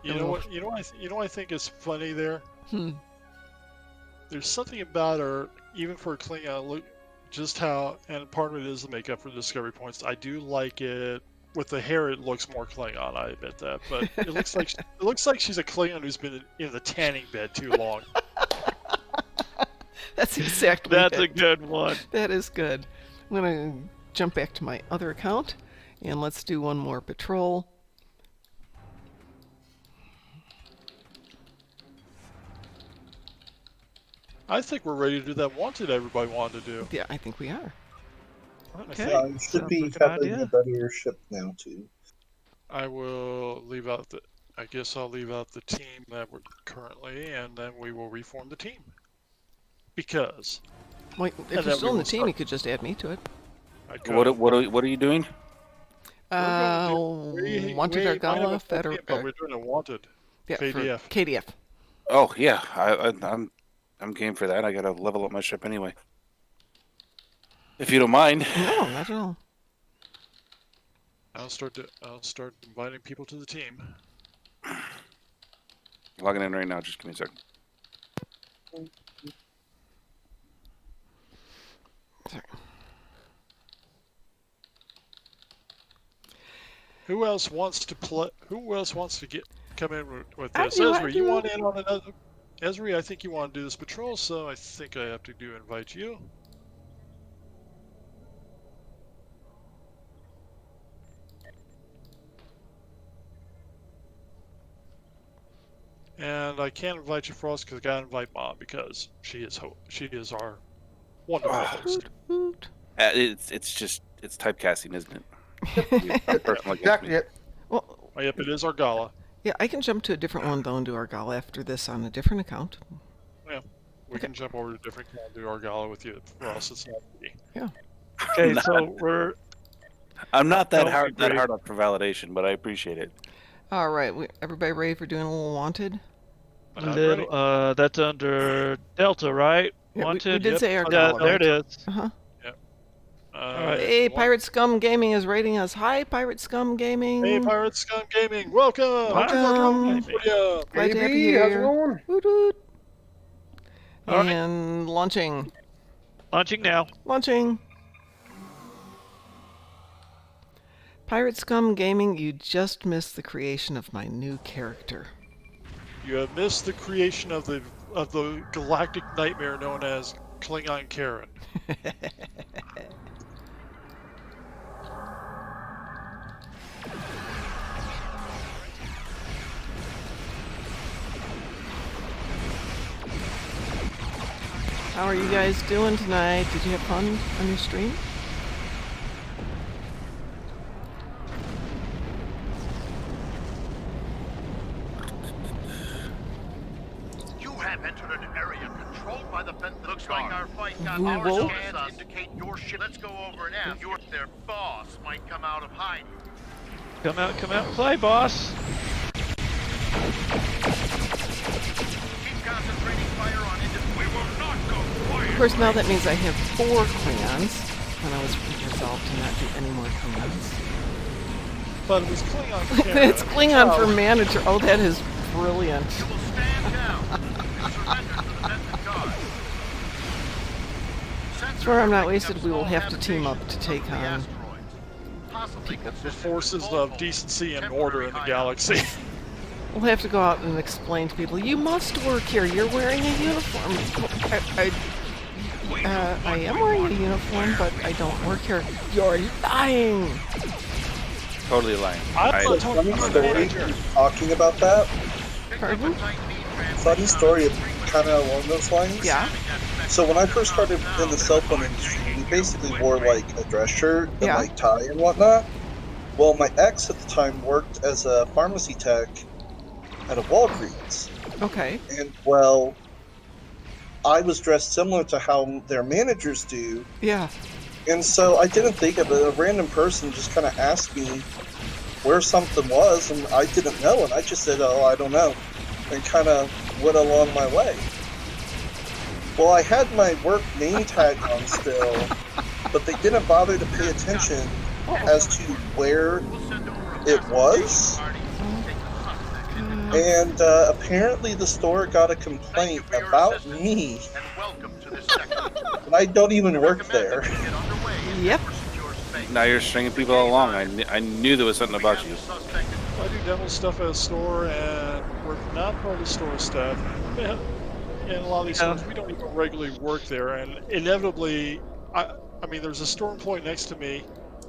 You know what? You know what I think is funny there. Hmm. There's something about her, even for Klingon. Look, just how, and part of it is the makeup for Discovery Points. I do like it. With the hair, it looks more Klingon. I admit that, but it looks like she's a Klingon who's been in the tanning bed too long. That's exactly That's it. a good one. That is good. I'm going to jump back to my other account, and let's do one more patrol. I think we're ready to do that wanted everybody wanted to do. Yeah, I think we are. Okay. You should be Sounds like an having idea. a better ship now too. I will leave out the. I guess I'll leave out the team that we're currently, and then we will reform the team. Because Well, And if you're then still we in the will team, start. you could just add me to it. I could. What are you doing? Wanted Argala, Federal. But we're doing a wanted. Yeah, for KDF. KDF. Oh yeah, I'm game for that. I gotta level up my ship anyway. If you don't mind. No, not at all. I'll start inviting people to the team. Logging in right now. Just give me a second. Sorry. Who else wants to play? Who else wants to come in with I this? do, I Ezra, do. you want in on another? Ezra, I think you want to do this patrol, so I think I have to invite you. And I can't invite you, Frost, because I gotta invite Mom because she is our wonderful host. Hoot. It's typecasting, isn't it? Personal against Exactly me. it. Well, Yep, it is our gala. yeah, I can jump to a different one though and do Argala after this on a different account. We can jump over to a different and do our gala with you. For us, it's not easy. Okay, Nah. so we're I'm not that No, hard agreed. up for validation, but I appreciate it. All right, everybody ready for doing a little wanted? That's under Delta, right? Yeah, we Wanted. did say our Yeah, column. there it is. Uh-huh. Alright. Hey, Pirate Scum Gaming is rating us. Hi, Pirate Scum Gaming. Hey, Pirate Scum Gaming, welcome. Welcome. Consortium. Glad to have Baby, you how's it here. going? Woot woot. All right. And launching. Launching now. Launching. Pirate Scum Gaming, you just missed the creation of my new character. You have missed the creation of the galactic nightmare known as Klingon Karen. How are you guys doing tonight? Did you have fun on your stream? You have entered an area controlled by the Bentham Looks like our fight got Woo our wolf. scans indicate your ship. Let's go over now. Their boss might come out of hiding. Come out and play, boss. Keep concentrating fire on individuals. We will not go quiet. Of course, now that means I have 4 Klingons, when I was resolved to not do any more Klingons. But it was Klingon Karen. It's Klingon for manager. Oh, that is brilliant. You will stand down and surrender to the Bentham guard. Swear I'm not wasted. We will have to team up to take on people. The forces of decency and order in the galaxy. We'll have to go out and explain to people, you must work here. You're wearing a uniform. I am wearing a uniform, but I don't work here. You're lying. Totally lying. Funny story talking about that. Pardon? Funny story kind of along those lines. Yeah. So when I first started in the cell phone industry, we basically wore like a dress shirt and Yeah. like tie and whatnot. Well, my ex at the time worked as a pharmacy tech at a Walgreens. Okay. And well, I was dressed similar to how their managers do. Yeah. And so I didn't think of it. A random person just kind of asked me where something was, and I didn't know. And I just said, oh, I don't know. And kind of went along my way. Well, I had my work name tag on still, but they didn't bother to pay attention as to where it was. And apparently the store got a complaint about me. And I don't even work there. Yep. Now you're stringing people along. I knew there was something about you. I do demo stuff at a store and we're not part of the store staff. And a lot of these stores, we don't even regularly work there. And inevitably, I mean, there's a store employee next to me,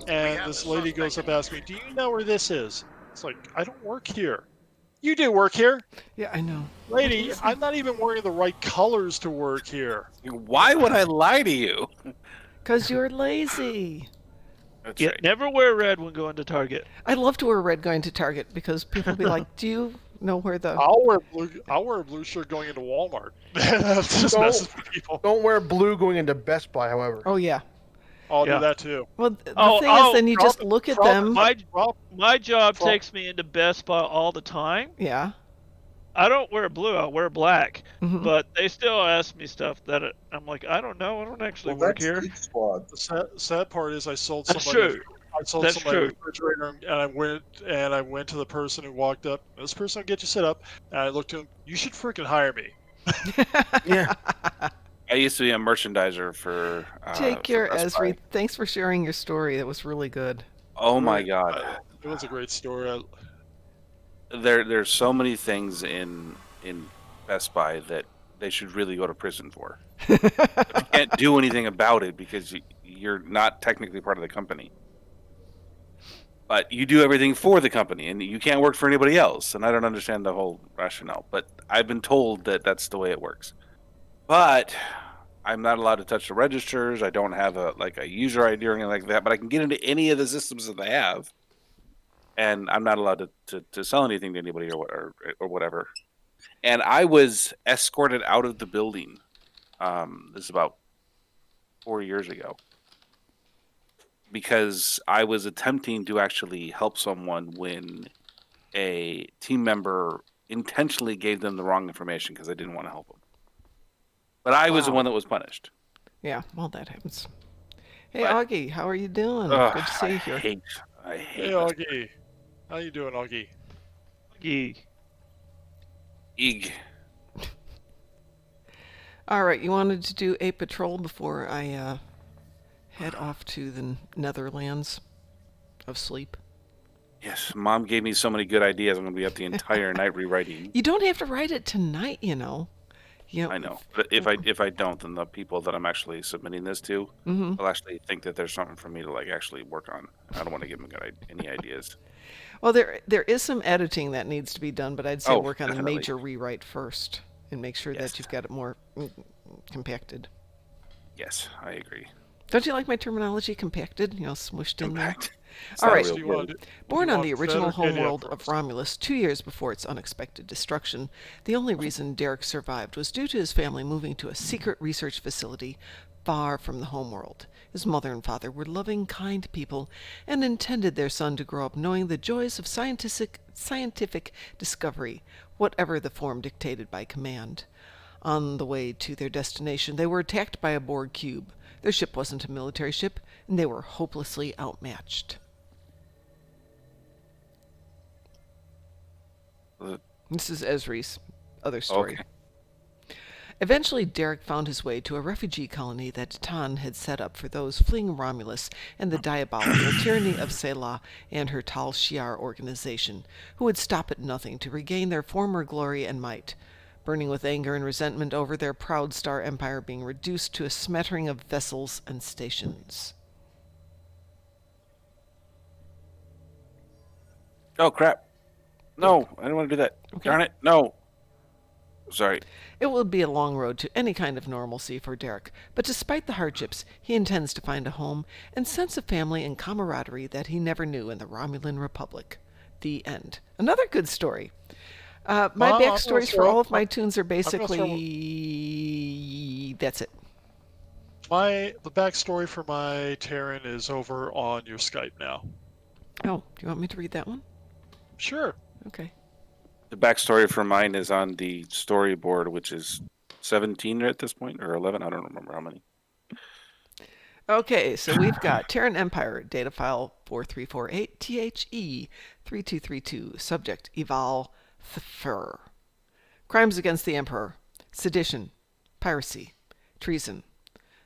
and this lady goes up and asks me, do you know where this is? It's like, I don't work here. You do work here. Yeah, I know. Lady, I'm not even wearing the right colors to work here. Why would I lie to you? Because you're lazy. That's Yeah, right. never wear red when going to Target. I love to wear red going to Target because people will be like, do you know where the... I'll wear a blue shirt going into Walmart. That just messes with people. Don't wear blue going into Best Buy, however. Oh, yeah. I'll Yeah. do that too. Well, the thing is, then you just look at them. My job takes me into Best Buy all the time. Yeah. I don't wear blue, I wear black. Mhm. But they still ask me stuff that I'm like, I don't know. I don't actually work here. Geek Squad. The sad part is I sold That's somebody. true. I sold That's somebody a true. refrigerator, and I went to the person who walked up. This person will get you set up, and I looked at him. You should freaking hire me. Yeah. I used to be a merchandiser for. Take care, for Best Buy. Esri. Thanks for sharing your story. That was really good. Oh my god. It was a great story. There's so many things in Best Buy that they should really go to prison for. You can't do anything about it because you're not technically part of the company. But you do everything for the company, and you can't work for anybody else. And I don't understand the whole rationale. But I've been told that that's the way it works. But I'm not allowed to touch the registers. I don't have a user ID or anything like that. But I can get into any of the systems that they have, and I'm not allowed to sell anything to anybody or whatever. And I was escorted out of the building. This is about 4 years ago. because I was attempting to actually help someone when a team member intentionally gave them the wrong information because I didn't want to help them. But I was the Wow. one that was punished. Yeah, well, that happens. Hey, But- Augie, how are you doing? Ugh, Good to see you here. I hate Hey, Augie. How you doing, Augie? Eeg. All right, you wanted to do a patrol before I head off to the Netherlands of sleep? Yes, Mom gave me so many good ideas. I'm going to be up the entire night rewriting. You don't have to write it tonight, you know. I know, but if I don't, then the people that I'm actually submitting this to will actually think that there's something for me to like actually work on. I don't want to give them any ideas. Well, there is some editing that needs to be done, but I'd say work on definitely. the major rewrite first and make sure that you've got it more compacted. Yes, I agree. Don't you like my terminology? Compacted, smushed in there. Compact. It's All not a right. real Do you word. want to- Born you on want the original Fed or Gideon homeworld of first? Romulus 2 years before its unexpected destruction, the only reason Derek survived was due to his family moving to a secret research facility far from the homeworld. His mother and father were loving, kind people and intended their son to grow up knowing the joys of scientific discovery, whatever the form dictated by command. On the way to their destination, they were attacked by a Borg cube. Their ship wasn't a military ship, and they were hopelessly outmatched. This is Esri's other story. Okay. Eventually, Derek found his way to a refugee colony that Titan had set up for those fleeing Romulus and the diabolical tyranny of Selah and her Tal Shiar organization, who would stop at nothing to regain their former glory and might, burning with anger and resentment over their proud star empire being reduced to a smattering of vessels and stations. Oh crap! No, I didn't want to do that. Okay. Darn it! No. Sorry. It will be a long road to any kind of normalcy for Derek, but despite the hardships, he intends to find a home and sense of family and camaraderie that he never knew in the Romulan Republic. The end. Another good story. My backstories for all of my tunes are basically... That's it. The backstory for my Terran is over on your Skype now. Oh, do you want me to read that one? Sure. Okay. The backstory for mine is on the storyboard, which is 17 at this point, or 11. I don't remember how many. Okay, so we've got Terran Empire, data file 4348 THE 3232, subject Eval Thfer. Crimes against the Emperor, sedition, piracy, treason.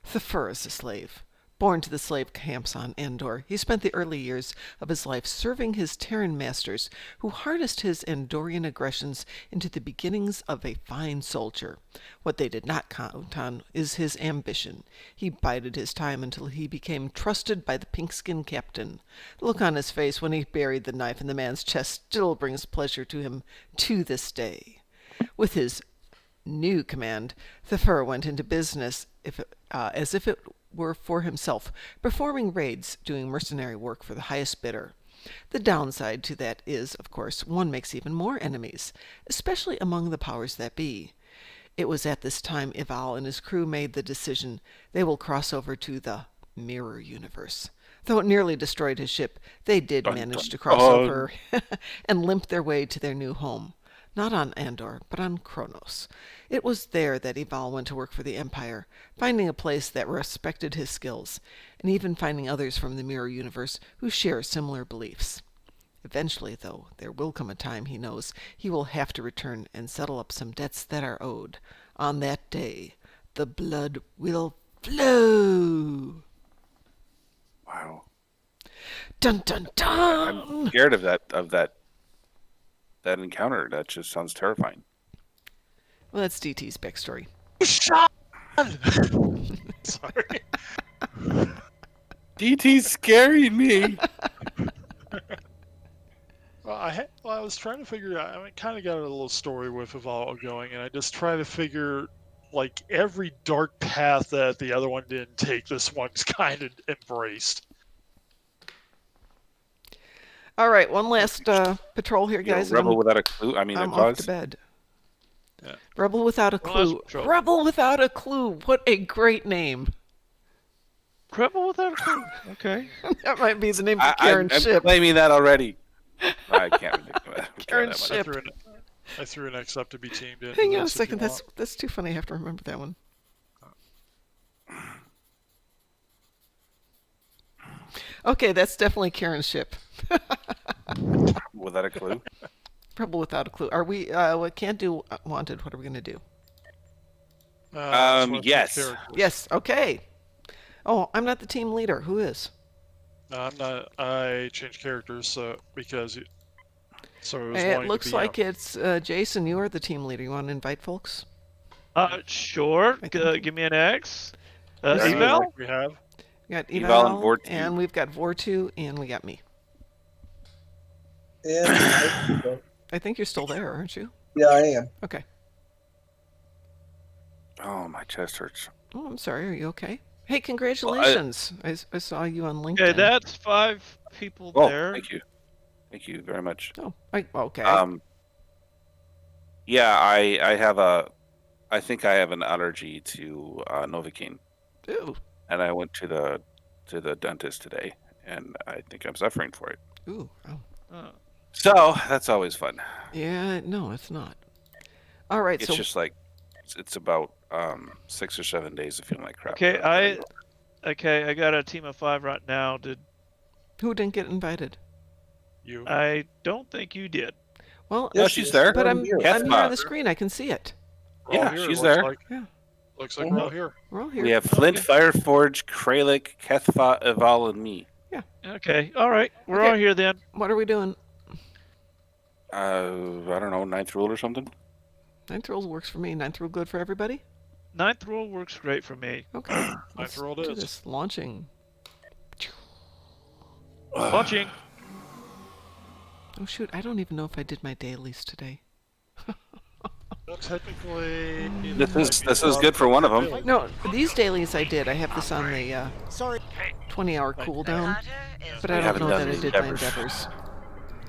Thfer is a slave. Born to the slave camps on Andor, he spent the early years of his life serving his Terran masters, who harnessed his Andorian aggressions into the beginnings of a fine soldier. What they did not count on is his ambition. He bided his time until he became trusted by the pink-skinned captain. The look on his face when he buried the knife in the man's chest still brings pleasure to him to this day. With his new command, Thfer went into business as if it were for himself, performing raids, doing mercenary work for the highest bidder. The downside to that is, of course, one makes even more enemies, especially among the powers that be. It was at this time Eval and his crew made the decision they will cross over to the Mirror Universe. Though it nearly destroyed his ship, they did manage to cross over and limp their way to their new home. Not on Andor, but on Kronos. It was there that Eval went to work for the Empire, finding a place that respected his skills, and even finding others from the Mirror Universe who share similar beliefs. Eventually, though, there will come a time, he knows, he will have to return and settle up some debts that are owed. On that day, the blood will flow. Wow. Dun dun dun! I'm scared of that encounter. That just sounds terrifying. Well, that's DT's backstory. Shot! Sorry. DT's scaring me. Well, I was trying to figure out. I kind of got a little story with Eval going, and I just try to figure, like, every dark path that the other one didn't take, this one's kind of embraced. All right, one last patrol here, guys. Rebel without a clue. I mean, I'm a off cause. to bed. Yeah. Rebel without a One last clue. patrol. Rebel without a clue. What a great name. Rebel without a clue. Okay. That might be the name of I'm Karen's ship. claiming that already. I can't really do that. Karen's That ship. I threw an X up to be teamed in. Hang on a This if you second. want. That's too funny. I have to remember that one. Okay, that's definitely Karen's ship. much. Without a clue. Rebel without a clue. Are we? We can't do wanted. What are we gonna do? That's one of the yes. characters. Yes. Okay. Oh, I'm not the team leader. Who is? I'm not. I changed characters because it was It wanting to looks be, like it's Jason. You are the team leader. You want to invite folks? Sure. I think- Give me an X. Yeah, Email? like we have. We got Eval Eval, and Vortu. and we've got Vortu, and we got me. And I think you're still there, aren't you? yeah, I am. Okay. Oh, my chest hurts. Oh, I'm sorry. Are you okay? Hey, congratulations! I saw you on LinkedIn. Okay, that's 5 people Oh, there. thank you. Thank you very much. Oh, okay. Yeah, I have I think I have an allergy to Novocaine, Ooh, and I went to the dentist today, and I think I'm suffering for it. ooh. Oh. Oh. So that's always fun. Yeah. No, it's not. All right. It's so just like it's about 6 or 7 days of feeling like crap. Okay, I got a team of 5 right now. who didn't get invited? You. I don't think you did. Well, No, Yes, she's yes, there. but I'm here. here on the Cathbot. screen. I can see it. We're all Yeah, here, she's it there. Yeah. Looks like we're all here. We're all here. We have Flint, Fireforge, Kralik, Kethfa, Eval, and me. Okay, all right. We're Okay. all here then. What are we doing? I don't know, 9th rule or something. Ninth rule works for me. Ninth rule good for everybody? 9th rule works great for me. Okay. Let's rule it do is. this. Launching. Launching. Oh shoot! I don't even know if I did my dailies today. Well, technically, This is good for one of them. No, these dailies I did. I have this on the 20-hour cooldown, but I don't haven't know done that I the did my endeavors. endeavors.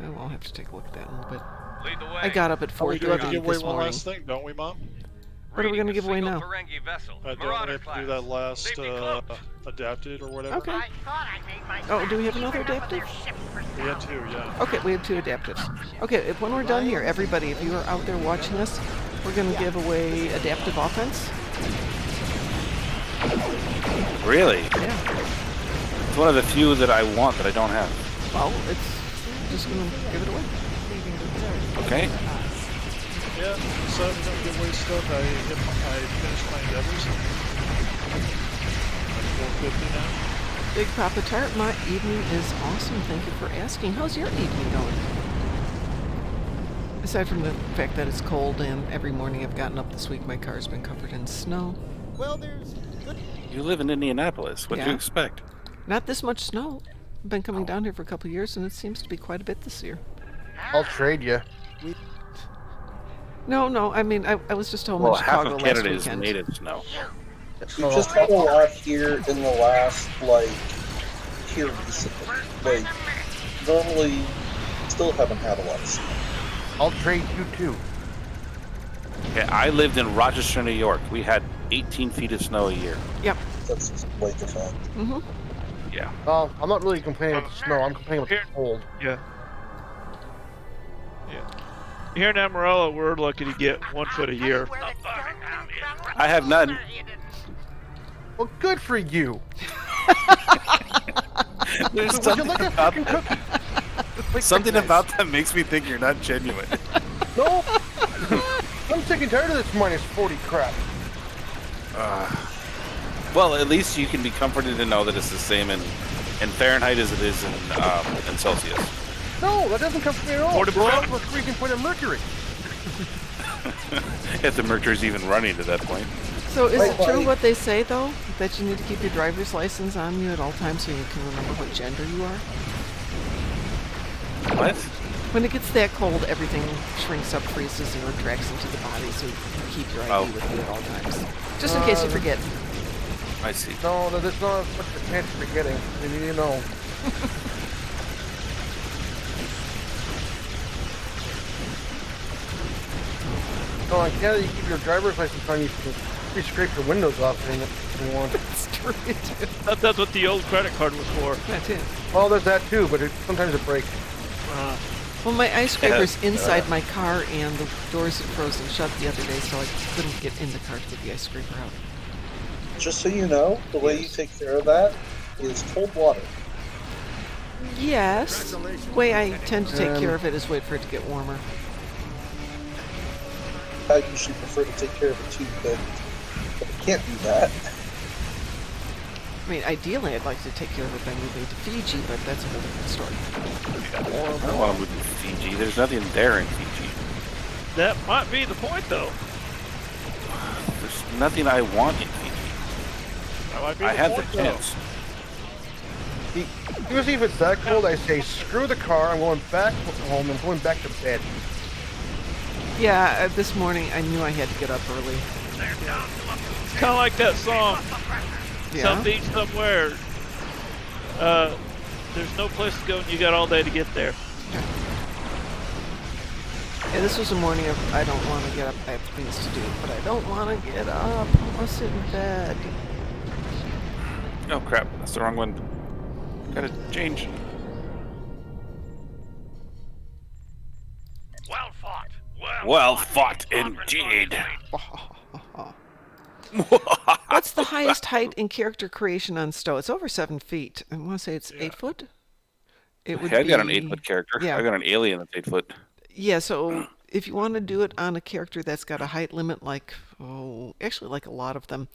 Oh, I'll have to take a look at that in a little bit. Lead the way. I got up at we do have to 4:30 give away this one morning. last thing, don't we, Mom? What are we gonna give away now? Don't we Don't we have to do that last adapted or whatever? Okay. I thought I made myself Oh, do we have another even up with their adaptive? ship for We had some. 2, yeah. Okay, we have 2 adaptives. Okay, when we're done here, everybody, if you are out there watching us, we're gonna give away adaptive offense. Really? Yeah. It's one of the few that I want that I don't have. Well, it's just gonna give it away. Okay. Yeah, so I'm gonna give away stuff. I finished my endeavors. I'm 450 now. Big Papa Tart, my evening is awesome. Thank you for asking. How's your evening going? Aside from the fact that it's cold and every morning I've gotten up this week, my car's been covered in snow. You live in Indianapolis. What do Yeah. you expect? Not this much snow. I've been coming down here for a couple of years and it seems to be quite a bit this year. I'll trade you. No, I mean, I was just home Well, in half Chicago of last Canada is weekend. made of snow. We just had a lot here in the last, here recently. Like, normally, still haven't had a lot of snow. I'll trade you too. Okay, I lived in Rochester, New York. We had 18 feet of snow a year. Yep. That's just quite the fact. Mm-hmm. Yeah. Well, I'm not really complaining about the snow. I'm complaining about the cold. Yeah. Here in Amarillo, we're lucky to get 1 foot a year. I have none. Well, good for you. There's Would you something like a about freaking that. cookie? Something about that makes me think you're not genuine. No. I'm sick and tired of this minus 40 crap. Well, at least you can be comforted to know that it's the same in Fahrenheit as it is in Celsius. No, that doesn't come from me at all. Portable. We're out of a freezing point of mercury. If the mercury's even running to that point. So is Wait, it true wait. what they say, though? That you need to keep your driver's license on you at all times so you can remember what gender you are? What? When it gets that cold, everything shrinks up, freezes, and retracts into the body, so you keep your ID with you at all times. Just in case you forget. I see. No, there's not much of a chance of forgetting. You know. No, in Canada, you keep your driver's license on you to scrape your windows off if you want. It's sure you do. That's what the old credit card was for. That's it. Well, there's that too, but sometimes it breaks. Well, my ice scraper's inside my car, and the doors had frozen shut the other day, so I couldn't get in the car to get the ice scraper out. Just so you know, the way you take care of that is cold water. Yes. The way I tend to take care of it is wait for it to get warmer. I usually prefer to take care of it too, but I can't do that. I mean, ideally, I'd like to take care of it by moving to Fiji, but that's a whole different story. I don't want to move to Fiji. There's nothing there in Fiji. That might be the point, though. There's nothing I want in Fiji. That might be I had the point, though. chance. Usually if it's that cold, I say, screw the car, I'm going back home, I'm going back to bed. Yeah, this morning I knew I had to get up early. It's kind of like that song, Yeah? Some beach somewhere. There's no place to go and you got all day to get there. Yeah, this was a morning of I don't want to get up, I have things to do, but I don't want to get up, I want to sit in bed. Oh crap, that's the wrong one. Gotta change. Well fought. Well fought indeed. What's the highest height in character creation on Stowe? It's over 7 feet. I want to say it's 8 foot? It would I've got an be- 8-foot character. Yeah. I got an alien that's 8 foot. Yeah, so if you want to do it on a character that's got a height limit like, actually like a lot of them.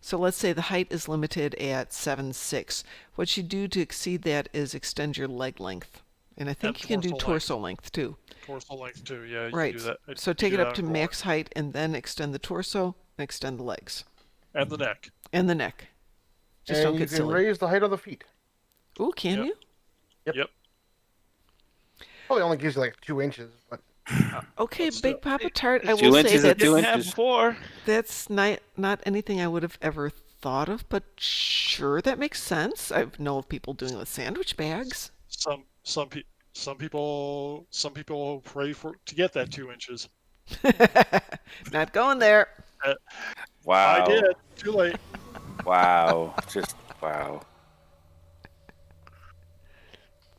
So let's say the height is limited at 7'6". What you do to exceed that is extend your leg length. And I think And you can do torso torso length too. Torso length too, yeah. You Right. Can do that. So You take do it that up to on board. max height and then extend the torso and extend the legs. And the neck. And the neck. Just and don't you get can silly. raise the height of the feet. Ooh, can Yep. you? Yep. Probably only gives you like 2 inches, but Okay, But Big still. Papa Tart, I 2 will say inches at that 2 Didn't have inches. before. that's not anything I would have ever thought of, but sure, that makes sense. I know of people doing it with sandwich bags. Some people pray to get that 2 inches. Not going there. Wow. I did. Too late. Wow. Just wow.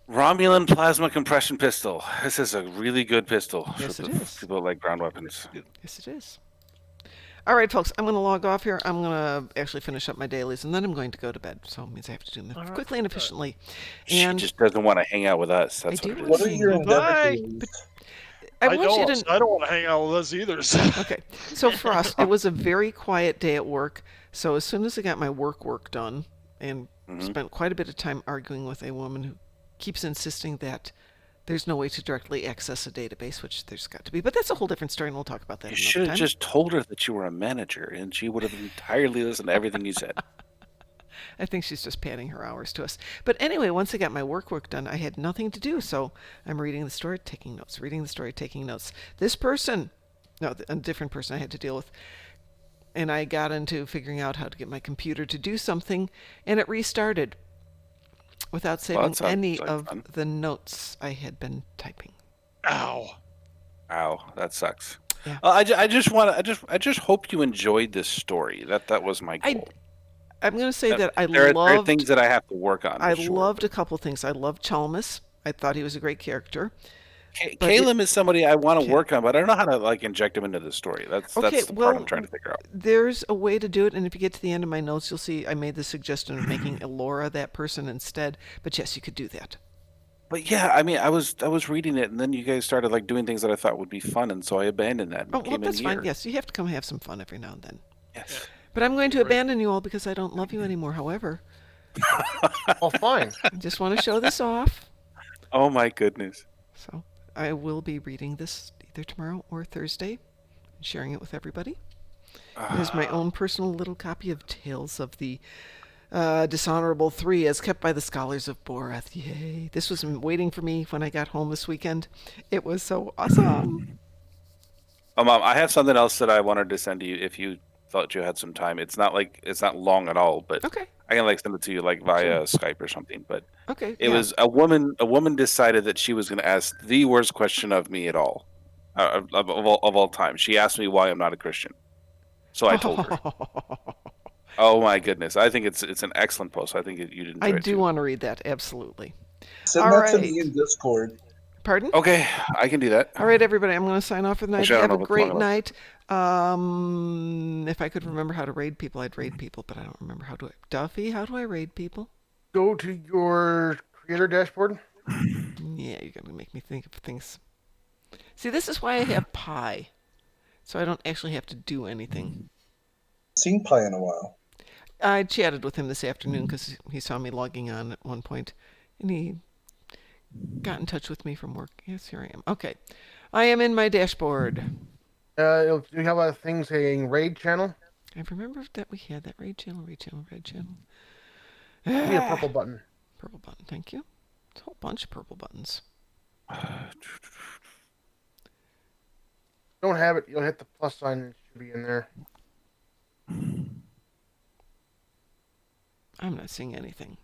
Romulan plasma compression pistol. This is a really good pistol. Yes, for it the is. People that like ground weapons. Yes, it is. All right, folks, I'm going to log off here. I'm going to actually finish up my dailies, and then I'm going to go to bed. So it means I have to do them quickly and efficiently. And She just doesn't want to hang out with us. That's I what do it What is. are your Bye. endeavors? I want you to... I don't want to hang out with us either. Okay, so for us, it was a very quiet day at work. So as soon as I got my work done and spent quite a bit of time arguing with a woman who keeps insisting that there's no way to directly access a database, which there's got to be. But that's a whole different story, and we'll talk about that You another should have time. just told her that you were a manager, and she would have entirely listened to everything you said. I think she's just padding her hours to us. But anyway, once I got my work done, I had nothing to do. So I'm reading the story, taking notes, reading the story, taking notes. This person, no, a different person I had to deal with. And I got into figuring out how to get my computer to do something, and it restarted without saving that sounds any like of fun. the notes I had been typing. Ow. Ow, that sucks. Yeah. I just hope you enjoyed this story. That was my goal. I'm going to say that I there are loved... things that I have to work on. I for sure. loved a couple things. I loved Chalmers. I thought he was a great character. but Caleb is somebody I want to Okay. work on, but I don't know how to like inject him into the story. That's the part I'm trying to figure out. There's a way to do it, and if you get to the end of my notes, you'll see I made the suggestion of making Elora that person instead. But yes, you could do that. But yeah, I mean, I was reading it, and then you guys started like doing things that I thought would be fun, and so I abandoned that. And Oh, well, came that's in fine. here. Yes, you have to come have some fun every now and then. Yes. But I'm going to abandon you all because I don't love you anymore. However, oh, fine. I just want to show this off. Oh my goodness. So I will be reading this either tomorrow or Thursday and sharing it with everybody. There's my own personal little copy of Tales of the Dishonorable 3 as kept by the Scholars of Borath. Yay. This was waiting for me when I got home this weekend. It was so awesome. Oh, Mom, I have something else that I wanted to send to you if you thought you had some time. It's not long at all, but Okay. I can like send it to you like via Skype or something. But Okay. it was a woman. A woman decided that she was going to ask the worst question of me at all, of all time. She asked me why I'm not a Christian. So I told her. Oh my goodness! I think it's an excellent post. I think you'd enjoy I it do too. want to read that, absolutely. Send All that to right. me in Discord. Pardon? Okay, I can do that. All right, everybody, I'm going to sign off for the night. Actually, I don't Have a know what's great long enough. night. If I could remember how to raid people, I'd raid people, but I don't remember how to. Duffy, how do I raid people? Go to your creator dashboard. Yeah, you're going to make me think of things. See, this is why I have Pi, so I don't actually have to do anything. Seen Pi in a while. I chatted with him this afternoon because he saw me logging on at one point, and he got in touch with me from work. Yes, here I am. Okay. I am in my dashboard. Do you have a thing saying raid channel? I remember that we had that raid channel. Give me a purple button. Purple button, thank you. It's a whole bunch of purple buttons. Don't have it, you'll hit the plus sign and it should be in there. I'm not seeing anything.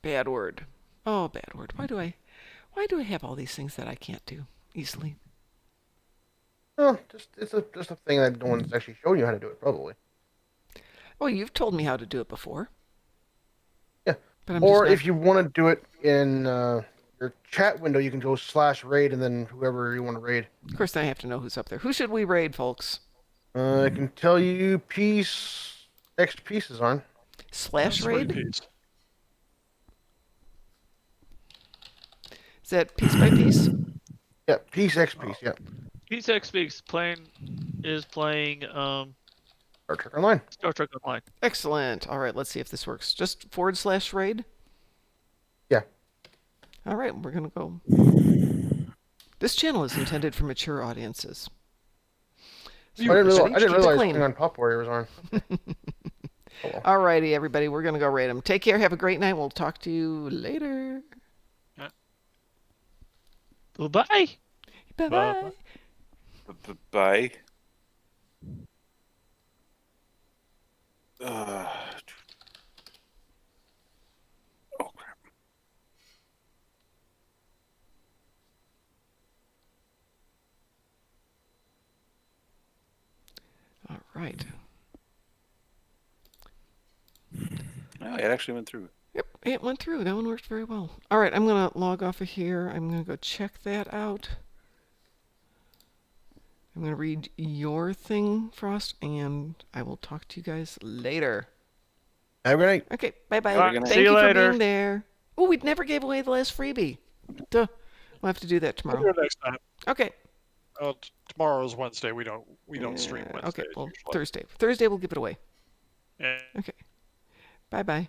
Bad word. Oh, bad word. Why do I have all these things that I can't do easily? No, it's just a thing that no one's actually shown you how to do it, probably. Well, you've told me how to do it before. Yeah. But Or if you want to do it in your chat window, you can go /raid and then whoever you want to raid. Of course, I have to know who's up there. Who should we raid, folks? I can tell you X pieces on. /raid? Piece. Is that piece by piece? Yeah, X piece, yeah. Piece X Speaks is playing Star Trek Online. Star Trek Online. Excellent. All right, let's see if this works. Just /raid? Yeah. All right, we're going to go. This channel is intended for mature audiences. So I didn't everybody, realize keep it clean. Klingon Pop Warrior was on. Oh, well. All righty, everybody, we're going to go raid them. Take care. Have a great night. We'll talk to you later. Bye-bye. Bye-bye. Bye. Oh crap. All right. Oh, it actually went through. Yep, it went through. That one worked very well. All right, I'm going to log off of here. I'm going to go check that out. I'm going to read your thing, Frost, and I will talk to you guys later. Have a good night. Okay, bye-bye. All right, Thank see you you for later. being there. Oh, we never gave away the last freebie. Duh. We'll have to do that We'll tomorrow. do it next time. Okay. Tomorrow is Wednesday. We don't stream Wednesdays. Okay, well, usually. Thursday. Thursday we'll give it away. Yeah. Okay. Bye-bye.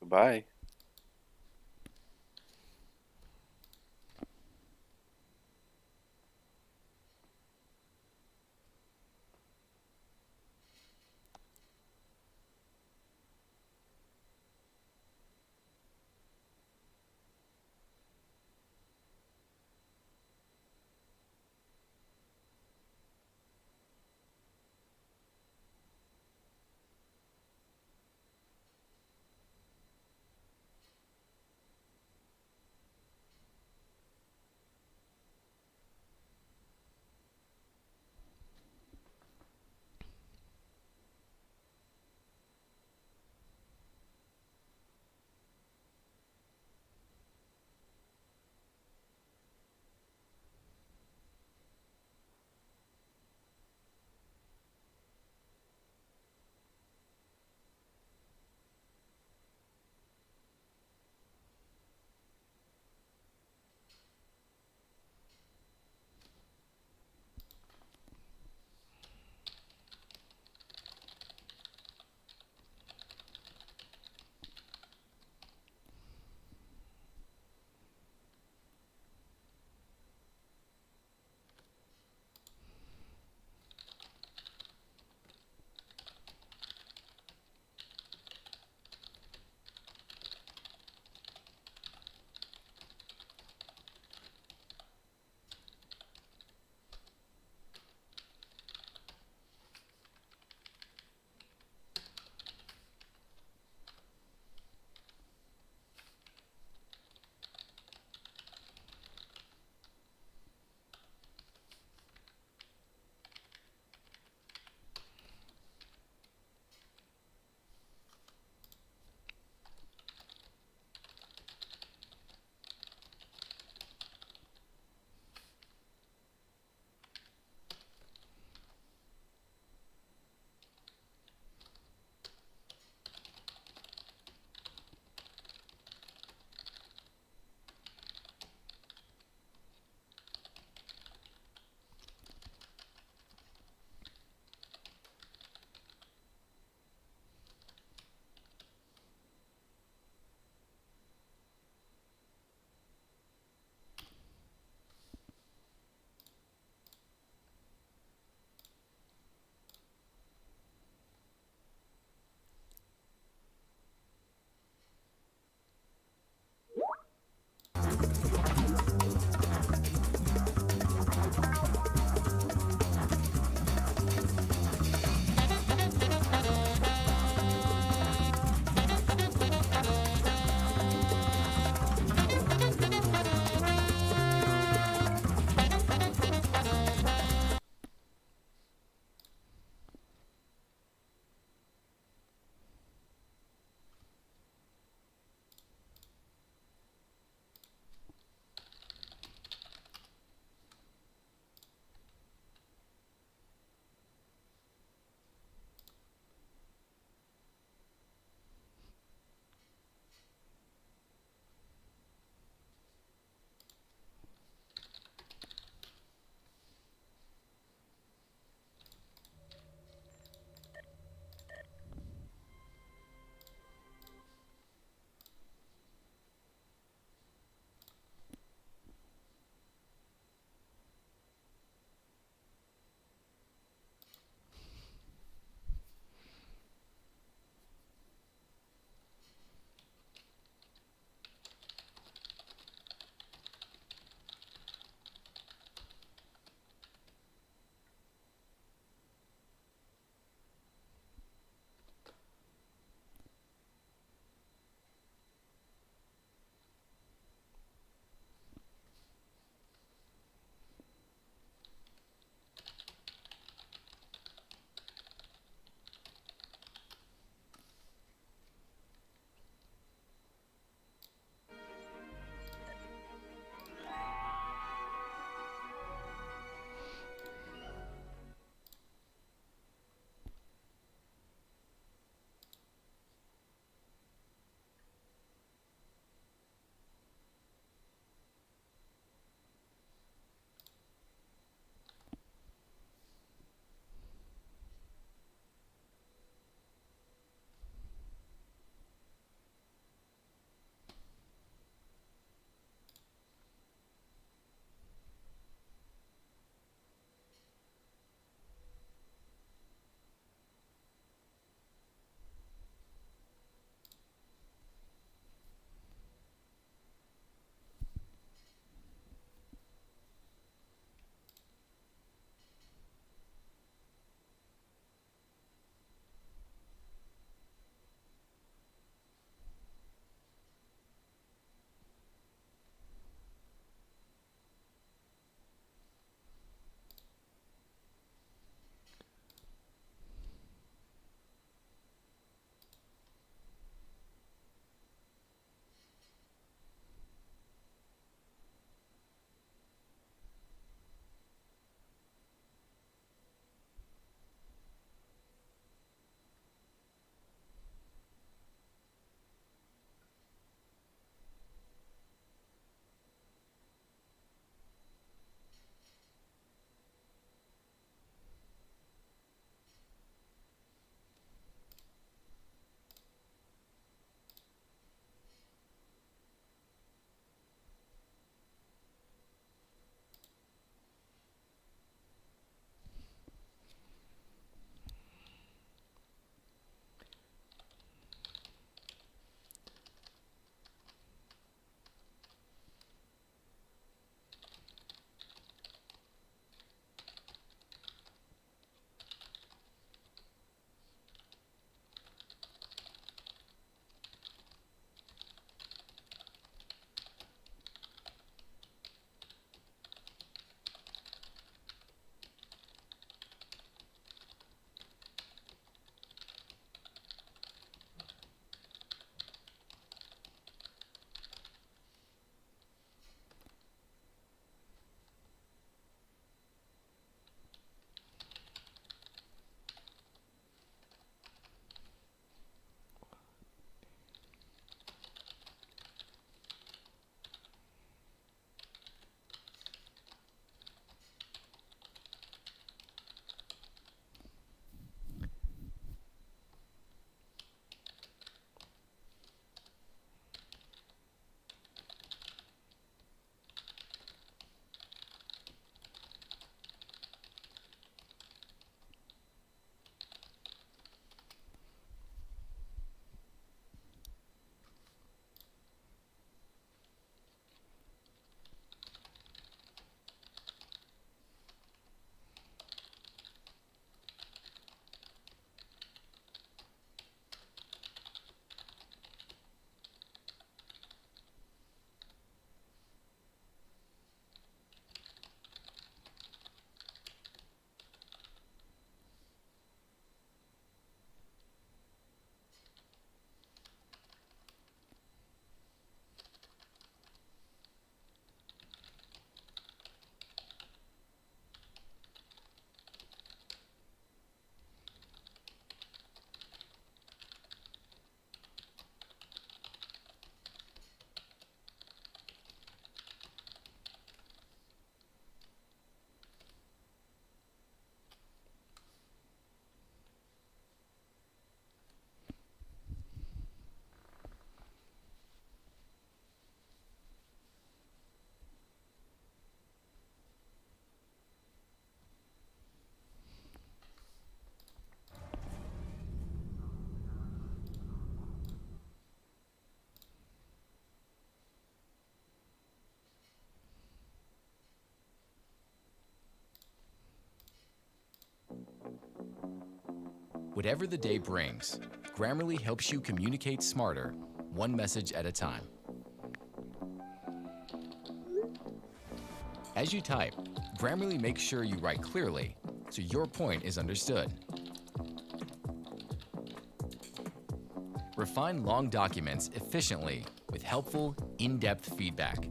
Bye. Whatever the day brings, Grammarly helps you communicate smarter, one message at a time. As you type, Grammarly makes sure you write clearly so your point is understood. Refine long documents efficiently with helpful, in-depth feedback.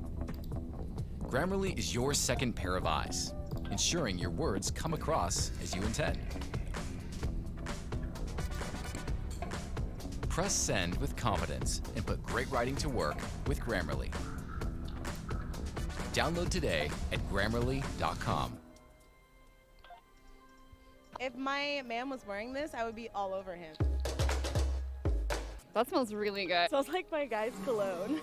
Grammarly is your second pair of eyes, ensuring your words come across as you intend. Press send with confidence and put great writing to work with Grammarly. Download today at Grammarly.com. If my man was wearing this, I would be all over him. That smells really good. It smells like my guy's cologne.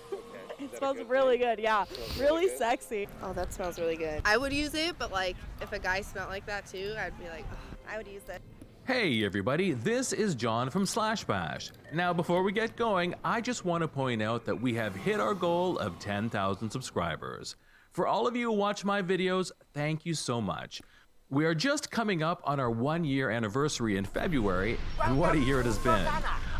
It smells really good, yeah. Really sexy. Oh, that smells really good. I would use it, but like if a guy smelled like that too, I'd be like, oh, I would use it. Hey everybody, this is John from Bash. Now before we get going, I just want to point out that we have hit our goal of 10,000 subscribers. For all of you who watch my videos, thank you so much. We are just coming up on our 1-year anniversary in February, and what a year it has been.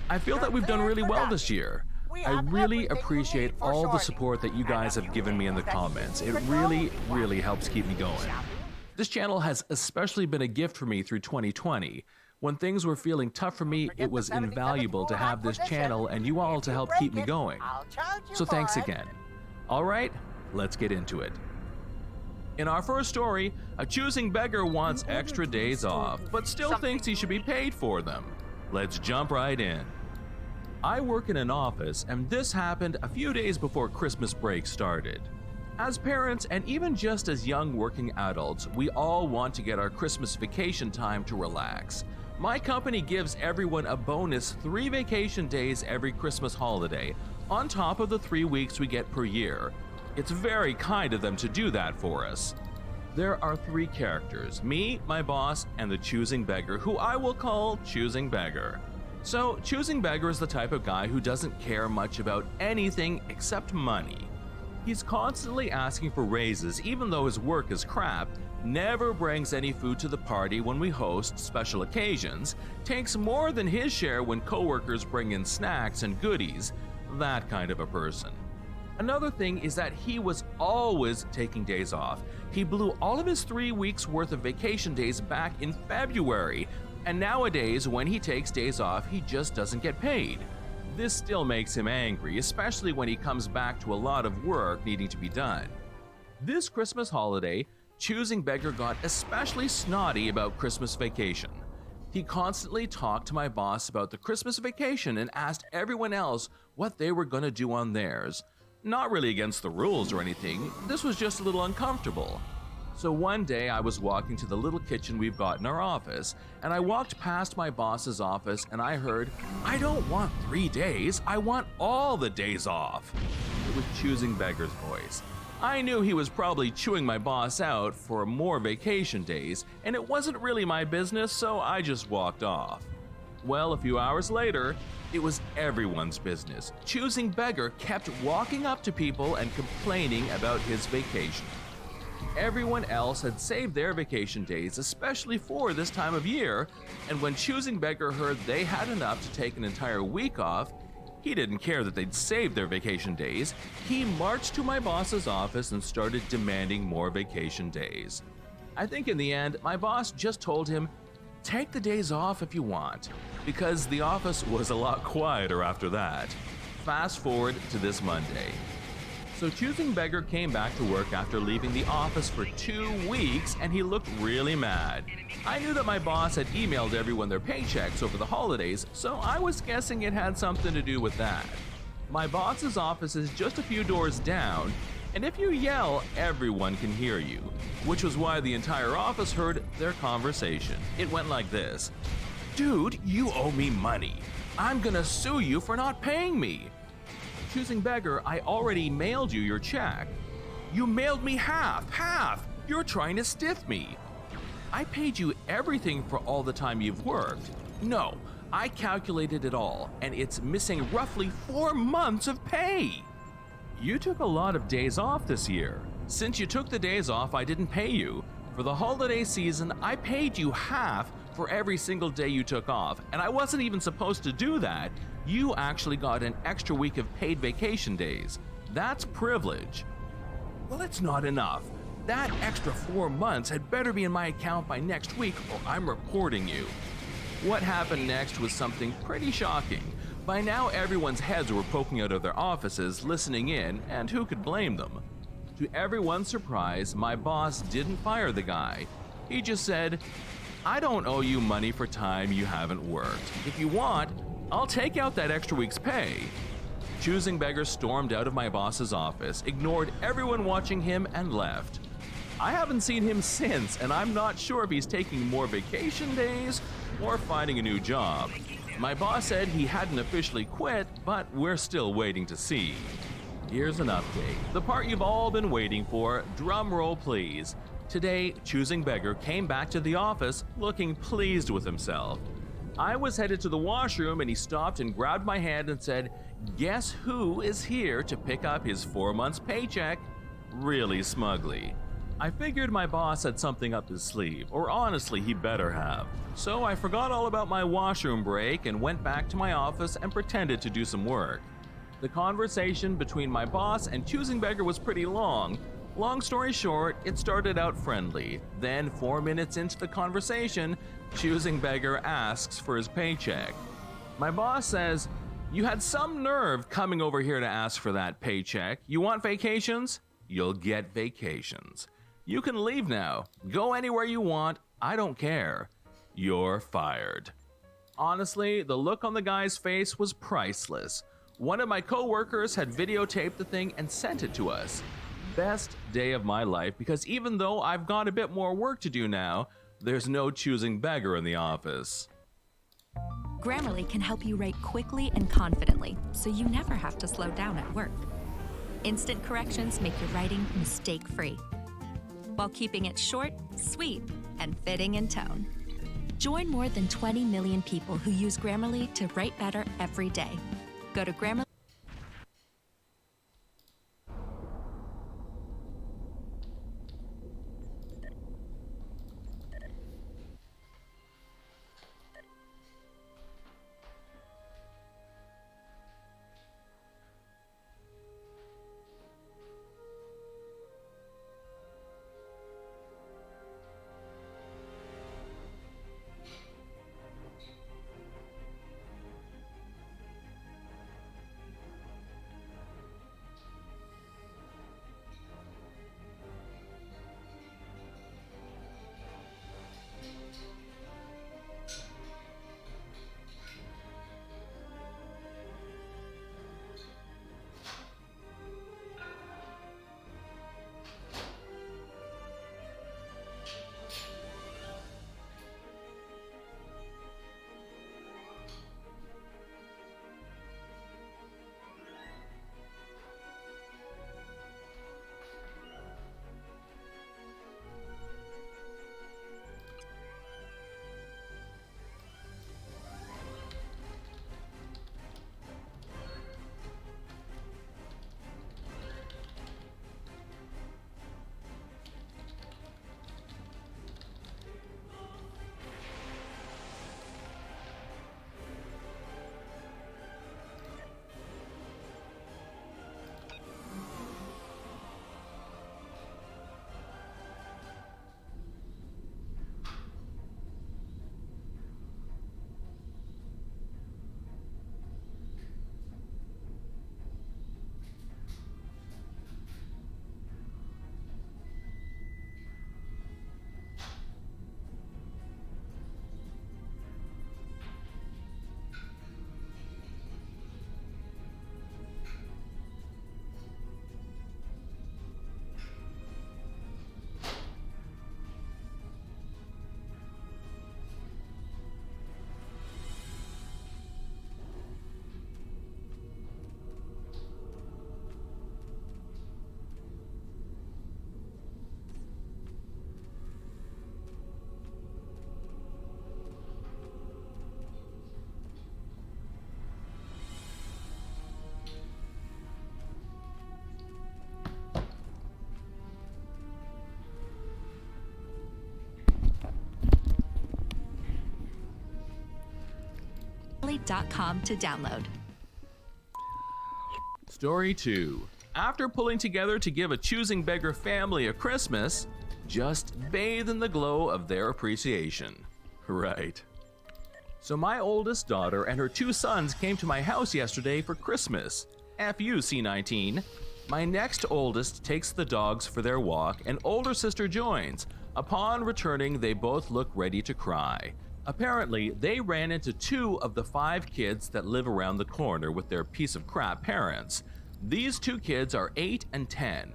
I feel that we've done really well this year. I really appreciate all the support that you guys have given me in the comments. It really helps keep me going. This channel has especially been a gift for me through 2020. When things were feeling tough for me, it was invaluable to have this channel and you all to help keep me going. So thanks again. Alright, let's get into it. In our first story, a choosing beggar wants extra days off, but still thinks he should be paid for them. Let's jump right in. I work in an office, and this happened a few days before Christmas break started. As parents, and even just as young working adults, we all want to get our Christmas vacation time to relax. My company gives everyone a bonus 3 vacation days every Christmas holiday, on top of the 3 weeks we get per year. It's very kind of them to do that for us. There are 3 characters, me, my boss, and the choosing beggar, who I will call Choosing Beggar. So, Choosing Beggar is the type of guy who doesn't care much about anything except money. He's constantly asking for raises even though his work is crap, never brings any food to the party when we host special occasions, takes more than his share when coworkers bring in snacks and goodies, that kind of a person. Another thing is that he was always taking days off. He blew all of his 3 weeks worth of vacation days back in February, and nowadays when he takes days off, he just doesn't get paid. This still makes him angry, especially when he comes back to a lot of work needing to be done. This Christmas holiday, Choosing Beggar got especially snotty about Christmas vacation. He constantly talked to my boss about the Christmas vacation and asked everyone else what they were going to do on theirs. Not really against the rules or anything, this was just a little uncomfortable. So one day I was walking to the little kitchen we've got in our office, and I walked past my boss's office and I heard, "I don't want 3 days, I want all the days off." It was Choosing Beggar's voice. I knew he was probably chewing my boss out for more vacation days, and it wasn't really my business, so I just walked off. Well, a few hours later, it was everyone's business. Choosing Beggar kept walking up to people and complaining about his vacation. Everyone else had saved their vacation days, especially for this time of year, and when Choosing Beggar heard they had enough to take an entire week off, he didn't care that they'd saved their vacation days. He marched to my boss's office and started demanding more vacation days. I think in the end, my boss just told him, "Take the days off if you want," because the office was a lot quieter after that. Fast forward to this Monday. So Choosing Beggar came back to work after leaving the office for 2 weeks, and he looked really mad. I knew that my boss had emailed everyone their paychecks over the holidays, so I was guessing it had something to do with that. My boss's office is just a few doors down, and if you yell, everyone can hear you, which was why the entire office heard their conversation. It went like this: "Dude, you owe me money. I'm gonna sue you for not paying me. Choosing Beggar, I already mailed you your check. You mailed me half. You're trying to stiff me. I paid you everything for all the time you've worked. No, I calculated it all, and it's missing roughly 4 months of pay. You took a lot of days off this year. Since you took the days off, I didn't pay you. For the holiday season, I paid you half For every single day you took off, and I wasn't even supposed to do that, you actually got an extra week of paid vacation days. That's privilege. Well, it's not enough. That extra 4 months had better be in my account by next week or I'm reporting you. What happened next was something pretty shocking. By now, everyone's heads were poking out of their offices, listening in, and who could blame them? To everyone's surprise, my boss didn't fire the guy. He just said, "I don't owe you money for time you haven't worked. If you want, I'll take out that extra week's pay." Choosing Beggar stormed out of my boss's office, ignored everyone watching him, and left. I haven't seen him since, and I'm not sure if he's taking more vacation days or finding a new job. My boss said he hadn't officially quit, but we're still waiting to see. Here's an update. The part you've all been waiting for. Drum roll, please. Today, Choosing Beggar came back to the office looking pleased with himself. I was headed to the washroom and he stopped and grabbed my hand and said, "Guess who is here to pick up his 4 months paycheck?" Really smugly. I figured my boss had something up his sleeve, or honestly, he better have. So I forgot all about my washroom break and went back to my office and pretended to do some work. The conversation between my boss and Choosing Beggar was pretty long. Long story short, it started out friendly. Then 4 minutes into the conversation, Choosing Beggar asks for his paycheck. My boss says, "You had some nerve coming over here to ask for that paycheck. You want vacations? You'll get vacations. You can leave now. Go anywhere you want. I don't care. You're fired." Honestly, the look on the guy's face was priceless. One of my coworkers had videotaped the thing and sent it to us. Best day of my life, because even though I've got a bit more work to do now, there's no Choosing Beggar in the office. Grammarly can help you write quickly and confidently, so you never have to slow down at work. Instant corrections make your writing mistake-free, while keeping it short, sweet, and fitting in tone. Join more than 20 million people who use Grammarly to write better every day. Go to Grammarly. Grammarly.com to download. Story 2. After pulling together to give a choosing beggar family a Christmas, just bathe in the glow of their appreciation. Right. So my oldest daughter and her 2 sons came to my house yesterday for Christmas. F.U. C-19. My next oldest takes the dogs for their walk and older sister joins. Upon returning, they both look ready to cry. Apparently, they ran into 2 of the 5 kids that live around the corner with their piece of crap parents. These 2 kids are 8 and 10.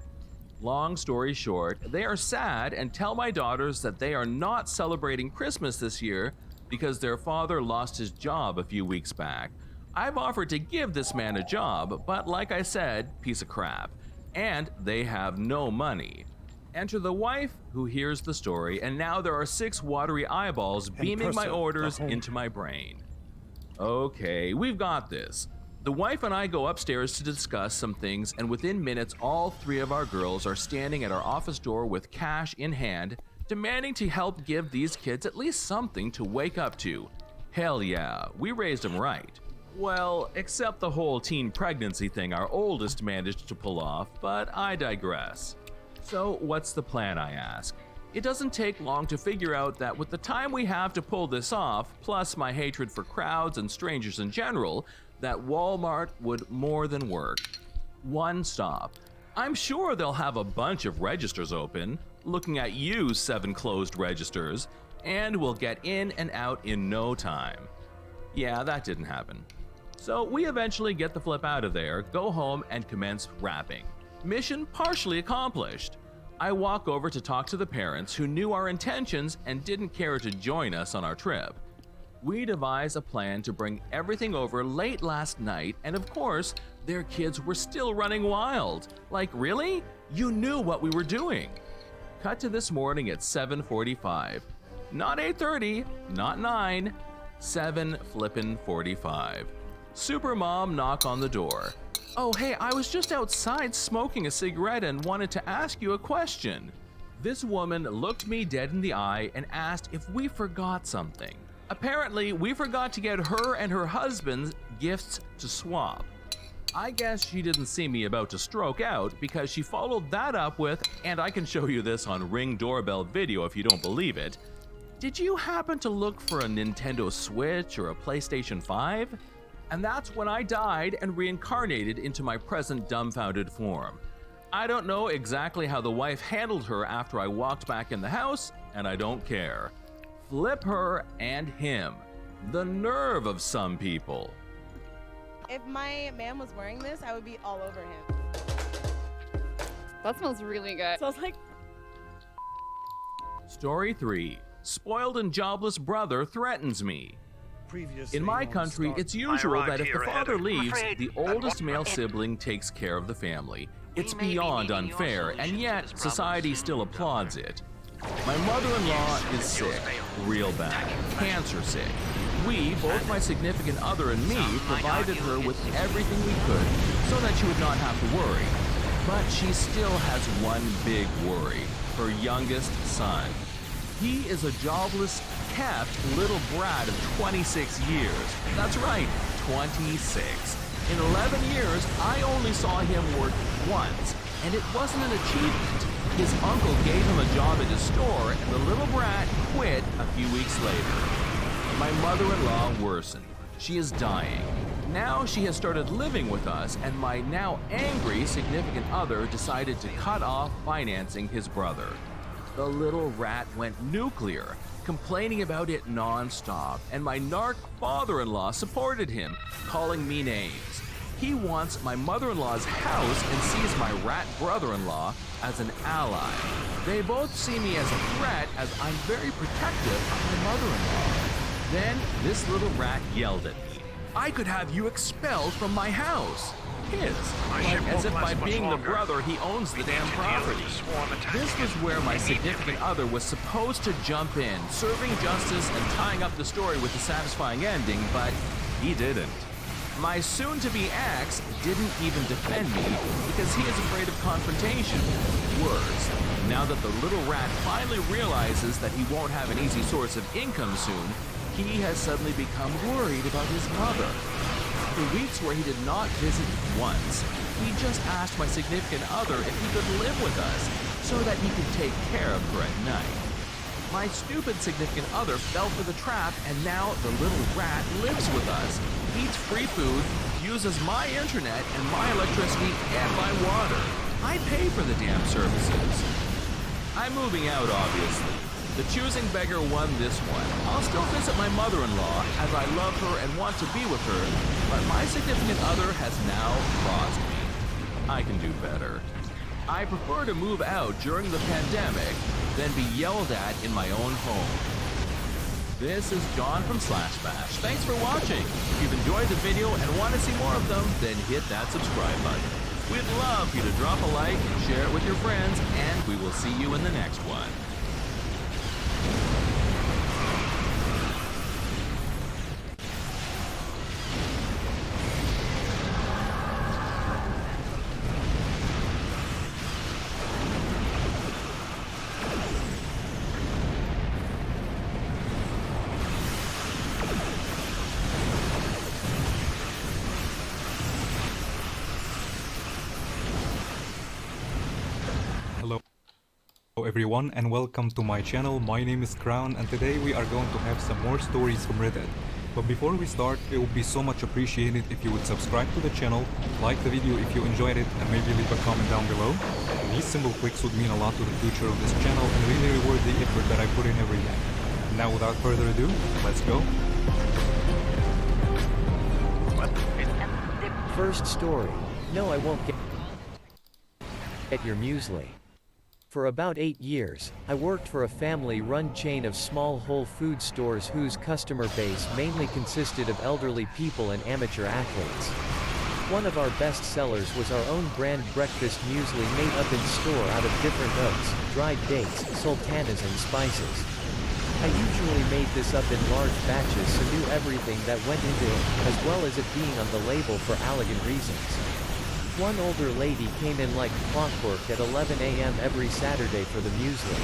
Long story short, they are sad and tell my daughters that they are not celebrating Christmas this year because their father lost his job a few weeks back. I've offered to give this man a job, but like I said, piece of crap. And they have no money. Enter the wife, who hears the story, and now there are 6 watery eyeballs beaming my orders into my brain. Okay, we've got this. The wife and I go upstairs to discuss some things, and within minutes, all 3 of our girls are standing at our office door with cash in hand, demanding to help give these kids at least something to wake up to. Hell yeah, we raised them right. Well, except the whole teen pregnancy thing our oldest managed to pull off, but I digress. So what's the plan, I ask? It doesn't take long to figure out that with the time we have to pull this off, plus my hatred for crowds and strangers in general, that Walmart would more than work. One stop. I'm sure they'll have a bunch of registers open, looking at you 7 closed registers, and we'll get in and out in no time. Yeah, that didn't happen. So we eventually get the flip out of there, go home, and commence wrapping. Mission partially accomplished. I walk over to talk to the parents who knew our intentions and didn't care to join us on our trip. We devise a plan to bring everything over late last night, and of course, their kids were still running wild. Like, really? You knew what we were doing. Cut to this morning at 7:45. Not 8:30, not 9, 7:45. Supermom knock on the door. Oh, hey, I was just outside smoking a cigarette and wanted to ask you a question. This woman looked me dead in the eye and asked if we forgot something. Apparently, we forgot to get her and her husband gifts to swap. I guess she didn't see me about to stroke out because she followed that up with, and I can show you this on Ring doorbell video if you don't believe it, did you happen to look for a Nintendo Switch or a PlayStation 5? And that's when I died and reincarnated into my present dumbfounded form. I don't know exactly how the wife handled her after I walked back in the house, and I don't care. Flip her and him. The nerve of some people. If my man was wearing this, I would be all over him. That smells really good. Smells like... Story 3. Spoiled and jobless brother threatens me. In my country, it's usual that if the father leaves, the oldest male sibling takes care of the family. It's beyond unfair, and yet society still applauds it. My mother-in-law is sick, real bad, cancer sick. We, both my significant other and me, provided her with everything we could so that she would not have to worry. But she still has one big worry, her youngest son. He is a jobless, kept little brat of 26 years. That's right, 26. In 11 years, I only saw him work once, and it wasn't an achievement. His uncle gave him a job at his store, and the little brat quit a few weeks later. My mother-in-law worsened. She is dying. Now she has started living with us, and my now angry significant other decided to cut off financing his brother. The little rat went nuclear, complaining about it non-stop, and my narc father-in-law supported him, calling me names. He wants my mother-in-law's house and sees my rat brother-in-law as an ally. They both see me as a threat as I'm very protective of my mother-in-law. Then this little rat yelled at me. I could have you expelled from my house. His, like as if by being the brother he owns the damn property. This was where my significant other was supposed to jump in, serving justice and tying up the story with a satisfying ending, but he didn't. My soon-to-be ex didn't even defend me because he is afraid of confrontation. Worse, now that the little rat finally realizes that he won't have an easy source of income soon, he has suddenly become worried about his mother. For weeks where he did not visit once, he just asked my significant other if he could live with us so that he could take care of her at night. My stupid significant other fell for the trap, and now the little rat lives with us, eats free food, uses my internet and my electricity and my water. I pay for the damn services. I'm moving out, obviously. The choosing beggar won this one. I'll still visit my mother-in-law as I love her and want to be with her, but my significant other has now crossed me. I can do better. I prefer to move out during the pandemic than be yelled at in my own home. This is John from Slashbash. Thanks for watching. If you've enjoyed the video and want to see more of them, then hit that subscribe button. We'd love for you to drop a like and share it with your friends, and we will see you in the next one. Hello everyone and welcome to my channel. My name is Crown and today we are going to have some more stories from Reddit. But before we start, it would be so much appreciated if you would subscribe to the channel, like the video if you enjoyed it, and maybe leave a comment down below. These simple clicks would mean a lot to the future of this channel and really reward the effort that I put in every day. Now without further ado, let's go. First story. No, I won't get your muesli. For about 8 years, I worked for a family-run chain of small whole food stores whose customer base mainly consisted of elderly people and amateur athletes. One of our best sellers was our own brand breakfast muesli made up in store out of different oats, dried dates, sultanas and spices. I usually made this up in large batches so knew everything that went into it, as well as it being on the label for elegant reasons. One older lady came in like clockwork at 11 a.m. every Saturday for the muesli.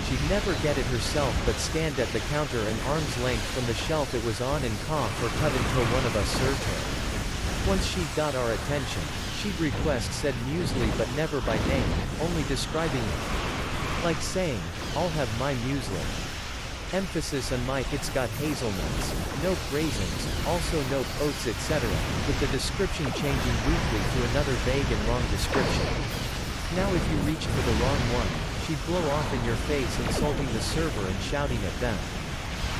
She'd never get it herself but stand at the counter an arm's length from the shelf it was on and cough or cut until one of us served her. Once she got our attention, she'd request said muesli but never by name, only describing it. Like saying, "I'll have my muesli." Emphasis on my "it's got hazelnuts, nope raisins, also nope oats etc., with the description changing weekly to another vague and wrong description. Now if you reached for the wrong one, she'd blow off in your face insulting the server and shouting at them.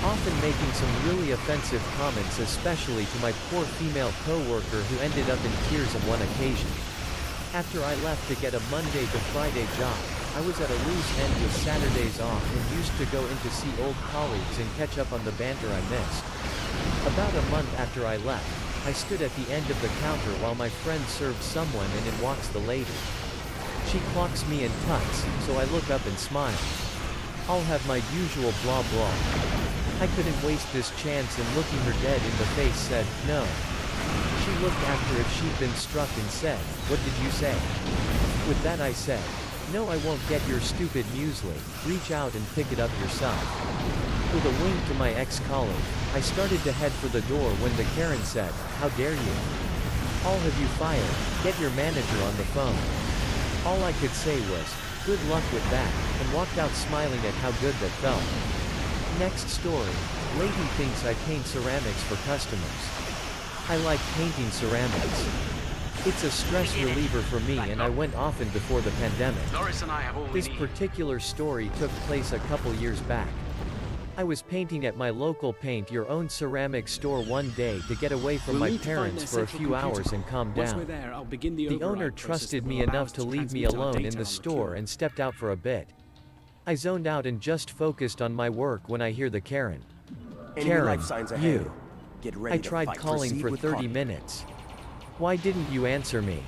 Often making some really offensive comments, especially to my poor female co-worker who ended up in tears on one occasion. After I left to get a Monday to Friday job, I was at a loose end with Saturdays off and used to go in to see old colleagues and catch up on the banter I missed. About a month after I left, I stood at the end of the counter while my friend served someone and in walks the lady. She clocks me and tucks, so I look up and smile. "I'll have my usual blah blah." I couldn't waste this chance and looking her dead in the face said, "No." She looked after if she'd been struck and said, "What did you say?" With that I said, "No, I won't get your stupid muesli, reach out and pick it up yourself." With a wink to my ex-colleague, I started to head for the door when the Karen said, "How dare you? I'll have you fired, get your manager on the phone." All I could say was, "Good luck with that," and walked out smiling at how good that felt. Next story, lady thinks I paint ceramics for customers. I like painting ceramics. It's a stress reliever for me and I went often before the pandemic. This particular story took place a couple years back. I was painting at my local paint your own ceramic store one day to get away from my parents for a few hours and calm down. The owner trusted me enough to leave me alone in the store and stepped out for a bit. I zoned out and just focused on my work when I hear the Karen. "Karen, you." I tried calling for 30 minutes. "Why didn't you answer me?"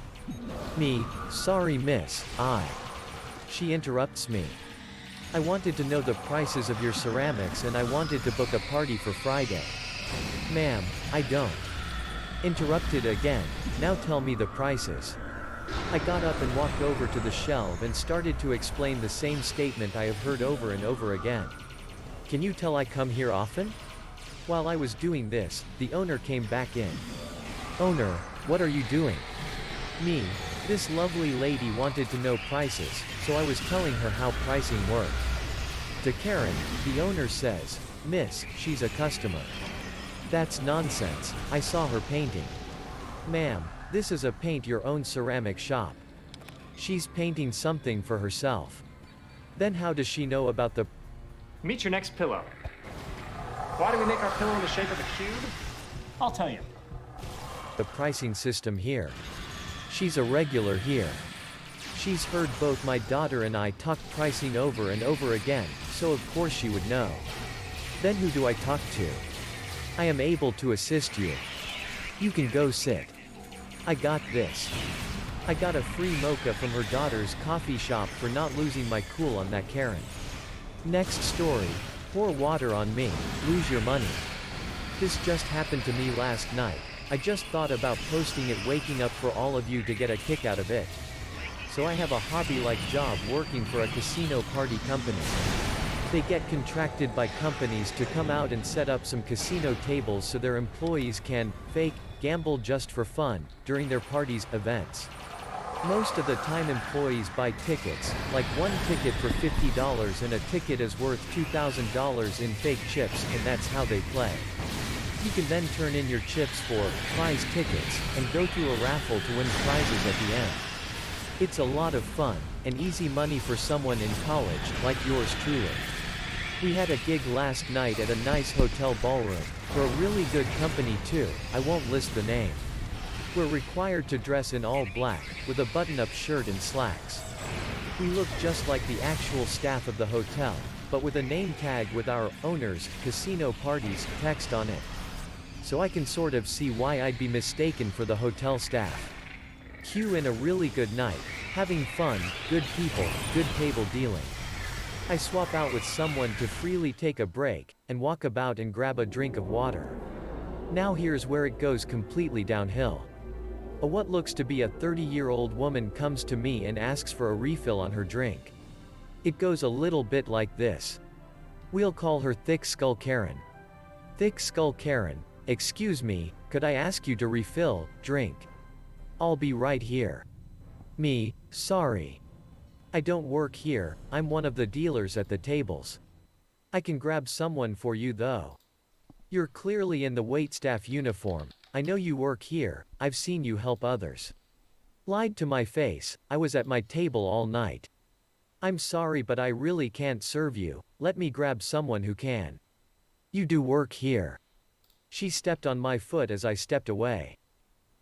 Me, "Sorry miss, She interrupts me. "I wanted to know the prices of your ceramics and I wanted to book a party for Friday." "Ma'am, I don't." Interrupted again, "Now tell me the prices." I got up and walked over to the shelf and started to explain the same statement I have heard over and over again. "Can you tell I come here often?" While I was doing this, the owner came back in. Owner, what are you doing? Me. This lovely lady wanted to know prices, so I was telling her how pricing worked. To Karen, the owner says, Miss, she's a customer. That's nonsense, I saw her painting. Ma'am, this is a paint your own ceramic shop. She's painting something for herself. Then how does she know about the... Meet your next pillow. Why do we make our pillow in the shape of a cube? I'll tell you. The pricing system here. She's a regular here. She's heard both my daughter and I talk pricing over and over again, so of course she would know. Then who do I talk to? I am able to assist you. You can go sit. I got this. I got a free mocha from her daughter's coffee shop for not losing my cool on that Karen. Next story. Pour water on me, lose your money. This just happened to me last night. I just thought about posting it, waking up for all of you to get a kick out of it. So I have a hobby-like job working for a casino party company. They get contracted by companies to come out and set up some casino tables so their employees can fake gamble just for fun during their parties' events. Most of the time employees buy tickets, like one ticket for $50 and a ticket is worth $2,000 in fake chips, and that's how they play. You can then turn in your chips for prize tickets and go through a raffle to win prizes at the end. It's a lot of fun, and easy money for someone in college, like yours truly. We had a gig last night at a nice hotel ballroom, for a really good company too, I won't list the name. We're required to dress in all black, with a button-up shirt and slacks. We look just like the actual staff of the hotel, but with a name tag with our owner's casino parties text on it. So I can sort of see why I'd be mistaken for the hotel staff. Cue in a really good night, having fun, good people, good table dealing. I swap out with someone to freely take a break, and walk about and grab a drink of water. Now here's where it goes completely downhill. What looks to be a 30-year-old woman comes to me and asks for a refill on her drink. It goes a little bit like this. We'll call her Thick Skull Karen. Thick Skull Karen, excuse me, could I ask you to refill, drink? I'll be right here. Me, sorry. I don't work here, I'm one of the dealers at the tables. I can grab someone for you though. You're clearly in the waitstaff uniform. I know you work here, I've seen you help others. Lied to my face, I was at my table all night. I'm sorry but I really can't serve you, let me grab someone who can. You do work here. She stepped on my foot as I stepped away.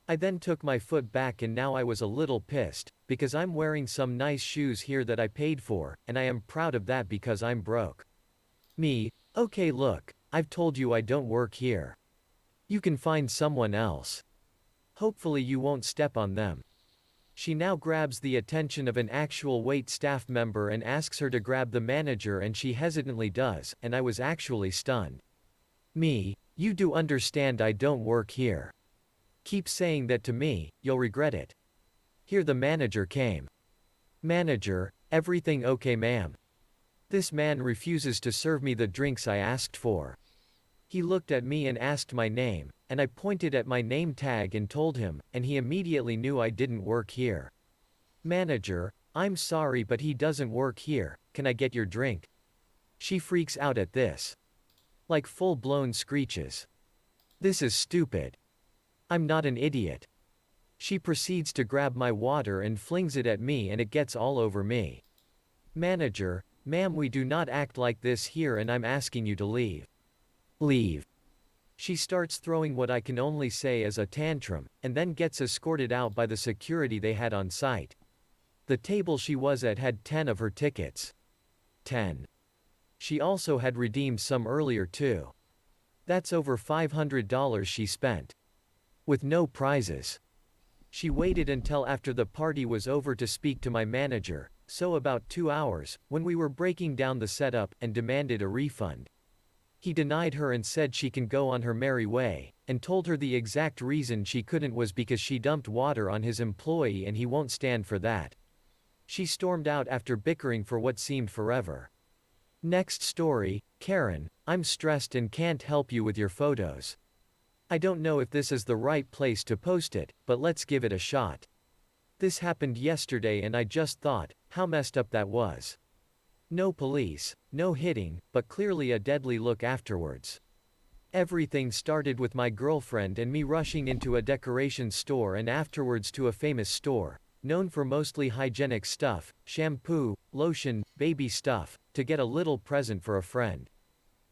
I then took my foot back and now I was a little pissed, because I'm wearing some nice shoes here that I paid for, and I am proud of that because I'm broke. Me, okay look, I've told you I don't work here. You can find someone else. Hopefully you won't step on them. She now grabs the attention of an actual wait staff member and asks her to grab the manager and she hesitantly does, and I was actually stunned. Me, you do understand I don't work here. Keep saying that to me, you'll regret it. Here the manager came. Manager, everything okay ma'am? This man refuses to serve me the drinks I asked for. He looked at me and asked my name, and I pointed at my name tag and told him, and he immediately knew I didn't work here. Manager, I'm sorry but he doesn't work here, can I get your drink? She freaks out at this. Like full-blown screeches. This is stupid. I'm not an idiot. She proceeds to grab my water and flings it at me and it gets all over me. Manager, ma'am we do not act like this here and I'm asking you to leave. Leave. She starts throwing what I can only say as a tantrum, and then gets escorted out by the security they had on site. The table she was at had 10 of her tickets. 10. She also had redeemed some earlier too. That's over $500 she spent. With no prizes. She waited until after the party was over to speak to my manager, so about 2 hours, when we were breaking down the setup, and demanded a refund. He denied her and said she can go on her merry way, and told her the exact reason she couldn't was because she dumped water on his employee and he won't stand for that. She stormed out after bickering for what seemed forever. Next story, Karen, I'm stressed and can't help you with your photos. I don't know if this is the right place to post it, but let's give it a shot. This happened yesterday and I just thought, how messed up that was. No police, no hitting, but clearly a deadly look afterwards. Everything started with my girlfriend and me rushing into a decoration store and afterwards to a famous store, known for mostly hygienic stuff, shampoo, lotion, baby stuff, to get a little present for a friend.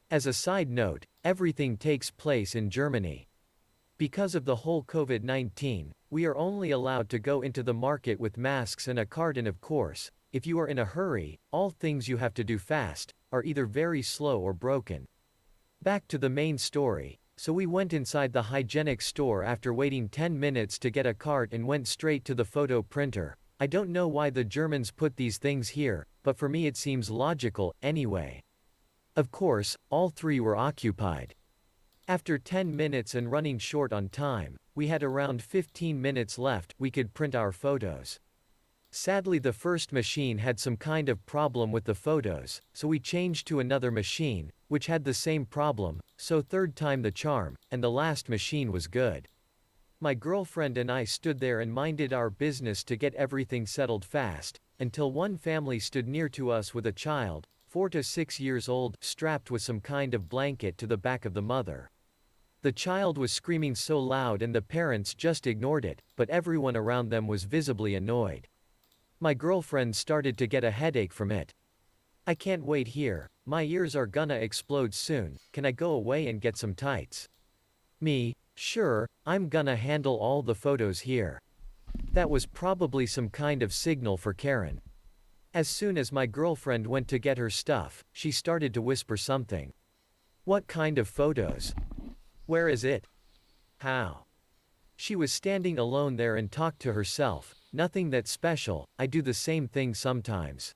As a side note, everything takes place in Germany. Because of the whole COVID-19, we are only allowed to go into the market with masks and a card, and of course, if you are in a hurry, all things you have to do fast, are either very slow or broken. Back to the main story, so we went inside the hygienic store after waiting 10 minutes to get a cart and went straight to the photo printer. I don't know why the Germans put these things here, but for me it seems logical, anyway. Of course, all three were occupied. After 10 minutes and running short on time, we had around 15 minutes left, we could print our photos. Sadly, the first machine had some kind of problem with the photos, so we changed to another machine, which had the same problem, so third time the charm, and the last machine was good. My girlfriend and I stood there and minded our business to get everything settled fast, until one family stood near to us with a child, 4 to 6 years old, strapped with some kind of blanket to the back of the mother. The child was screaming so loud and the parents just ignored it, but everyone around them was visibly annoyed. My girlfriend started to get a headache from it. I can't wait here, my ears are gonna explode soon, can I go away and get some tights? Me, sure, I'm gonna handle all the photos here. That was probably some kind of signal for Karen. As soon as my girlfriend went to get her stuff, she started to whisper something. What kind of photos? Where is it? How? She was standing alone there and talked to herself. Nothing that special, I do the same thing sometimes.